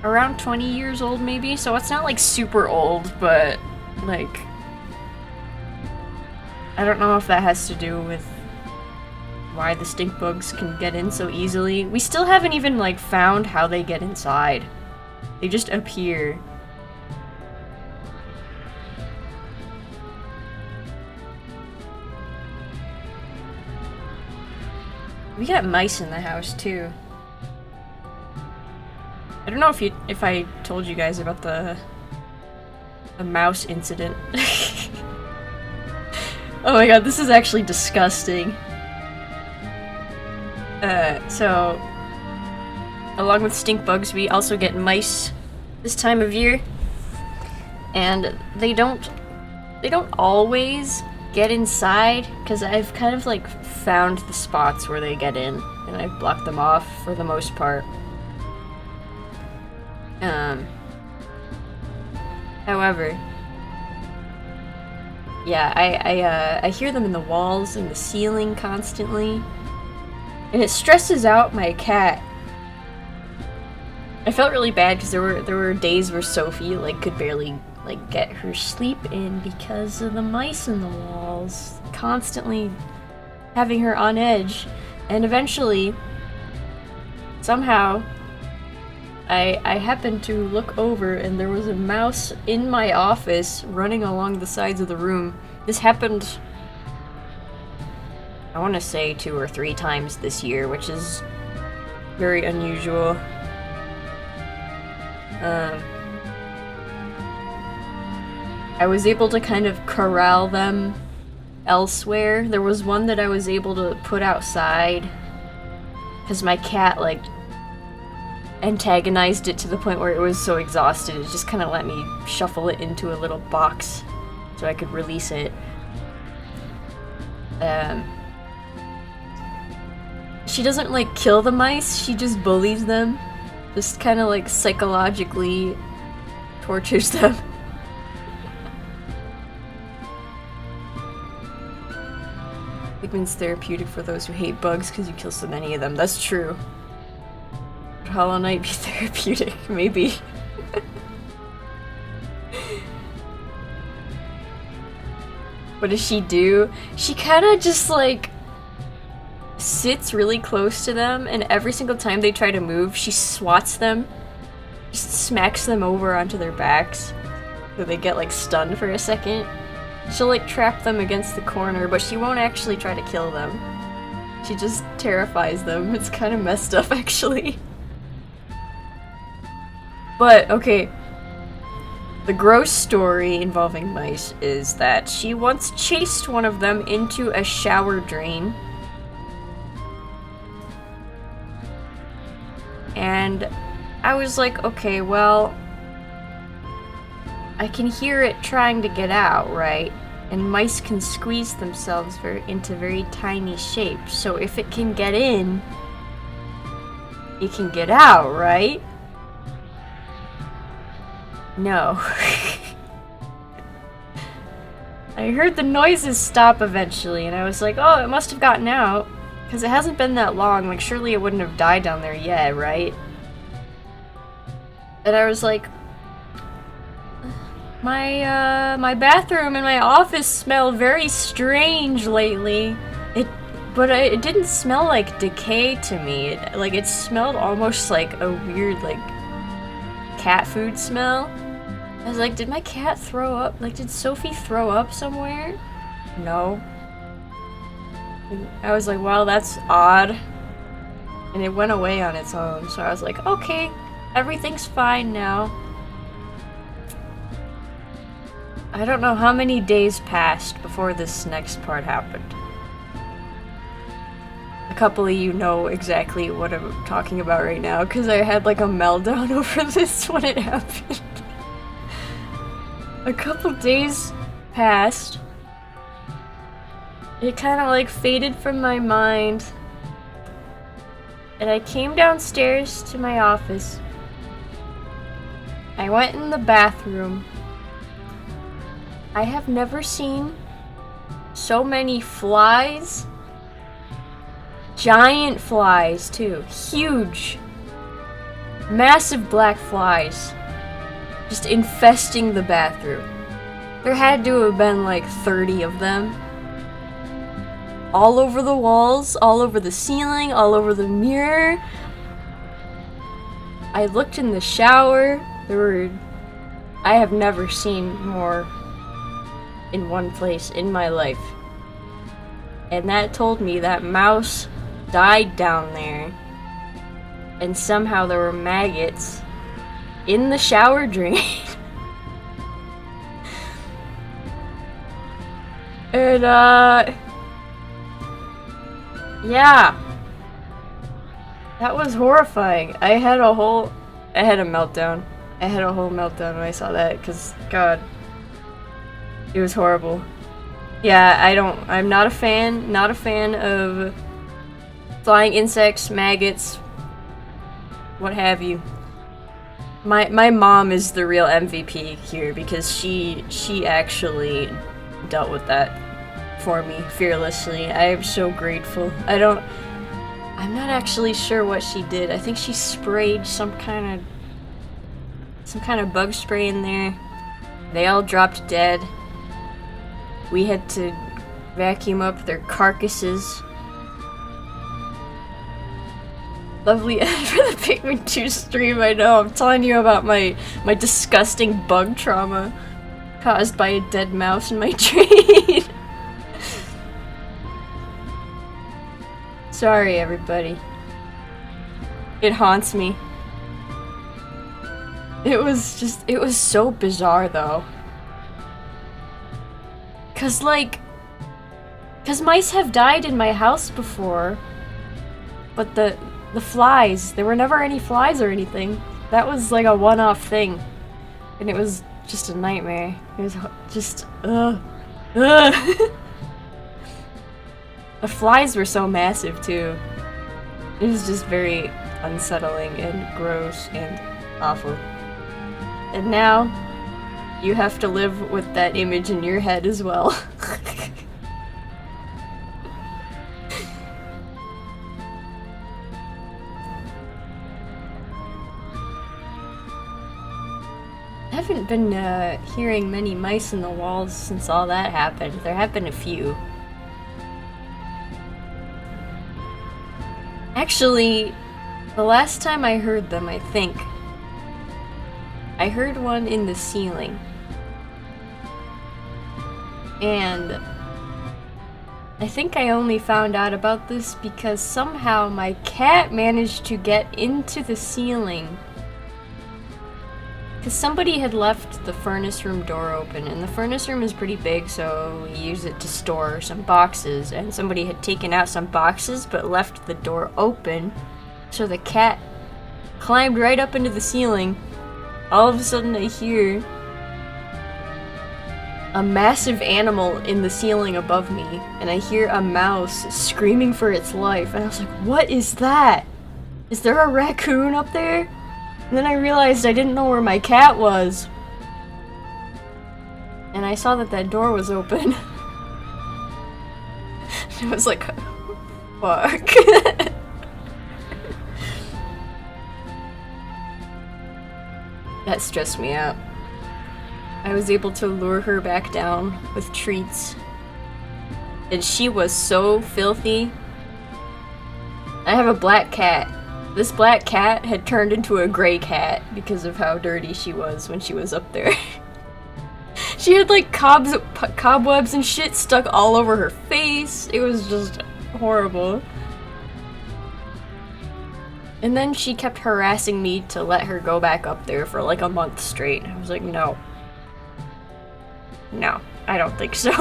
Around 20 years old, maybe? So it's not, like, super old, but, like... I don't know if that has to do with why the stink bugs can get in so easily. We still haven't even, like, found how they get inside. They just appear. We got mice in the house, too. I don't know if I told you guys about the mouse incident. Oh my god, this is actually disgusting. So along with stink bugs, we also get mice this time of year. And they don't always get inside, because I've kind of like found the spots where they get in, and I've blocked them off for the most part. However, yeah, I hear them in the walls and the ceiling constantly, and it stresses out my cat. I felt really bad because there were days where Sophie like could barely like get her sleep in because of the mice in the walls, constantly having her on edge. And eventually, somehow, I happened to look over and there was a mouse in my office running along the sides of the room. This happened, I want to say 2 or 3 times this year, which is very unusual. I was able to kind of corral them elsewhere. There was one that I was able to put outside because my cat like antagonized it to the point where it was so exhausted it just kind of let me shuffle it into a little box so I could release it. She doesn't like kill the mice, she just bullies them. Just kind of like psychologically tortures them. Pikmin's therapeutic for those who hate bugs because you kill so many of them. That's true. Would Hollow Knight be therapeutic? Maybe. What does she do? She kind of just like sits really close to them, and every single time they try to move, she swats them. Just smacks them over onto their backs so they get like stunned for a second. She'll like trap them against the corner, but she won't actually try to kill them. She just terrifies them. It's kind of messed up, actually. But, okay. The gross story involving mice is that she once chased one of them into a shower drain. And I was like, okay, well, I can hear it trying to get out, right? And mice can squeeze themselves into very tiny shapes. So if it can get in, it can get out, right? No. I heard the noises stop eventually, and I was like, oh, it must have gotten out. Because it hasn't been that long, like surely it wouldn't have died down there yet, right? And I was like, my bathroom and my office smell very strange lately. But it didn't smell like decay to me. It smelled almost like a weird, like, cat food smell. I was like, did my cat throw up? Like, did Sophie throw up somewhere? No. I was like, well, that's odd. And it went away on its own, so I was like, okay, everything's fine now. I don't know how many days passed before this next part happened. A couple of you know exactly what I'm talking about right now, because I had like a meltdown over this when it happened. A couple days passed. It kind of like faded from my mind. And I came downstairs to my office. I went in the bathroom. I have never seen so many flies. Giant flies, too. Huge. Massive black flies. Just infesting the bathroom. There had to have been like 30 of them. All over the walls, all over the ceiling, all over the mirror. I looked in the shower. I have never seen more in one place in my life. And that told me that mouse died down there. And somehow there were maggots in the shower drain. And, yeah. That was horrifying. I had a meltdown. I had a whole meltdown when I saw that, because, God. It was horrible. Yeah, I'm not a fan of flying insects, maggots, what have you. My mom is the real MVP here, because she actually dealt with that for me fearlessly. I am so grateful. I'm not actually sure what she did. I think she sprayed some kind of bug spray in there. They all dropped dead. We had to vacuum up their carcasses. Lovely end for the Pikmin 2 stream, I know. I'm telling you about my disgusting bug trauma caused by a dead mouse in my drain. Sorry, everybody. It haunts me. It was so bizarre, though. Cause mice have died in my house before, but the flies, there were never any flies or anything. That was like a one-off thing, and it was just a nightmare. It was just, ugh. The flies were so massive too. It was just very unsettling and gross and awful. And now, you have to live with that image in your head as well. I haven't been hearing many mice in the walls since all that happened. There have been a few. Actually, the last time I heard them, I think, I heard one in the ceiling. And I think I only found out about this because somehow my cat managed to get into the ceiling. Because somebody had left the furnace room door open, and the furnace room is pretty big, so we use it to store some boxes, and somebody had taken out some boxes but left the door open, so the cat climbed right up into the ceiling. All of a sudden I hear a massive animal in the ceiling above me, and I hear a mouse screaming for its life, and I was like, what is that? Is there a raccoon up there? And then I realized I didn't know where my cat was. And I saw that door was open. I was like, fuck. That stressed me out. I was able to lure her back down with treats. And she was so filthy. I have a black cat. This black cat had turned into a gray cat because of how dirty she was when she was up there. She had like cobwebs and shit stuck all over her face. It was just horrible. And then she kept harassing me to let her go back up there for like a month straight. I was like, no. No, I don't think so.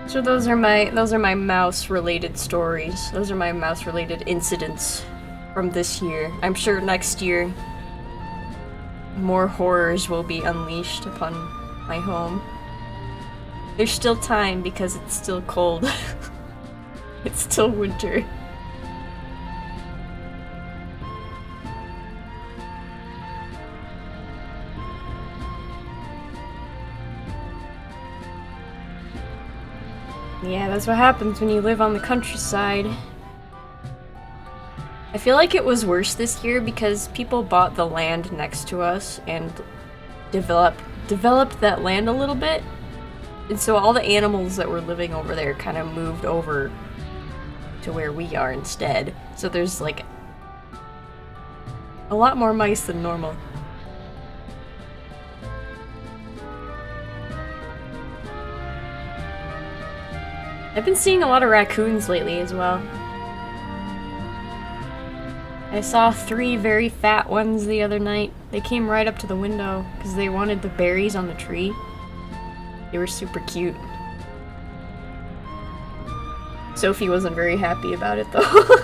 So those are my mouse related stories. Those are my mouse related incidents from this year. I'm sure next year more horrors will be unleashed upon my home. There's still time because it's still cold. It's still winter. Yeah, that's what happens when you live on the countryside. I feel like it was worse this year because people bought the land next to us and developed that land a little bit. And so all the animals that were living over there kind of moved over to where we are instead. So there's like a lot more mice than normal. I've been seeing a lot of raccoons lately as well. I saw 3 very fat ones the other night. They came right up to the window because they wanted the berries on the tree. They were super cute. Sophie wasn't very happy about it though.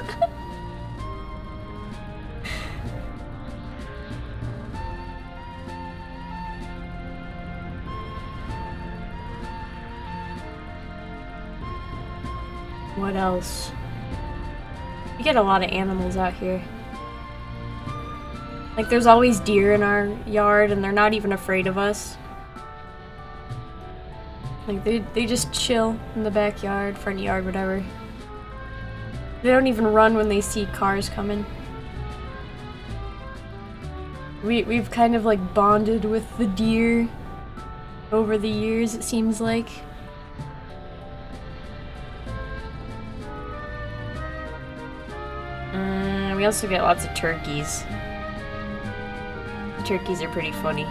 What else? We get a lot of animals out here. Like, there's always deer in our yard, and they're not even afraid of us. Like, they just chill in the backyard, front yard, whatever. They don't even run when they see cars coming. We've kind of, like, bonded with the deer over the years, it seems like. We also get lots of turkeys. The turkeys are pretty funny.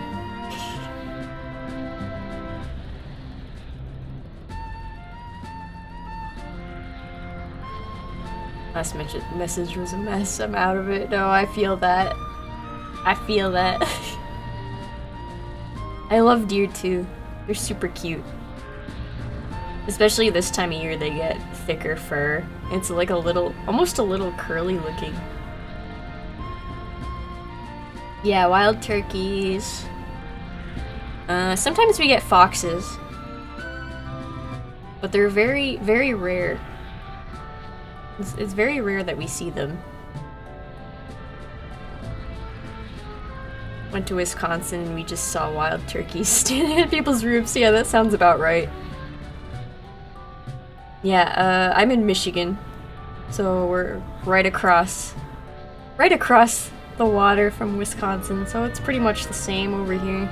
Last message was a mess. I'm out of it. No, I feel that. I feel that. I love deer too. They're super cute. Especially this time of year, they get thicker fur. It's like a little, almost a little curly looking. Yeah, wild turkeys. Sometimes we get foxes. But they're very, very rare. It's very rare that we see them. Went to Wisconsin and we just saw wild turkeys standing at people's roofs. Yeah, that sounds about right. Yeah, I'm in Michigan. So we're right across the water from Wisconsin, so it's pretty much the same over here.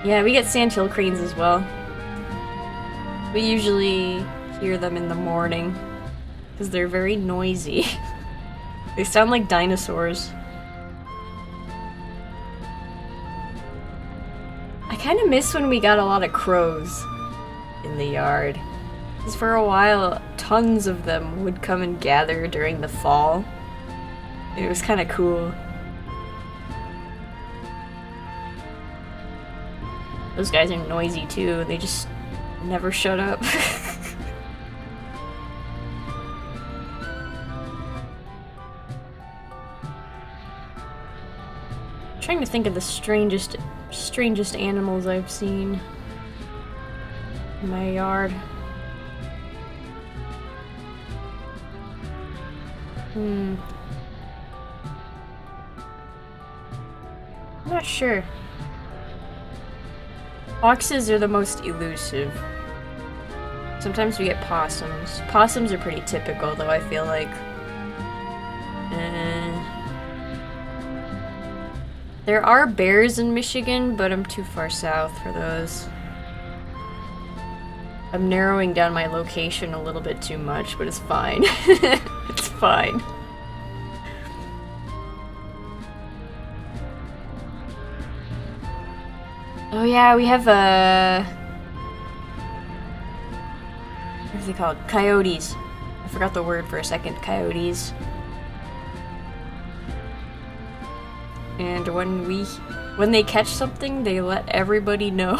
Yeah, we get sandhill cranes as well. We usually hear them in the morning because they're very noisy. They sound like dinosaurs. I kind of miss when we got a lot of crows in the yard. Because for a while, tons of them would come and gather during the fall. It was kind of cool. Those guys are noisy too. They just never shut up. I'm trying to think of the strangest animals I've seen in my yard. I'm not sure. Foxes are the most elusive. Sometimes we get possums. Possums are pretty typical, though, I feel like. There are bears in Michigan, but I'm too far south for those. I'm narrowing down my location a little bit too much, but it's fine. It's fine. Oh yeah, we have what are they called? Coyotes. I forgot the word for a second. Coyotes. And when they catch something, they let everybody know.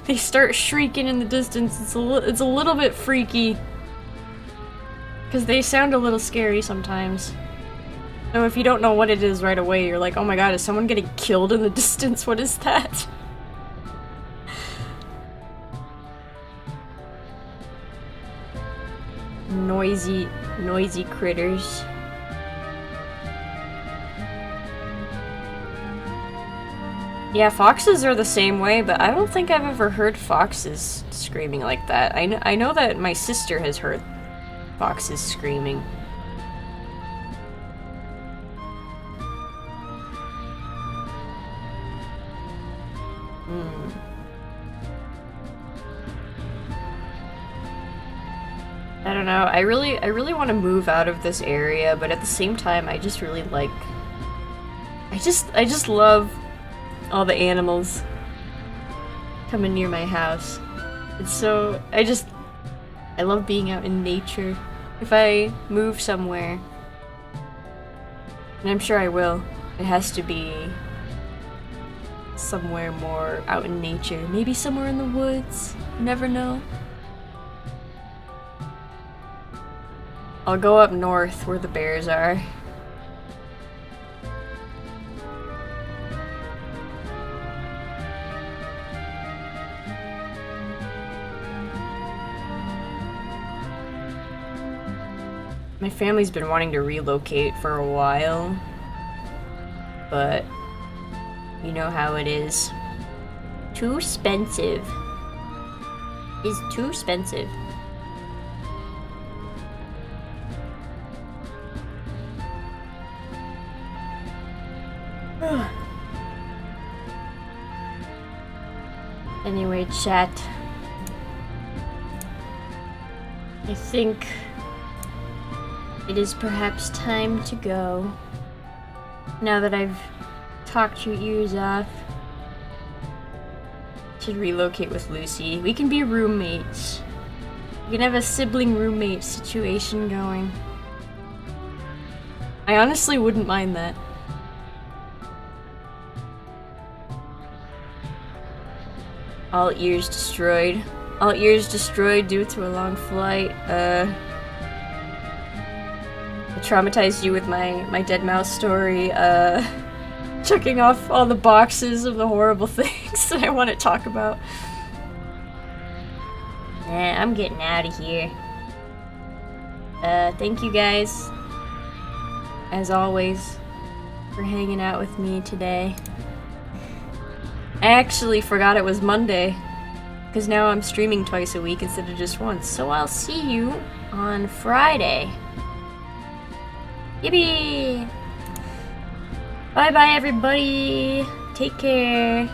they start shrieking in the distance. It's a little bit freaky. Because they sound a little scary sometimes. So if you don't know what it is right away, you're like, oh my god, is someone getting killed in the distance? What is that? Noisy critters. Yeah, foxes are the same way, but I don't think I've ever heard foxes screaming like that. I know that my sister has heard foxes screaming. I don't know. I really want to move out of this area, but at the same time, I just really like. I just love all the animals coming near my house. It's so I love being out in nature. If I move somewhere, and I'm sure I will, it has to be somewhere more out in nature. Maybe somewhere in the woods. You never know. I'll go up north where the bears are. My family's been wanting to relocate for a while, but you know how it is. Too expensive. It's too expensive. Anyway, chat. I think it is perhaps time to go. Now that I've talked your ears off. Should relocate with Lucy. We can be roommates. We can have a sibling roommate situation going. I honestly wouldn't mind that. All ears destroyed. All ears destroyed due to a long flight. I traumatized you with my dead mouse story. Checking off all the boxes of the horrible things that I want to talk about. I'm getting out of here. Thank you guys, as always, for hanging out with me today. I actually forgot it was Monday, because now I'm streaming twice a week instead of just once. So I'll see you on Friday. Yippee! Bye bye everybody! Take care!